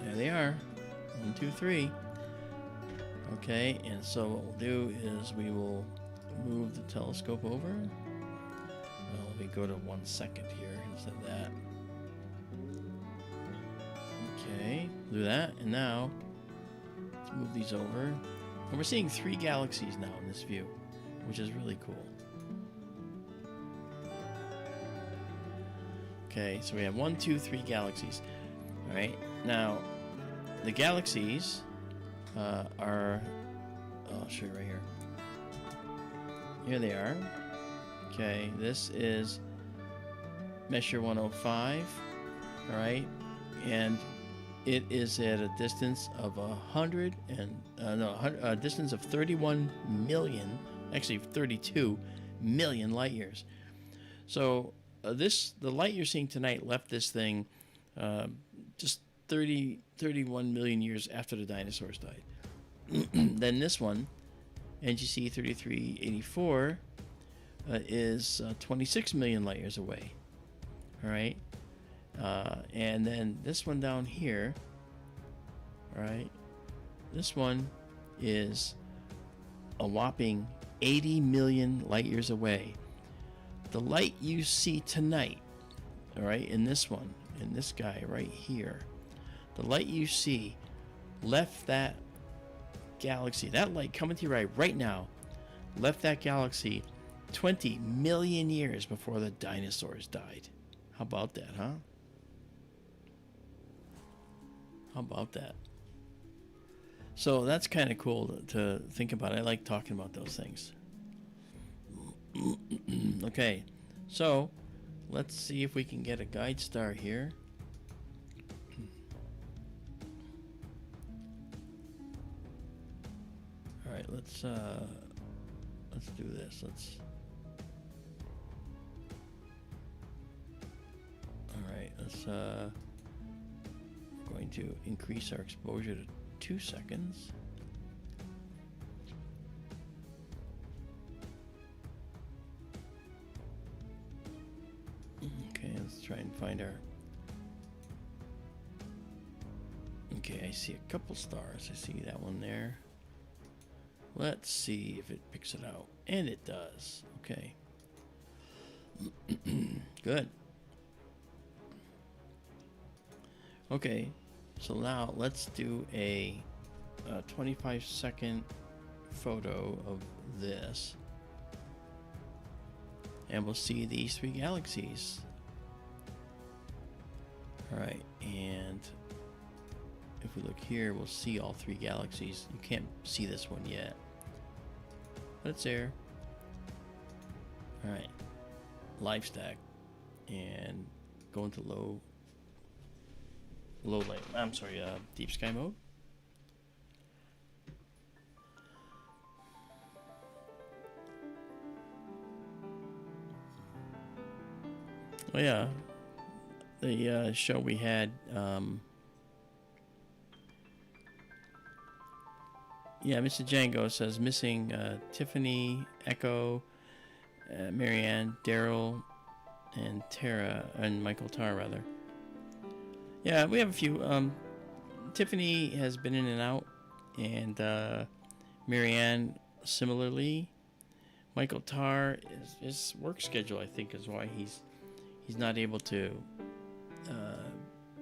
There they are. 1, 2, 3. Okay, and so what we'll do is we will move the telescope over. Well, let me go to 1 second here instead of that. Okay, do that, and now let's move these over. And we're seeing 3 galaxies now in this view, which is really cool. Okay, so we have 1, 2, 3 galaxies. All right, now the galaxies are. I'll show you right here. Here they are. Okay, this is Messier 105. All right, and it is at a distance of a distance of 31 million, actually 32 million light years. So the light you're seeing tonight left this thing just 31 million years after the dinosaurs died. Then this one, NGC 3384, is 26 million light years away. All right. And then this one down here, all right, this one is a whopping 80 million light years away. The light you see tonight, all right, in this one, in this guy right here, the light you see left that galaxy, that light coming to you right now, left that galaxy 20 million years before the dinosaurs died. How about that, huh? How about that? So that's kind of cool to think about. I like talking about those things. Okay, so let's see if we can get a guide star here. right, let's do this. Let's going to increase our exposure to 2 seconds. Okay, let's try and find our... Okay, I see a couple stars. I see that one there. Let's see if it picks it out. And it does. Okay. Good. Okay, so now let's do a 25-second photo of this. And we'll see these 3 galaxies. Alright, and if we look here, we'll see all 3 galaxies. You can't see this one yet, but it's there. Alright, live stack, and go into low light. I'm sorry, deep sky mode. Oh yeah, the show we had. Yeah, Mr. Django says missing Tiffany, Echo, Marianne, Daryl, and Tara, and Michael Tar rather. Yeah, we have a few. Tiffany has been in and out, and Marianne similarly. Michael Tar, his work schedule, I think, is why he's not able to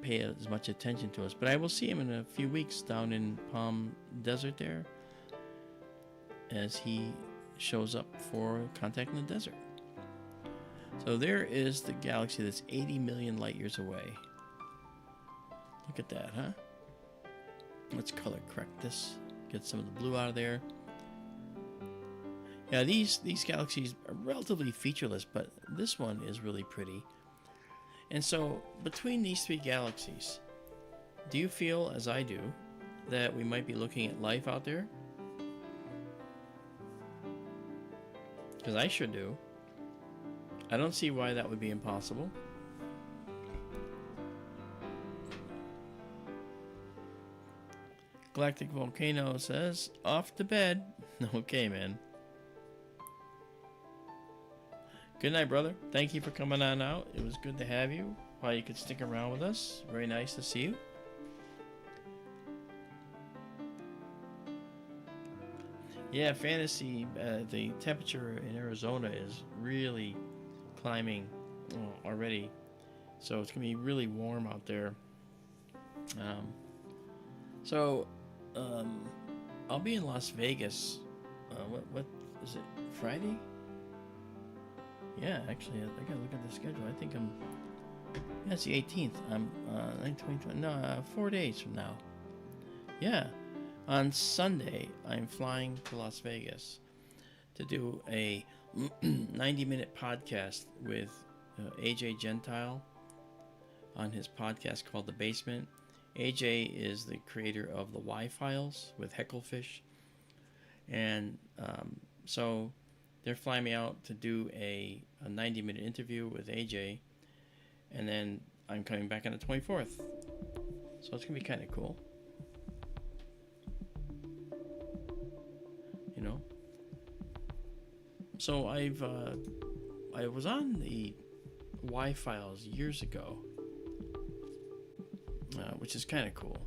pay as much attention to us. But I will see him in a few weeks down in Palm Desert there, as he shows up for Contact in the Desert. So there is the galaxy that's 80 million light years away. Look at that, huh? Let's color correct this. Get some of the blue out of there. Yeah, these galaxies are relatively featureless, but this one is really pretty. And so, between these 3 galaxies, do you feel, as I do, that we might be looking at life out there? Because I sure do. I don't see why that would be impossible. Galactic Volcano says, off to bed. Okay, man. Good night, brother. Thank you for coming on out. It was good to have you while you could stick around with us. Very nice to see you. Yeah, fantasy, the temperature in Arizona is really climbing already. So it's going to be really warm out there. I'll be in Las Vegas. What is it? Friday? Yeah, actually, I gotta look at the schedule. I think yeah, it's the 18th. I'm 4 days from now. Yeah, on Sunday I'm flying to Las Vegas to do a 90-minute podcast with AJ Gentile on his podcast called The Basement. AJ is the creator of the Y-Files with Hecklefish, and so they're flying me out to do a 90-minute interview with AJ, and then I'm coming back on the 24th. So it's going to be kind of cool. You know? So I was on the Y-Files years ago, which is kind of cool.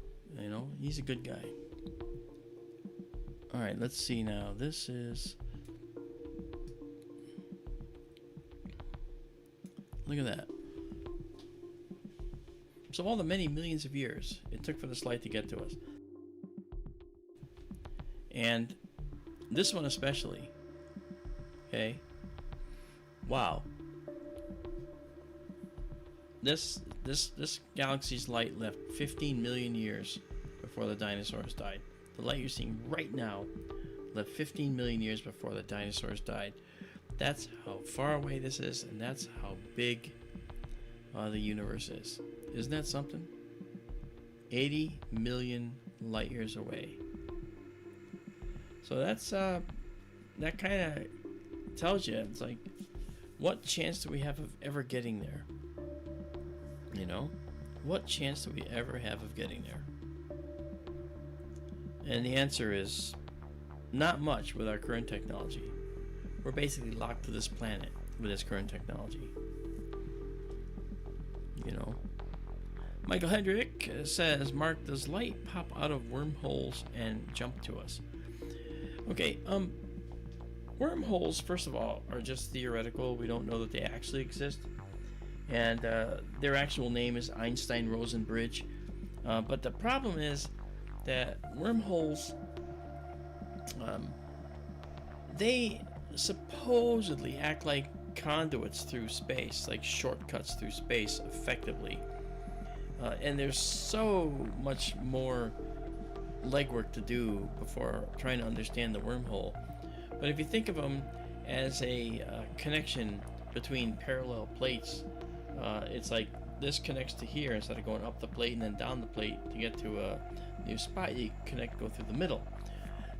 You know? He's a good guy. Alright, let's see now. This is... Look at that. So all the many millions of years it took for this light to get to us. And this one especially. Okay? Wow. This galaxy's light left 15 million years before the dinosaurs died. The light you're seeing right now left 15 million years before the dinosaurs died. That's how far away this is, and that's how big the universe is. Isn't that something? 80 million light years away. So that's that kind of tells you, it's like, what chance do we have of ever getting there? You know, what chance do we ever have of getting there? And the answer is not much with our current technology. We're basically locked to this planet with this current technology. You know. Michael Hendrick says, Mark, does light pop out of wormholes and jump to us? Okay, wormholes, first of all, are just theoretical. We don't know that they actually exist. And their actual name is Einstein-Rosen bridge. But the problem is that wormholes, they supposedly act like conduits through space, like shortcuts through space effectively. And there's so much more legwork to do before trying to understand the wormhole. But if you think of them as a connection between parallel plates, it's like this connects to here instead of going up the plate and then down the plate to get to a new spot. You go through the middle.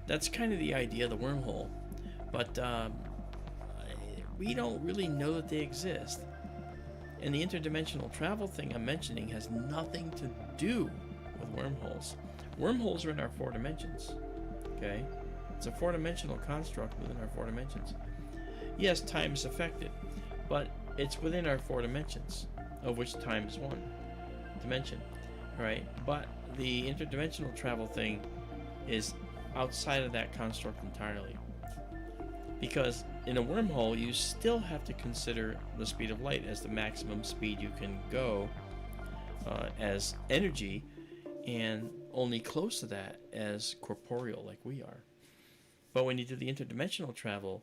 That's kind of the idea of the wormhole. But we don't really know that they exist. And the interdimensional travel thing I'm mentioning has nothing to do with wormholes. Wormholes are in our 4 dimensions. Okay? It's a 4-dimensional construct within our 4 dimensions. Yes, time is affected, but it's within our 4 dimensions, of which time is 1 dimension. Right? But the interdimensional travel thing is outside of that construct entirely. Because in a wormhole, you still have to consider the speed of light as the maximum speed you can go as energy, and only close to that as corporeal, like we are. But when you do the interdimensional travel,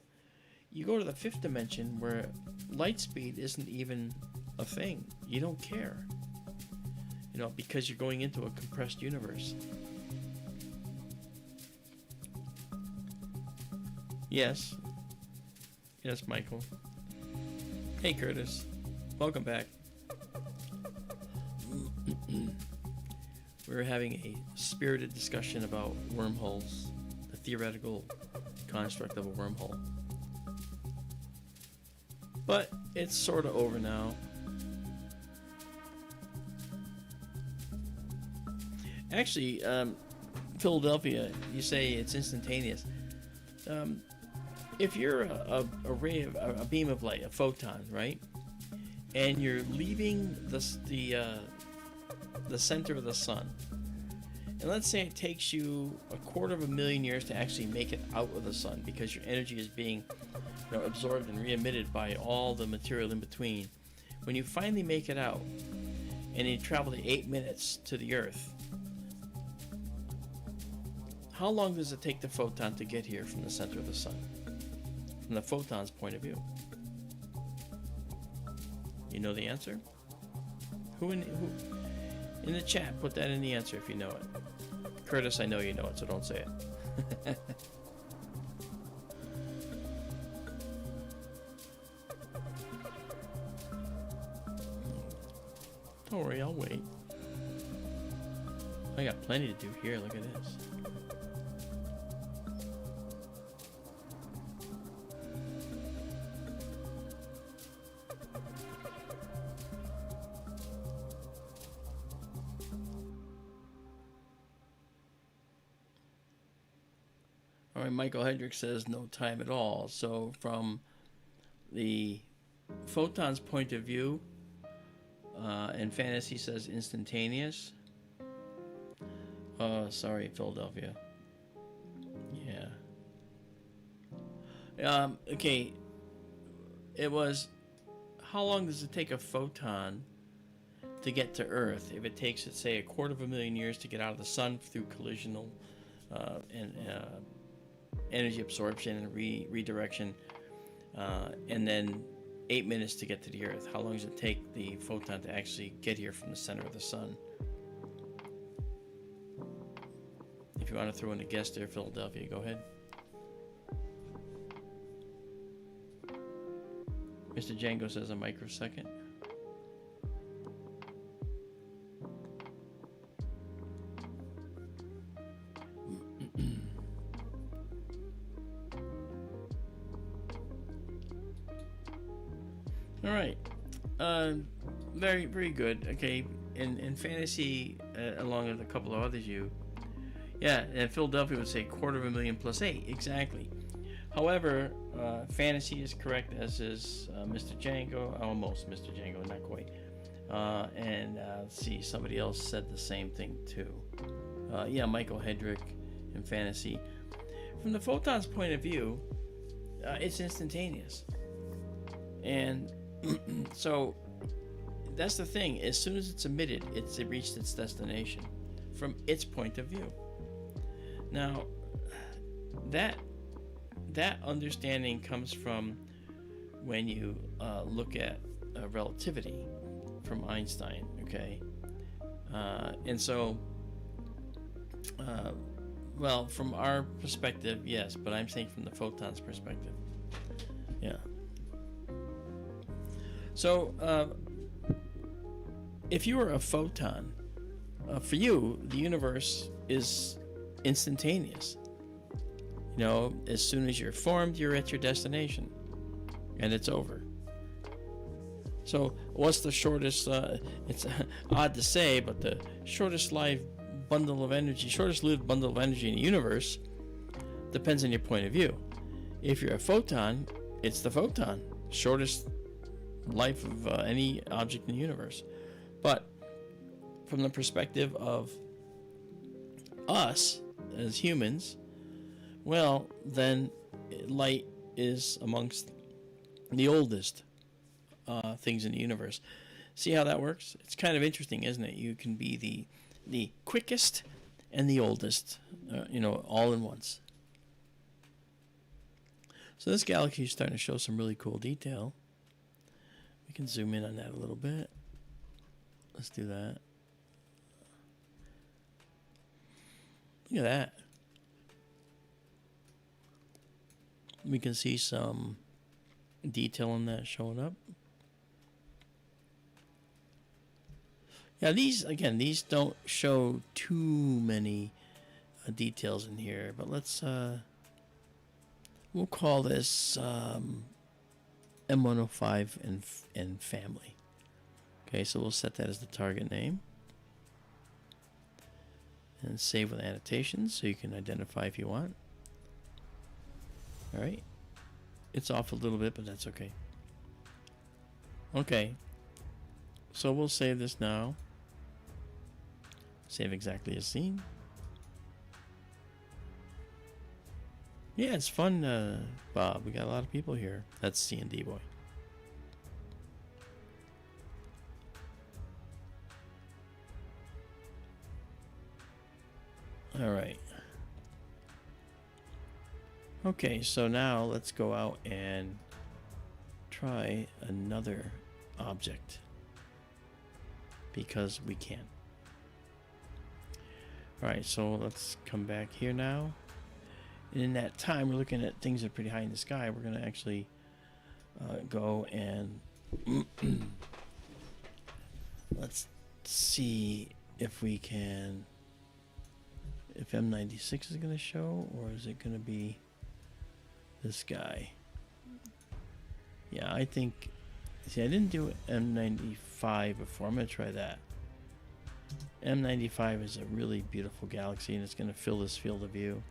you go to the 5th dimension where light speed isn't even a thing. You don't care. You know, because you're going into a compressed universe. Yes. Yes, Michael. Hey, Curtis. Welcome back. We were having a spirited discussion about wormholes, the theoretical construct of a wormhole. But it's sort of over now. Actually, Philadelphia, you say it's instantaneous. If you're a beam of light, a photon, right, and you're leaving the center of the sun, and let's say it takes you 250,000 years to actually make it out of the sun because your energy is being absorbed and re-emitted by all the material in between. When you finally make it out, and you travel the 8 minutes to the Earth, how long does it take the photon to get here from the center of the sun? From the photon's point of view. You know the answer? Who in the chat, put that in the answer if you know it. Curtis, I know you know it, so don't say it. Don't worry, I'll wait. I got plenty to do here, look at this. All right, Michael Hendricks says no time at all. So from the photon's point of view, and Fantasy says instantaneous. Sorry, Philadelphia. Yeah. Okay. It was, how long does it take a photon to get to Earth? If it takes, let's say, 250,000 years to get out of the sun through collisional and energy absorption and redirection, and then 8 minutes to get to the Earth. How long does it take the photon to actually get here from the center of the sun? If you want to throw in a guess there, Philadelphia, go ahead. Mr. Django says a microsecond. All right. Very, very good. Okay. In fantasy, along with a couple of others, yeah, and Philadelphia would say 250,000 plus 8. Exactly. However, fantasy is correct, as is Mr. Django. Almost Mr. Django, not quite. And let's see, somebody else said the same thing too. Yeah, Michael Hedrick in fantasy. From the photon's point of view, it's instantaneous. And so that's the thing. As soon as it's emitted, it's reached its destination from its point of view. Now, that understanding comes from when you look at relativity from Einstein, okay? And so, well, from our perspective, yes, but I'm saying from the photon's perspective. Yeah. So, if you were a photon, for you, the universe is instantaneous. You know, as soon as you're formed, you're at your destination, and it's over. So, what's the shortest? It's odd to say, but the shortest-lived bundle of energy, shortest-lived bundle of energy in the universe, depends on your point of view. If you're a photon, it's the photon, shortest life of any object in the universe. But from the perspective of us as humans, well, then light is amongst the oldest things in the universe. See how that works? It's kind of interesting, isn't it? You can be the quickest and the oldest, all in once. So this galaxy is starting to show some really cool detail. We can zoom in on that a little bit. Let's do that. Look at that. We can see some detail on that showing up. Yeah, these don't show too many details in here, but let's we'll call this M105 and family. Okay, so we'll set that as the target name and save with annotations so you can identify if you want. All right, it's off a little bit, but that's okay. Okay, so we'll save this now. Save exactly as seen. Yeah, it's fun, Bob. We got a lot of people here. That's C&D boy. All right. Okay, so now let's go out and try another object because we can. All right, so let's come back here now. And in that time, we're looking at things that are pretty high in the sky. We're going to actually go and let's see if we can, if M96 is going to show, or is it going to be this guy? Yeah, I think, see, I didn't do M95 before. I'm going to try that. M95 is a really beautiful galaxy, and it's going to fill this field of view.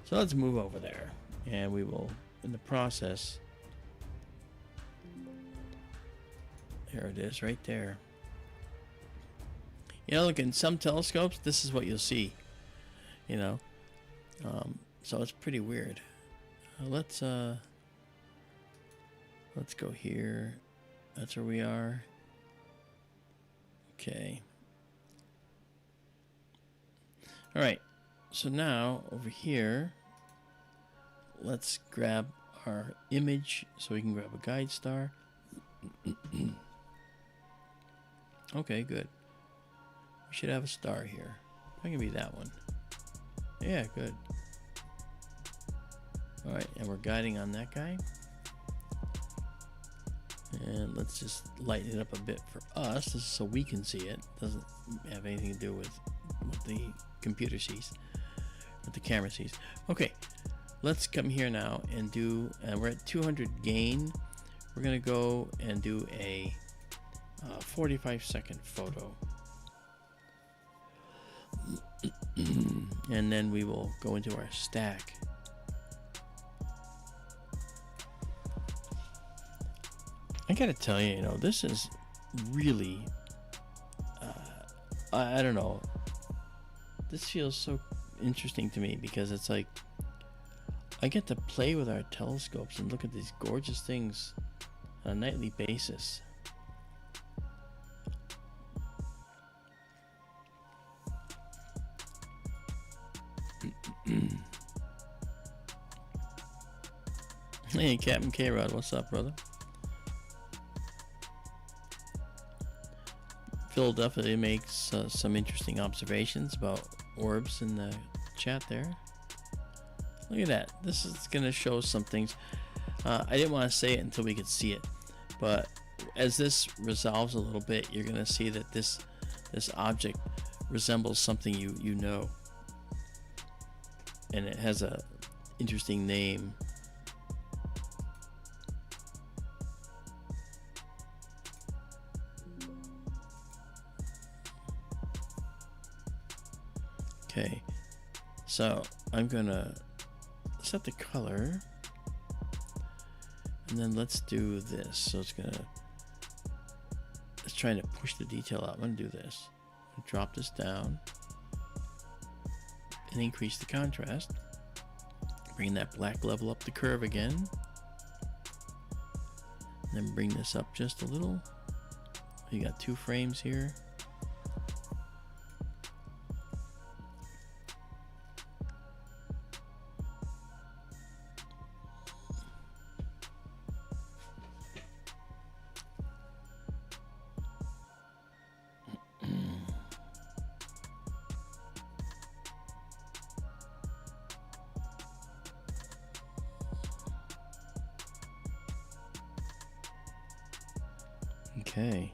So let's move over there, and we will, in the process, there it is, right there. You know, look, in some telescopes, this is what you'll see, you know. So it's pretty weird. Let's go here. That's where we are. Okay. All right. So now over here, let's grab our image so we can grab a guide star. Okay, good. We should have a star here. That can be that one. Yeah, good. All right, and we're guiding on that guy. And let's just lighten it up a bit for us. This is so we can see it. Doesn't have anything to do with what the computer sees, what the camera sees. Okay, let's come here now and do, we're at 200 gain. we're gonna go and do a 45-second photo. And then we will go into our stack. I gotta tell you, this is really, I don't know. This feels so interesting to me because it's like I get to play with our telescopes and look at these gorgeous things on a nightly basis. Hey, Captain K-Rod, what's up, brother? Phil definitely makes some interesting observations about orbs in the chat there. Look at that. This is going to show some things. I didn't want to say it until we could see it, but as this resolves a little bit, you're going to see that this object resembles something you know, and it has a interesting name. Okay, so I'm gonna set the color, and then let's do this. So it's trying to push the detail out. I'm gonna do this. Drop this down and increase the contrast. Bring that black level up the curve again. And then bring this up just a little. You got 2 frames here. Okay.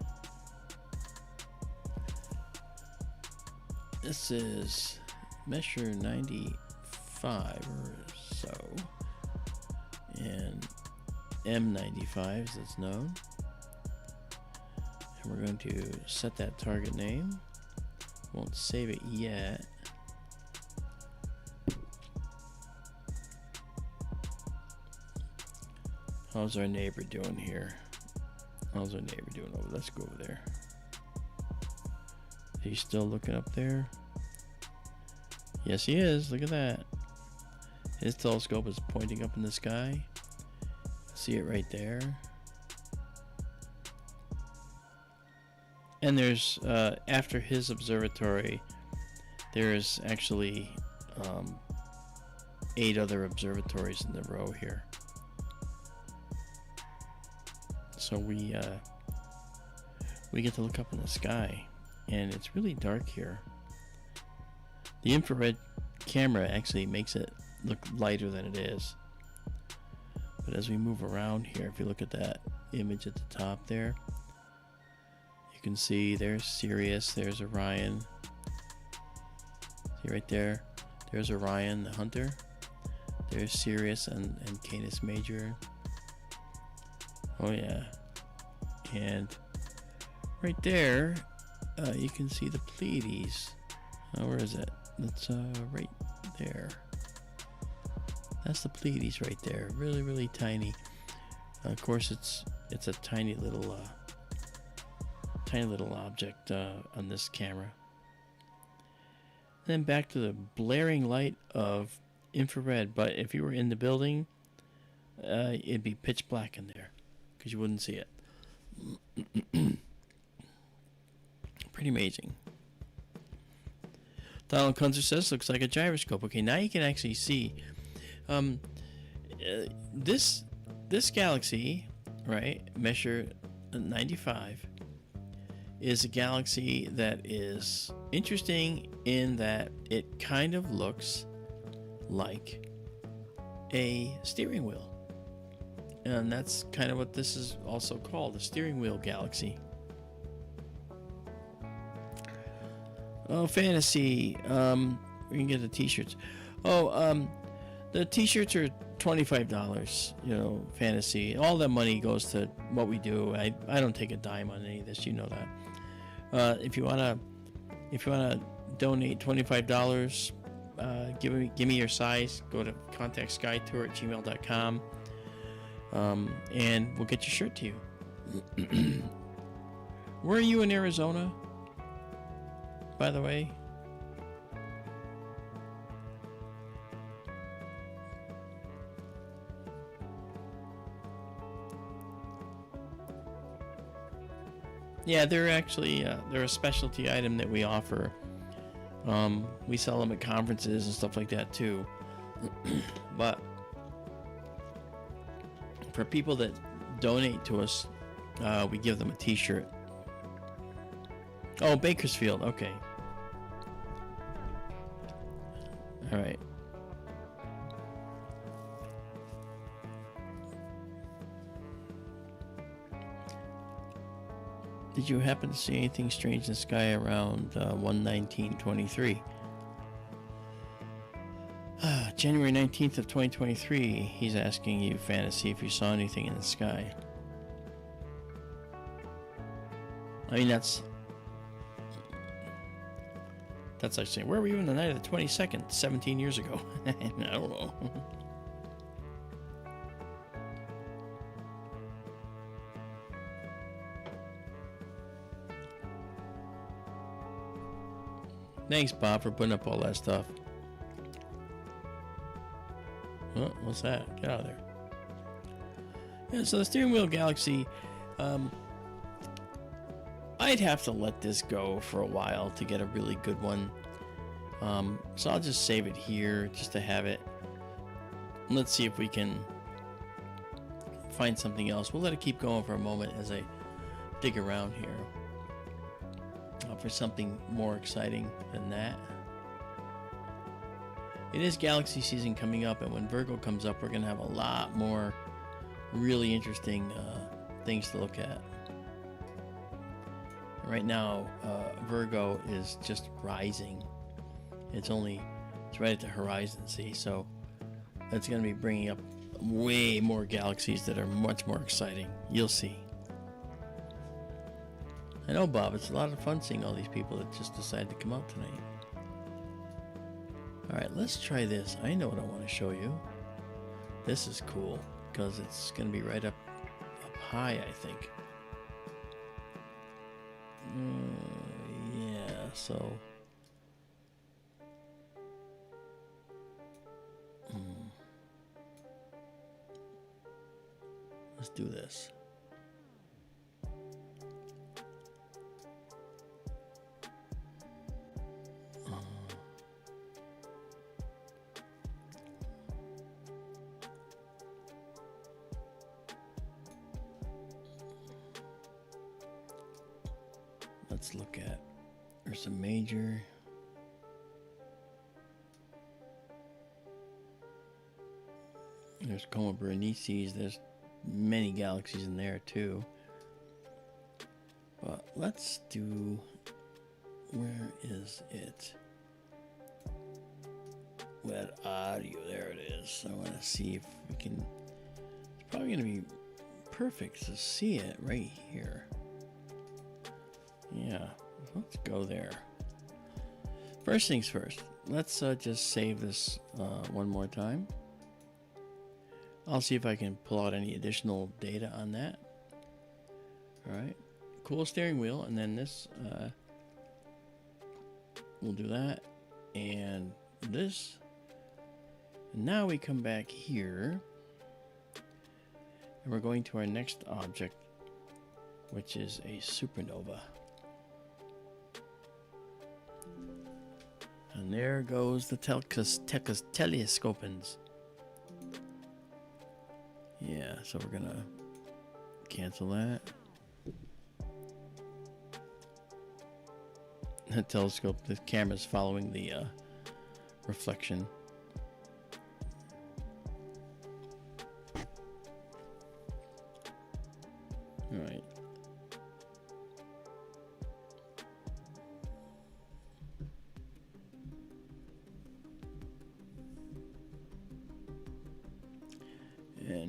This is Measure 95 or so, and M95 as it's known. And we're going to set that target name. Won't save it yet. How's our neighbor doing here? How's our neighbor doing over? Let's go over there. He's still looking up there. Yes, he is. Look at that. His telescope is pointing up in the sky. See it right there. And there's, after his observatory, there's actually 8 other observatories in the row here. So we get to look up in the sky, and it's really dark here. The infrared camera actually makes it look lighter than it is. But as we move around here, if you look at that image at the top there, you can see there's Sirius, there's Orion. See right there? There's Orion, the hunter. There's Sirius and Canis Major. Oh yeah. And right there, you can see the Pleiades. Where is it? That's right there. That's the Pleiades right there. Really, really tiny. Of course, it's a tiny little object on this camera. Then back to the blaring light of infrared. But if you were in the building, it'd be pitch black in there because you wouldn't see it. Pretty amazing. Donald Kunzer says, looks like a gyroscope. Okay, now you can actually see this galaxy, right, Measure 95, is a galaxy that is interesting in that it kind of looks like a steering wheel. And that's kind of what this is also called, the steering wheel galaxy. Oh, fantasy. We can get the t-shirts. Oh, The t-shirts are $25, you know, fantasy. All that money goes to what we do. I don't take a dime on any of this, you know that. If you wanna donate $25, give me your size. Go to contactskytour@gmail.com, and we'll get your shirt to you. Where are you in Arizona, by the way? Yeah, they're actually they're a specialty item that we offer. We sell them at conferences and stuff like that too. But for people that donate to us, we give them a t-shirt. Oh, Bakersfield. Okay. All right. Did you happen to see anything strange in the sky around 1/19/23? January 19th of 2023. He's asking you, Fantasy, if you saw anything in the sky. I mean, that's like saying, where were you in the night of the 22nd, 17 years ago? I don't know. Thanks, Bob, for putting up all that stuff. Oh, what's that? Get out of there. Yeah, so the steering wheel Galaxy, I'd have to let this go for a while to get a really good one. So I'll just save it here just to have it. Let's see if we can find something else. We'll let it keep going for a moment as I dig around here for something more exciting than that. It is Galaxy season coming up, and when Virgo comes up, we're going to have a lot more really interesting things to look at. Right now, Virgo is just rising. It's right at the horizon, see? So that's going to be bringing up way more galaxies that are much more exciting. You'll see. I know, Bob, it's a lot of fun seeing all these people that just decided to come out tonight. Alright, let's try this. I know what I want to show you. This is cool, because it's going to be right up high, I think. Yeah, so... Let's do this. Let's look at, there's some major, there's Coma Berenices, there's many galaxies in there too. But let's do, where is it? Where are you? There it is. I want to see if we can, it's probably going to be perfect to see it right here. Yeah, let's go there. First things first, let's just save this one more time. I'll see if I can pull out any additional data on that. Alright, cool steering wheel, and then this, we'll do that, and this. And now we come back here, and we're going to our next object, which is a supernova. And there goes the telescopins. Yeah, so we're gonna cancel that. The telescope, the camera's following the reflection. All right.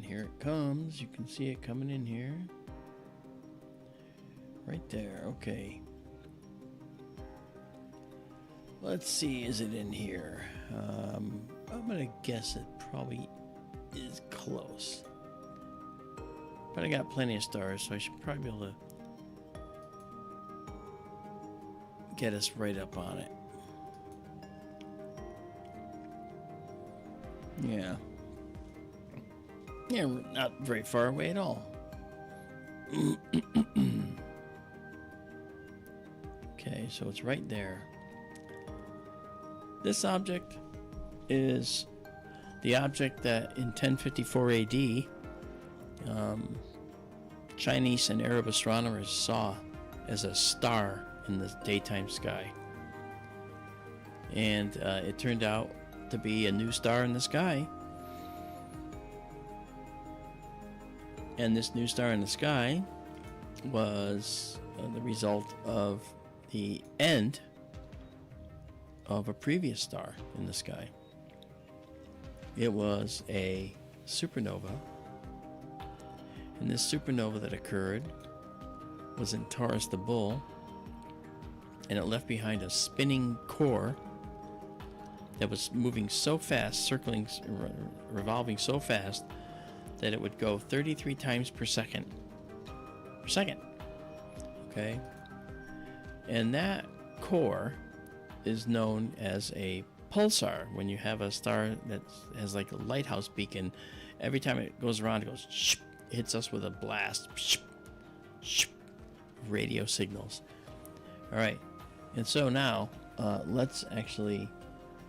And here it comes. You can see it coming in here. Right there. Okay. Let's see. Is it in here? I'm going to guess it probably is close. But I got plenty of stars, so I should probably be able to get us right up on it. Yeah. Yeah, not very far away at all. Okay, so it's right there. This object is the object that in 1054 AD, Chinese and Arab astronomers saw as a star in the daytime sky. And it turned out to be a new star in the sky. And this new star in the sky was the result of the end of a previous star in the sky. It was a supernova. And this supernova that occurred was in Taurus the Bull, and it left behind a spinning core that was moving so fast, circling, revolving so fast, that it would go 33 times per second. Okay? And that core is known as a pulsar. When you have a star that has like a lighthouse beacon, every time it goes around, it goes, shh, hits us with a blast. Shh, shh, radio signals. All right. And so now, let's actually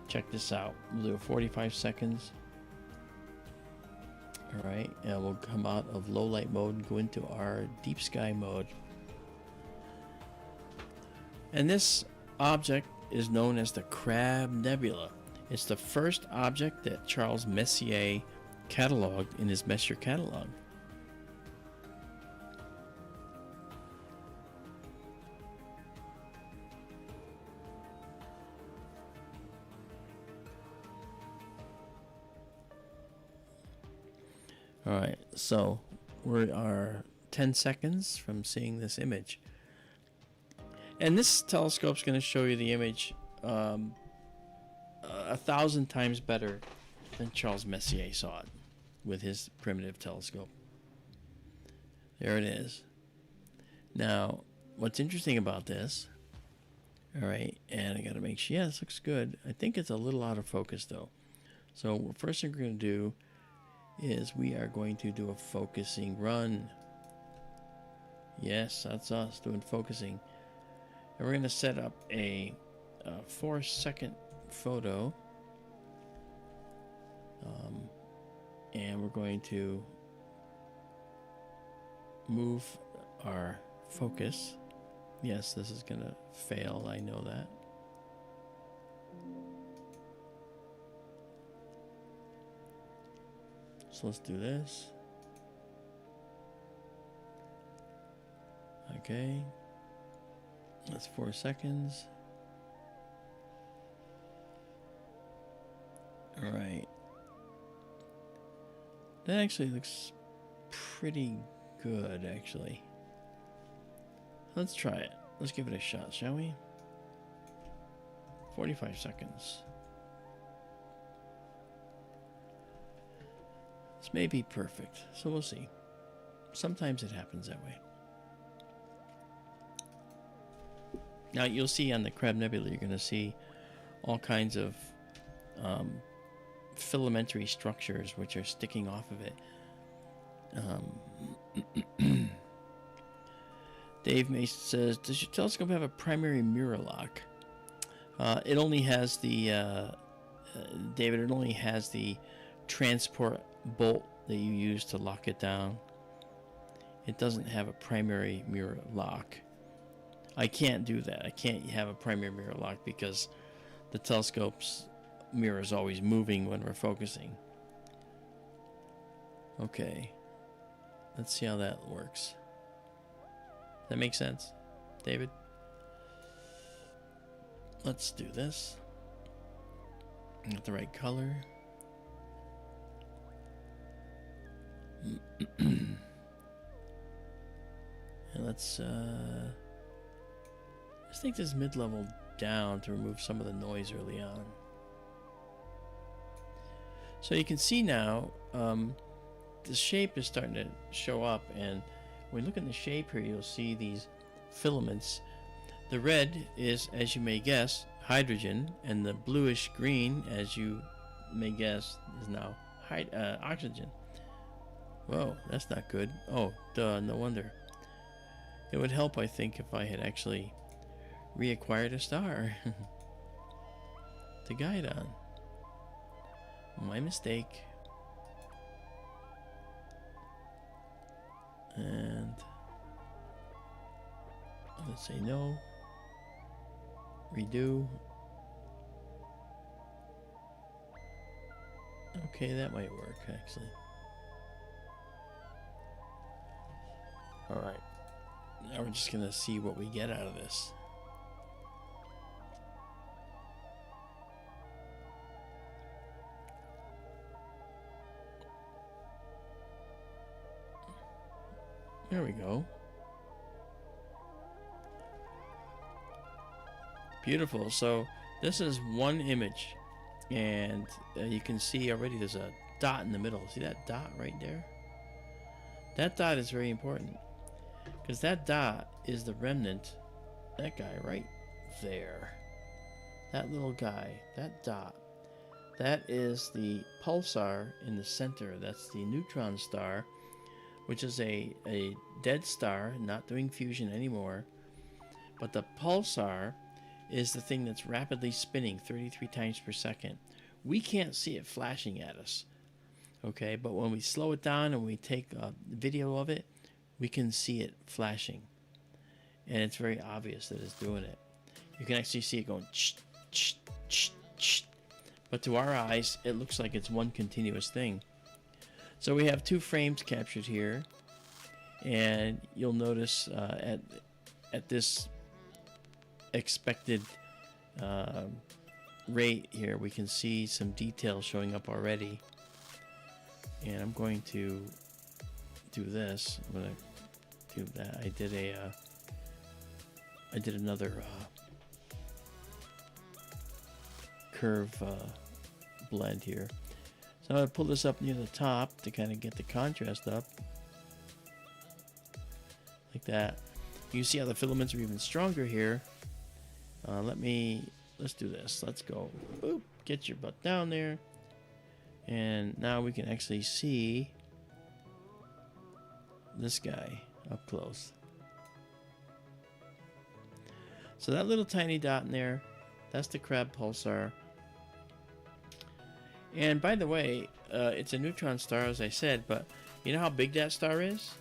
check this out. We'll do 45 seconds. All right, and we'll come out of low light mode and go into our deep sky mode. And this object is known as the Crab Nebula. It's the first object that Charles Messier cataloged in his Messier catalog. All right, so we are 10 seconds from seeing this image. And this telescope's going to show you the image 1,000 times better than Charles Messier saw it with his primitive telescope. There it is. Now, what's interesting about this, all right, and I got to make sure, yeah, this looks good. I think it's a little out of focus, though. So first thing we're going to do is we are going to do a focusing run. Yes, that's us doing focusing. And we're going to set up a 4-second photo. And we're going to move our focus. Yes, this is going to fail. I know that. So let's do this. Okay. That's 4 seconds. All right. That actually looks pretty good, actually. Let's try it. Let's give it a shot, shall we? 45 seconds. This may be perfect, so we'll see. Sometimes it happens that way. Now you'll see on the Crab Nebula, you're going to see all kinds of filamentary structures which are sticking off of it. Dave Mason says, does your telescope have a primary mirror lock? It only has the, David, it only has the transport bolt that you use to lock it down. It doesn't have a primary mirror lock. I can't do that. I can't have a primary mirror lock because the telescope's mirror is always moving when we're focusing. Okay. Let's see how that works. Does that make sense, David? Let's do this. Get the right color. And let's take this mid-level down to remove some of the noise early on. So you can see now the shape is starting to show up, and when you look in the shape here, you'll see these filaments. The red is, as you may guess, hydrogen, and the bluish green, as you may guess, is now oxygen. Whoa, that's not good. Oh, duh, no wonder. It would help, I think, if I had actually reacquired a star to guide on. My mistake. And let's say no. Redo. Okay, that might work actually. Alright. Now we're just gonna see what we get out of this. There we go. Beautiful. So this is one image, and you can see already there's a dot in the middle. See that dot right there? That dot is very important, because that dot is the remnant. That guy right there, that little guy, that dot, that is the pulsar in the center. That's the neutron star, which is a dead star, not doing fusion anymore. But the pulsar is the thing that's rapidly spinning 33 times per second. We can't see it flashing at us, okay? But when we slow it down and we take a video of it, we can see it flashing. And it's very obvious that it's doing it. You can actually see it going ch, ch, ch, ch. But to our eyes, it looks like it's one continuous thing. So we have 2 frames captured here, and you'll notice at this expected rate here, we can see some details showing up already. And I'm going to do this. I'm going to do that. I did another curve blend here. So I'm going to pull this up near the top to kind of get the contrast up. Like that. You can see how the filaments are even stronger here. Let's do this. Let's go. Boop. Get your butt down there. And now we can actually see this guy up close. So that little tiny dot in there, that's the Crab pulsar. And by the way, it's a neutron star, as I said, but you know how big that star is?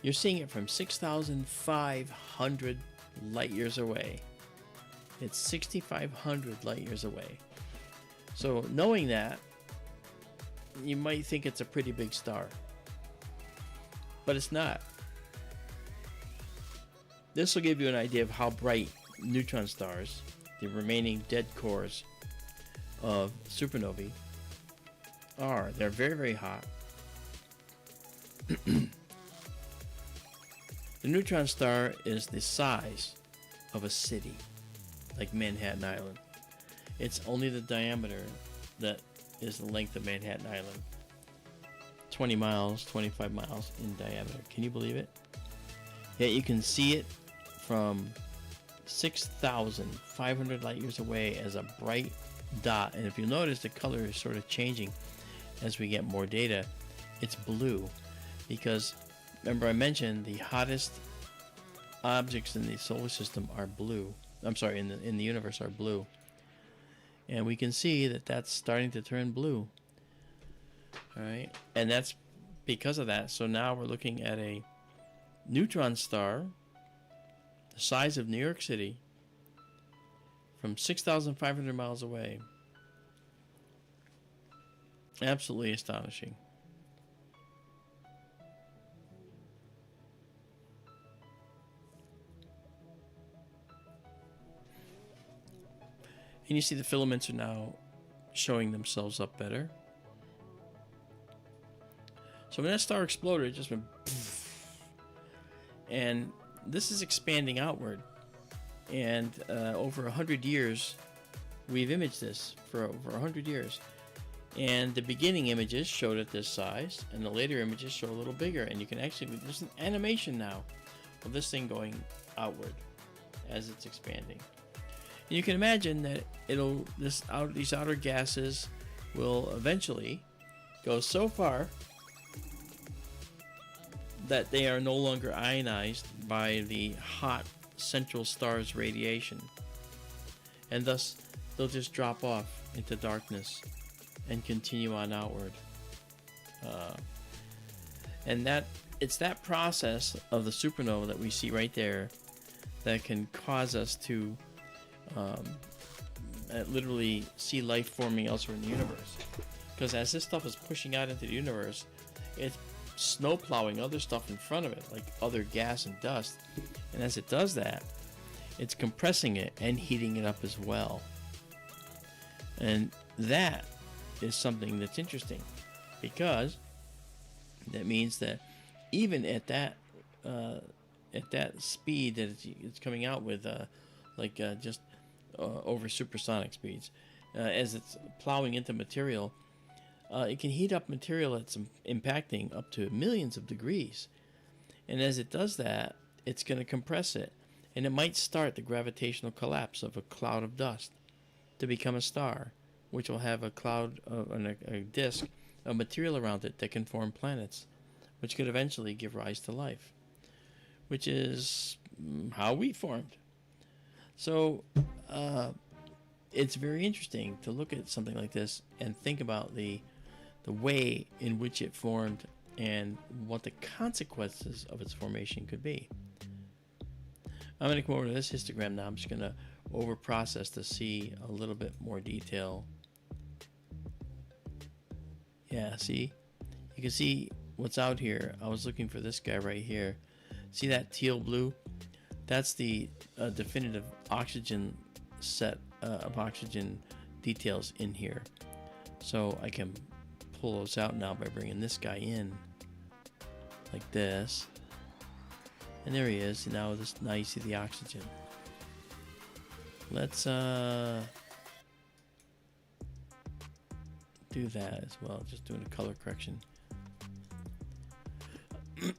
You're seeing it from 6,500 light years away. It's 6,500 light years away. So knowing that, you might think it's a pretty big star, but it's not. This will give you an idea of how bright neutron stars, the remaining dead cores of supernovae, are. They're very, very hot. The neutron star is the size of a city, like Manhattan Island. It's only the diameter that is the length of Manhattan Island. 20 miles, 25 miles in diameter. Can you believe it? Yet you can see it from 6,500 light years away as a bright dot. And if you notice, the color is sort of changing as we get more data. It's blue because, remember I mentioned the hottest objects in the solar system are blue. I'm sorry, in the universe are blue. And we can see that that's starting to turn blue. All right, and that's because of that. So now we're looking at a neutron star the size of New York City from 6,500 miles away. Absolutely astonishing. And you see the filaments are now showing themselves up better. So when that star exploded, it just went poof. And this is expanding outward. And over 100 years, we've imaged this for over 100 years. And the beginning images showed it this size, and the later images show a little bigger. And you can actually, there's an animation now of this thing going outward as it's expanding. And you can imagine that these outer gases will eventually go so far that they are no longer ionized by the hot central star's radiation, and thus they'll just drop off into darkness and continue on outward. And it's that process of the supernova that we see right there that can cause us to literally see life forming elsewhere in the universe. Because as this stuff is pushing out into the universe, it's snow plowing other stuff in front of it, like other gas and dust. And as it does that, it's compressing it and heating it up as well. And that is something that's interesting, because that means that even at that speed that it's coming out with, just over supersonic speeds, as it's plowing into material, it can heat up material that's impacting up to millions of degrees. And as it does that, it's going to compress it, and it might start the gravitational collapse of a cloud of dust to become a star, which will have a cloud a disk of material around it that can form planets, which could eventually give rise to life, which is how we formed. So it's very interesting to look at something like this and think about the way in which it formed and what the consequences of its formation could be. I'm going to come over to this histogram now. I'm just going to over-process to see a little bit more detail. Yeah, see? You can see what's out here. I was looking for this guy right here. See that teal blue? That's the definitive oxygen set of oxygen details in here. So I can pull those out now by bringing this guy in like this. And there he is. Now you see the oxygen. Let's do that as well. Just doing a color correction.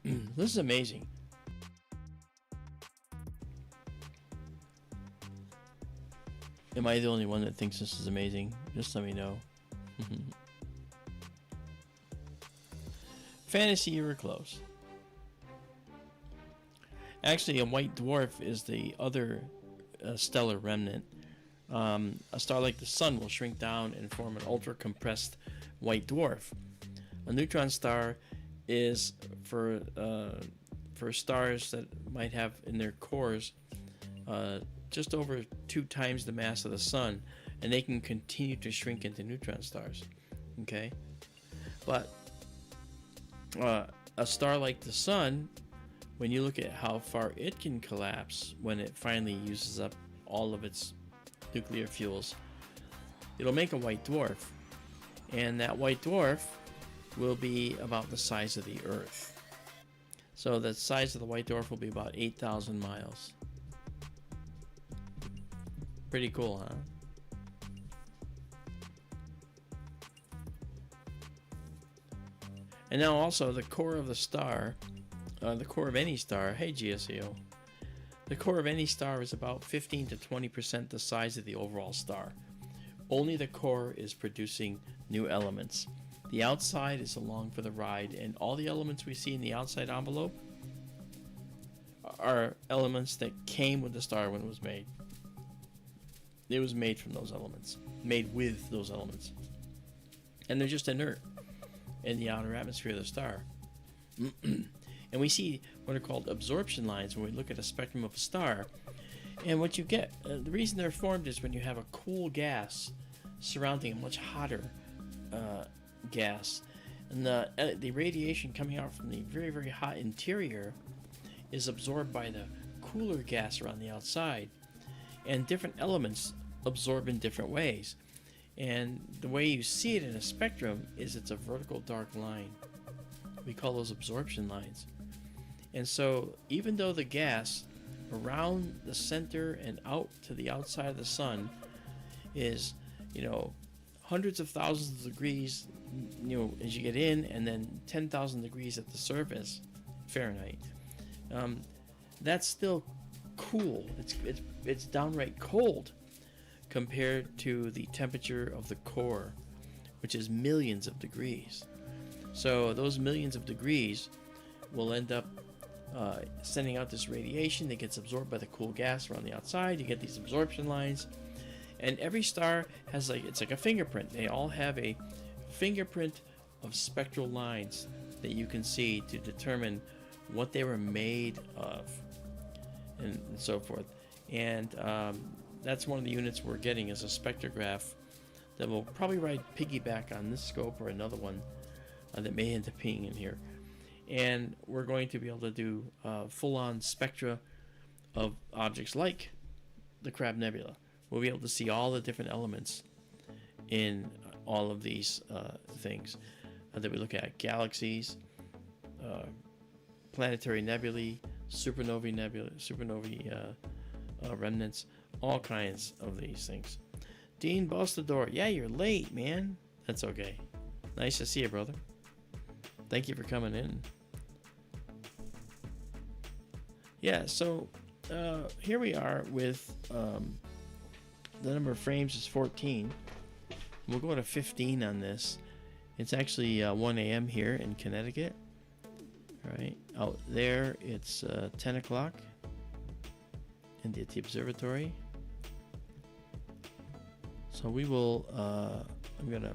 This is amazing. Am I the only one that thinks this is amazing? Just let me know. Fantasy, you were close. Actually, a white dwarf is the other stellar remnant. A star like the Sun will shrink down and form an ultra-compressed white dwarf. A neutron star is for stars that might have in their cores just over 2 times the mass of the Sun, and they can continue to shrink into neutron stars. Okay, but a star like the Sun, when you look at how far it can collapse when it finally uses up all of its nuclear fuels, it'll make a white dwarf, and that white dwarf will be about the size of the Earth. So the size of the white dwarf will be about 8,000 miles. Pretty cool, huh? And now also the core of the star, the core of any star, hey GSEO, the core of any star is about 15 to 20% the size of the overall star. Only the core is producing new elements. The outside is along for the ride, and all the elements we see in the outside envelope are elements that came with the star when it was made. It was made from those elements, made with those elements. And they're just inert in the outer atmosphere of the star. And we see what are called absorption lines when we look at a spectrum of a star. And what you get, the reason they're formed is when you have a cool gas surrounding a much hotter gas. And the radiation coming out from the very, very hot interior is absorbed by the cooler gas around the outside. And different elements absorb in different ways. And the way you see it in a spectrum is it's a vertical dark line. We call those absorption lines. And so even though the gas around the center and out to the outside of the sun is, hundreds of thousands of degrees, as you get in, and then 10,000 degrees at the surface, Fahrenheit, that's still cool. It's downright cold compared to the temperature of the core, which is millions of degrees. So those millions of degrees will end up sending out this radiation that gets absorbed by the cool gas around the outside. You get these absorption lines, and every star has it's like a fingerprint. They all have a fingerprint of spectral lines that you can see to determine what they were made of, and so forth. And that's one of the units we're getting, is a spectrograph that will probably ride piggyback on this scope or another one that may end up being in here. And we're going to be able to do full-on spectra of objects like the Crab Nebula. We'll be able to see all the different elements in all of these things that we look at: galaxies, planetary nebulae, supernovae remnants, all kinds of these things. Dean Bostador, yeah, you're late, man. That's okay. Nice to see you, brother. Thank you for coming in. Yeah, so here we are with the number of frames is 14. We'll go to 15 on this. It's actually 1 a.m. here in Connecticut. Right out there, it's 10 o'clock at the observatory. So we will. I'm gonna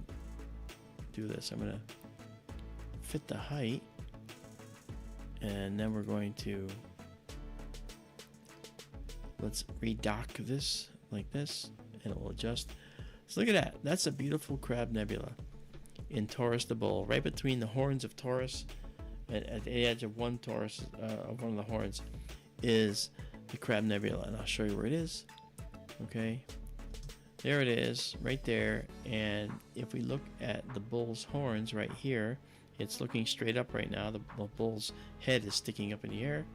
do this. I'm gonna fit the height, and then we're going to let's redock this like this, and it will adjust. So look at that. That's a beautiful Crab Nebula in Taurus the Bull, right between the horns of Taurus. At the edge of one Taurus, of one of the horns, is the Crab Nebula, and I'll show you where it is. Okay, there it is, right there. And if we look at the bull's horns right here, it's looking straight up right now. The bull's head is sticking up in the air.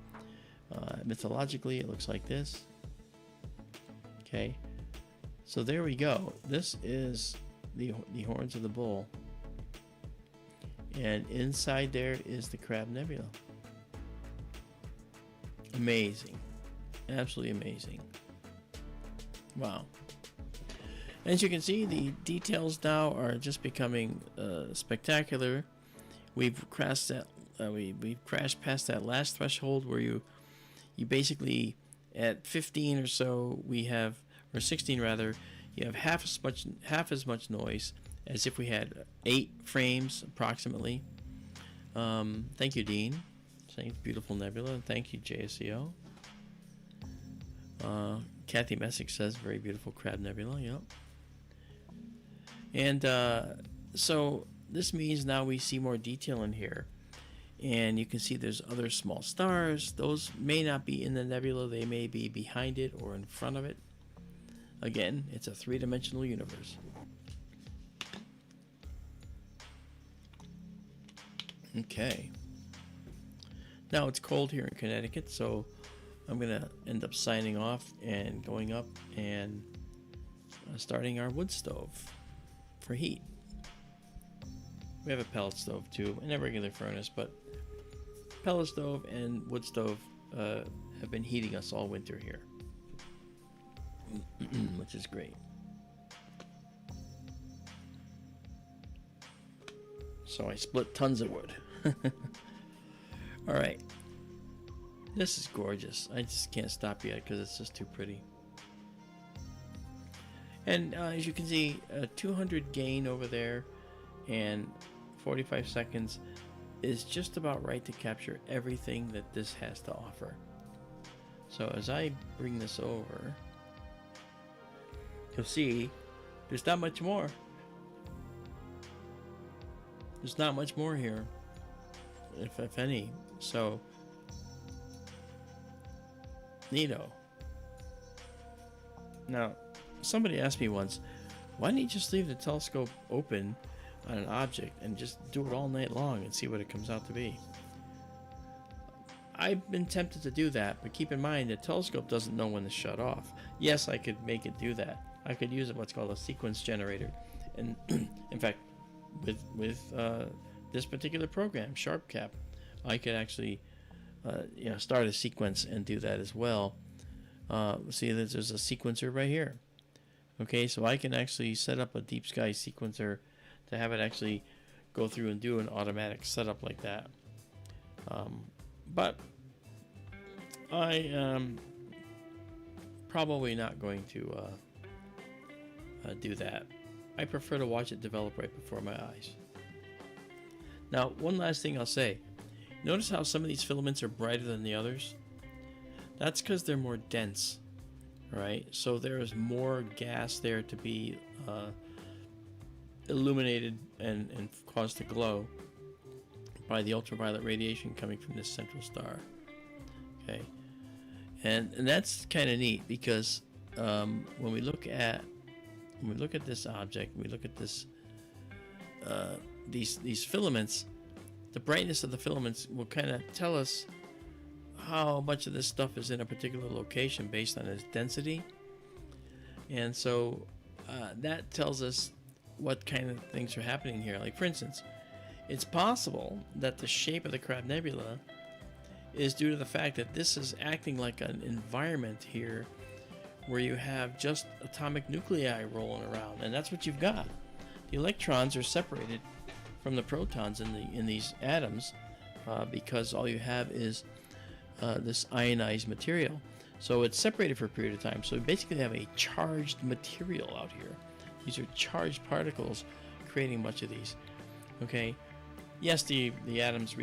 Mythologically, it looks like this. Okay, so there we go. This is the horns of the bull. And inside there is the Crab Nebula. Amazing. Absolutely amazing. Wow. As you can see, the details now are just becoming spectacular. We've crashed that. We've crashed past that last threshold where you basically, at 15 or so, we have, or 16 rather, you have half as much noise as if we had 8 frames approximately. Thank you, Dean. Saying beautiful nebula. Thank you, JSCO. Kathy Messick says very beautiful Crab Nebula. Yep. And so this means now we see more detail in here, and you can see there's other small stars. Those may not be in the nebula. They may be behind it or in front of it. Again, it's a 3-dimensional universe. Okay. Now it's cold here in Connecticut, so I'm gonna end up signing off and going up and starting our wood stove for heat. We have a pellet stove too, and a regular furnace, but pellet stove and wood stove have been heating us all winter here, which is great. So I split tons of wood. All right. This is gorgeous. I just can't stop yet because it's just too pretty. And as you can see, 200 gain over there and 45 seconds is just about right to capture everything that this has to offer. So as I bring this over, you'll see there's not much more. There's not much more here, if any. So, neato. Now, somebody asked me once, why didn't you just leave the telescope open on an object and just do it all night long and see what it comes out to be. I've been tempted to do that, but keep in mind the telescope doesn't know when to shut off. Yes, I could make it do that. I could use what's called a sequence generator, and in fact, with this particular program, SharpCap, I could actually start a sequence and do that as well. See that there's a sequencer right here. Okay, so I can actually set up a deep sky sequencer to have it actually go through and do an automatic setup like that. But I am probably not going to do that. I prefer to watch it develop right before my eyes. Now, one last thing I'll say. Notice how some of these filaments are brighter than the others? That's because they're more dense, right? So there is more gas there to be illuminated and caused to glow by the ultraviolet radiation coming from this central star. Okay, and that's kind of neat because when we look at this object, we look at this these filaments. The brightness of the filaments will kind of tell us how much of this stuff is in a particular location based on its density, and so that tells us what kind of things are happening here. Like, for instance, it's possible that the shape of the Crab Nebula is due to the fact that this is acting like an environment here where you have just atomic nuclei rolling around, and that's what you've got. The electrons are separated from the protons in these atoms because all you have is this ionized material. So it's separated for a period of time. So we basically have a charged material out here. These are charged particles creating much of these. Okay. Yes, the atoms,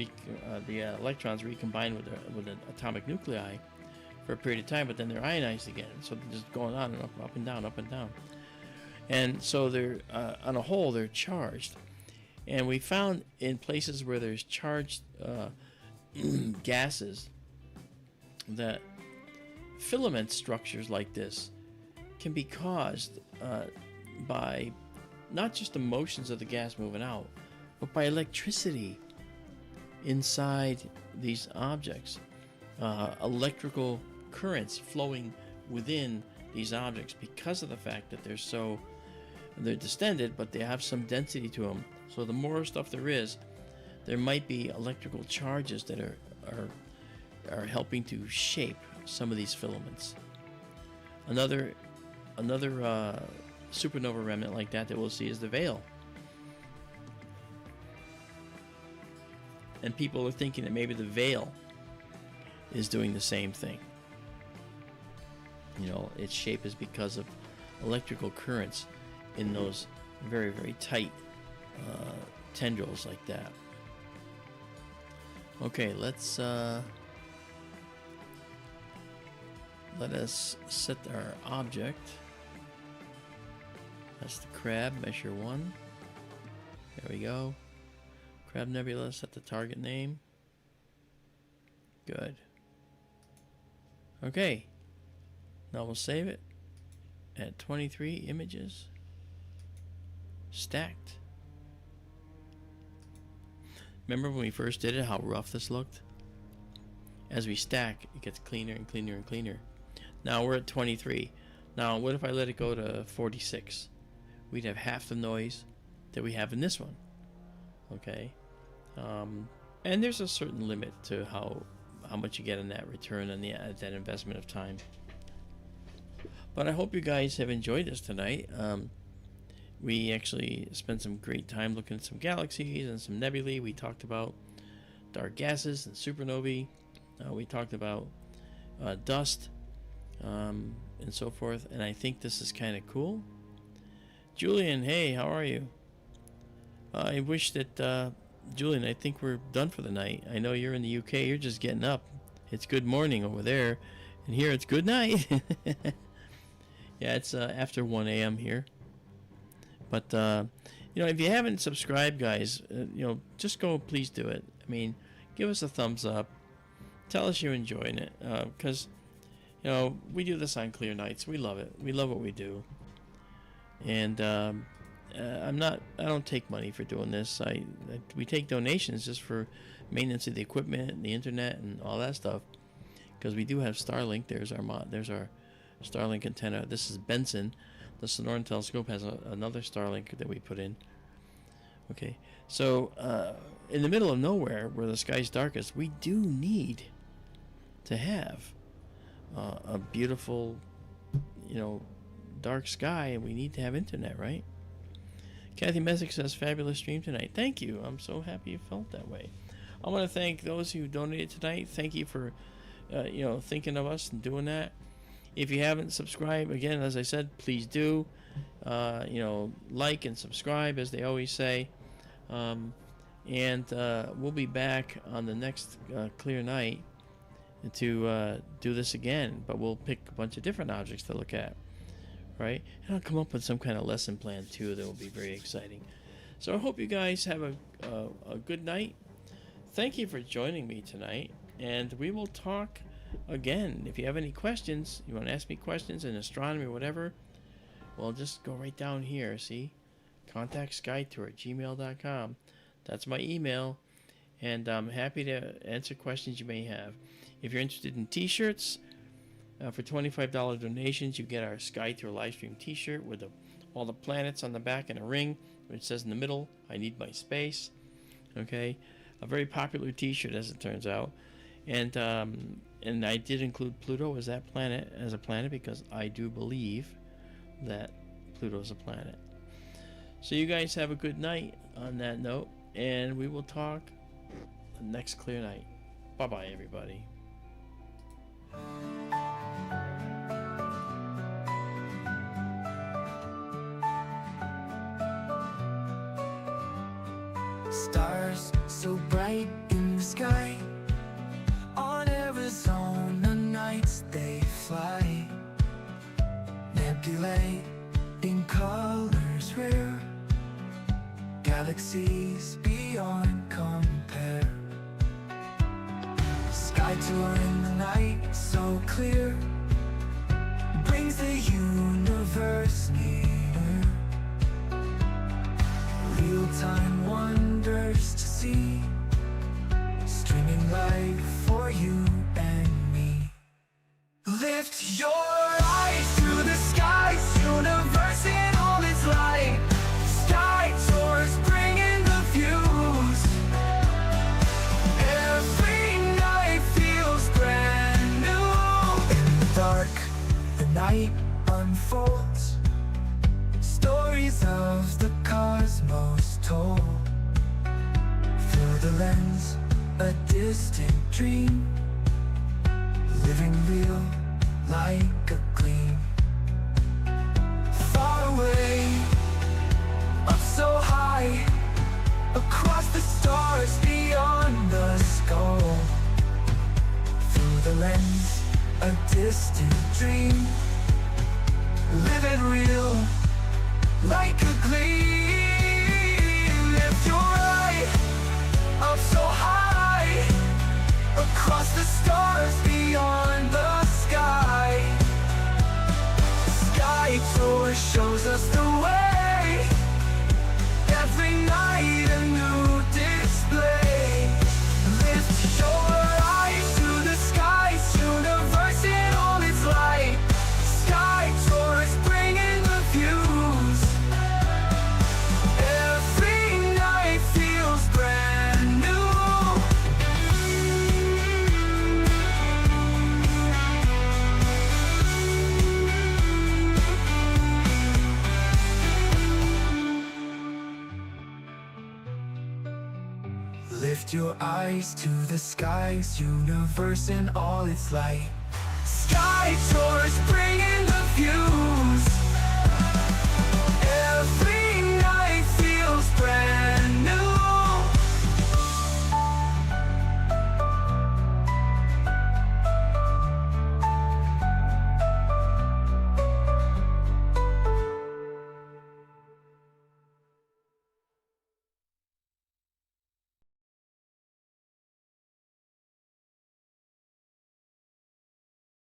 the electrons recombine with the atomic nuclei for a period of time, but then they're ionized again. So they're just going on and up and down, up and down. And so they're on a whole, they're charged. And we found in places where there's charged gases that filament structures like this can be caused by not just the motions of the gas moving out, but by electricity inside these objects. Electrical currents flowing within these objects because of the fact that they're distended, but they have some density to them. So the more stuff there might be electrical charges that are helping to shape some of these filaments. Another supernova remnant like that we'll see is the veil. And people are thinking that maybe the veil is doing the same thing. You know, its shape is because of electrical currents in those very, very tight tendrils like that. Okay, let us set our object. That's the crab, measure 1. There we go. Crab Nebula, set the target name. Good. Okay. Now we'll save it at 23 images. Stacked. Remember when we first did it, how rough this looked? As we stack, it gets cleaner and cleaner and cleaner. Now we're at 23. Now what if I let it go to 46? We'd have half the noise that we have in this one. Okay. And there's a certain limit to how much you get in that return on that investment of time. But I hope you guys have enjoyed this tonight. We actually spent some great time looking at some galaxies and some nebulae. We talked about dark gases and supernovae. We talked about dust and so forth. And I think this is kind of cool. Julian, hey, how are you? I wish that, Julian, I think we're done for the night. I know you're in the UK. You're just getting up. It's good morning over there. And here it's good night. Yeah, it's after 1 a.m. here. But, you know, if you haven't subscribed, guys, you know, just go, please do it. I mean, give us a thumbs up. Tell us you're enjoying it. Because, you know, we do this on clear nights. We love it. We love what we do. And, I don't take money for doing this. We take donations just for maintenance of the equipment and the internet and all that stuff, because we do have Starlink. There's our Starlink antenna. This is Benson. The Sonoran telescope has another Starlink that we put in. Okay, so in the middle of nowhere, where the sky's darkest, we do need to have a beautiful, dark sky, and we need to have internet, right? Kathy Messick says, fabulous stream tonight. Thank you. I'm so happy you felt that way. I want to thank those who donated tonight. Thank you for, thinking of us and doing that. If you haven't subscribed, again, as I said, please do. Like and subscribe, as they always say. And we'll be back on the next clear night to do this again. But we'll pick a bunch of different objects to look at. Right? And I'll come up with some kind of lesson plan too that will be very exciting. So I hope you guys have a good night. Thank you for joining me tonight, and we will talk again. If you have any questions, you want to ask me questions in astronomy or whatever, well, just go right down here. See, contact skytour@gmail.com. That's my email, and I'm happy to answer questions you may have. If you're interested in t-shirts, for $25 donations, you get our Sky Tour Livestream t-shirt with all the planets on the back and a ring, which says in the middle, I need my space. Okay, a very popular t-shirt, as it turns out. And I did include Pluto as a planet, because I do believe that Pluto is a planet. So you guys have a good night on that note, and we will talk next clear night. Bye-bye, everybody. Stars so bright in the sky, on Arizona nights they fly. Nebulae in colors rare, galaxies beyond compare. Sky tour in the night so clear, brings the universe near. Real-time wonders to see, streaming live for you and me. Lift your eyes to the skies, universe in all its light. Sky tours bringing the views. Every night feels brand new. In the dark, the night unfolds, stories of the cosmos told. Through the lens, a distant dream, living real like a gleam. Far away, up so high, across the stars beyond the skull. Through the lens, a distant dream, living real like a gleam. Lift your eye up so high, across the stars beyond the sky. Sky tour shows us the way, every night a new display. Lift your eyes to the skies, universe in all its light. Sky tours bringing the views. Every night feels brand new. Lift your eyes to the skies, universe in all its light. Sky tours bringing the view.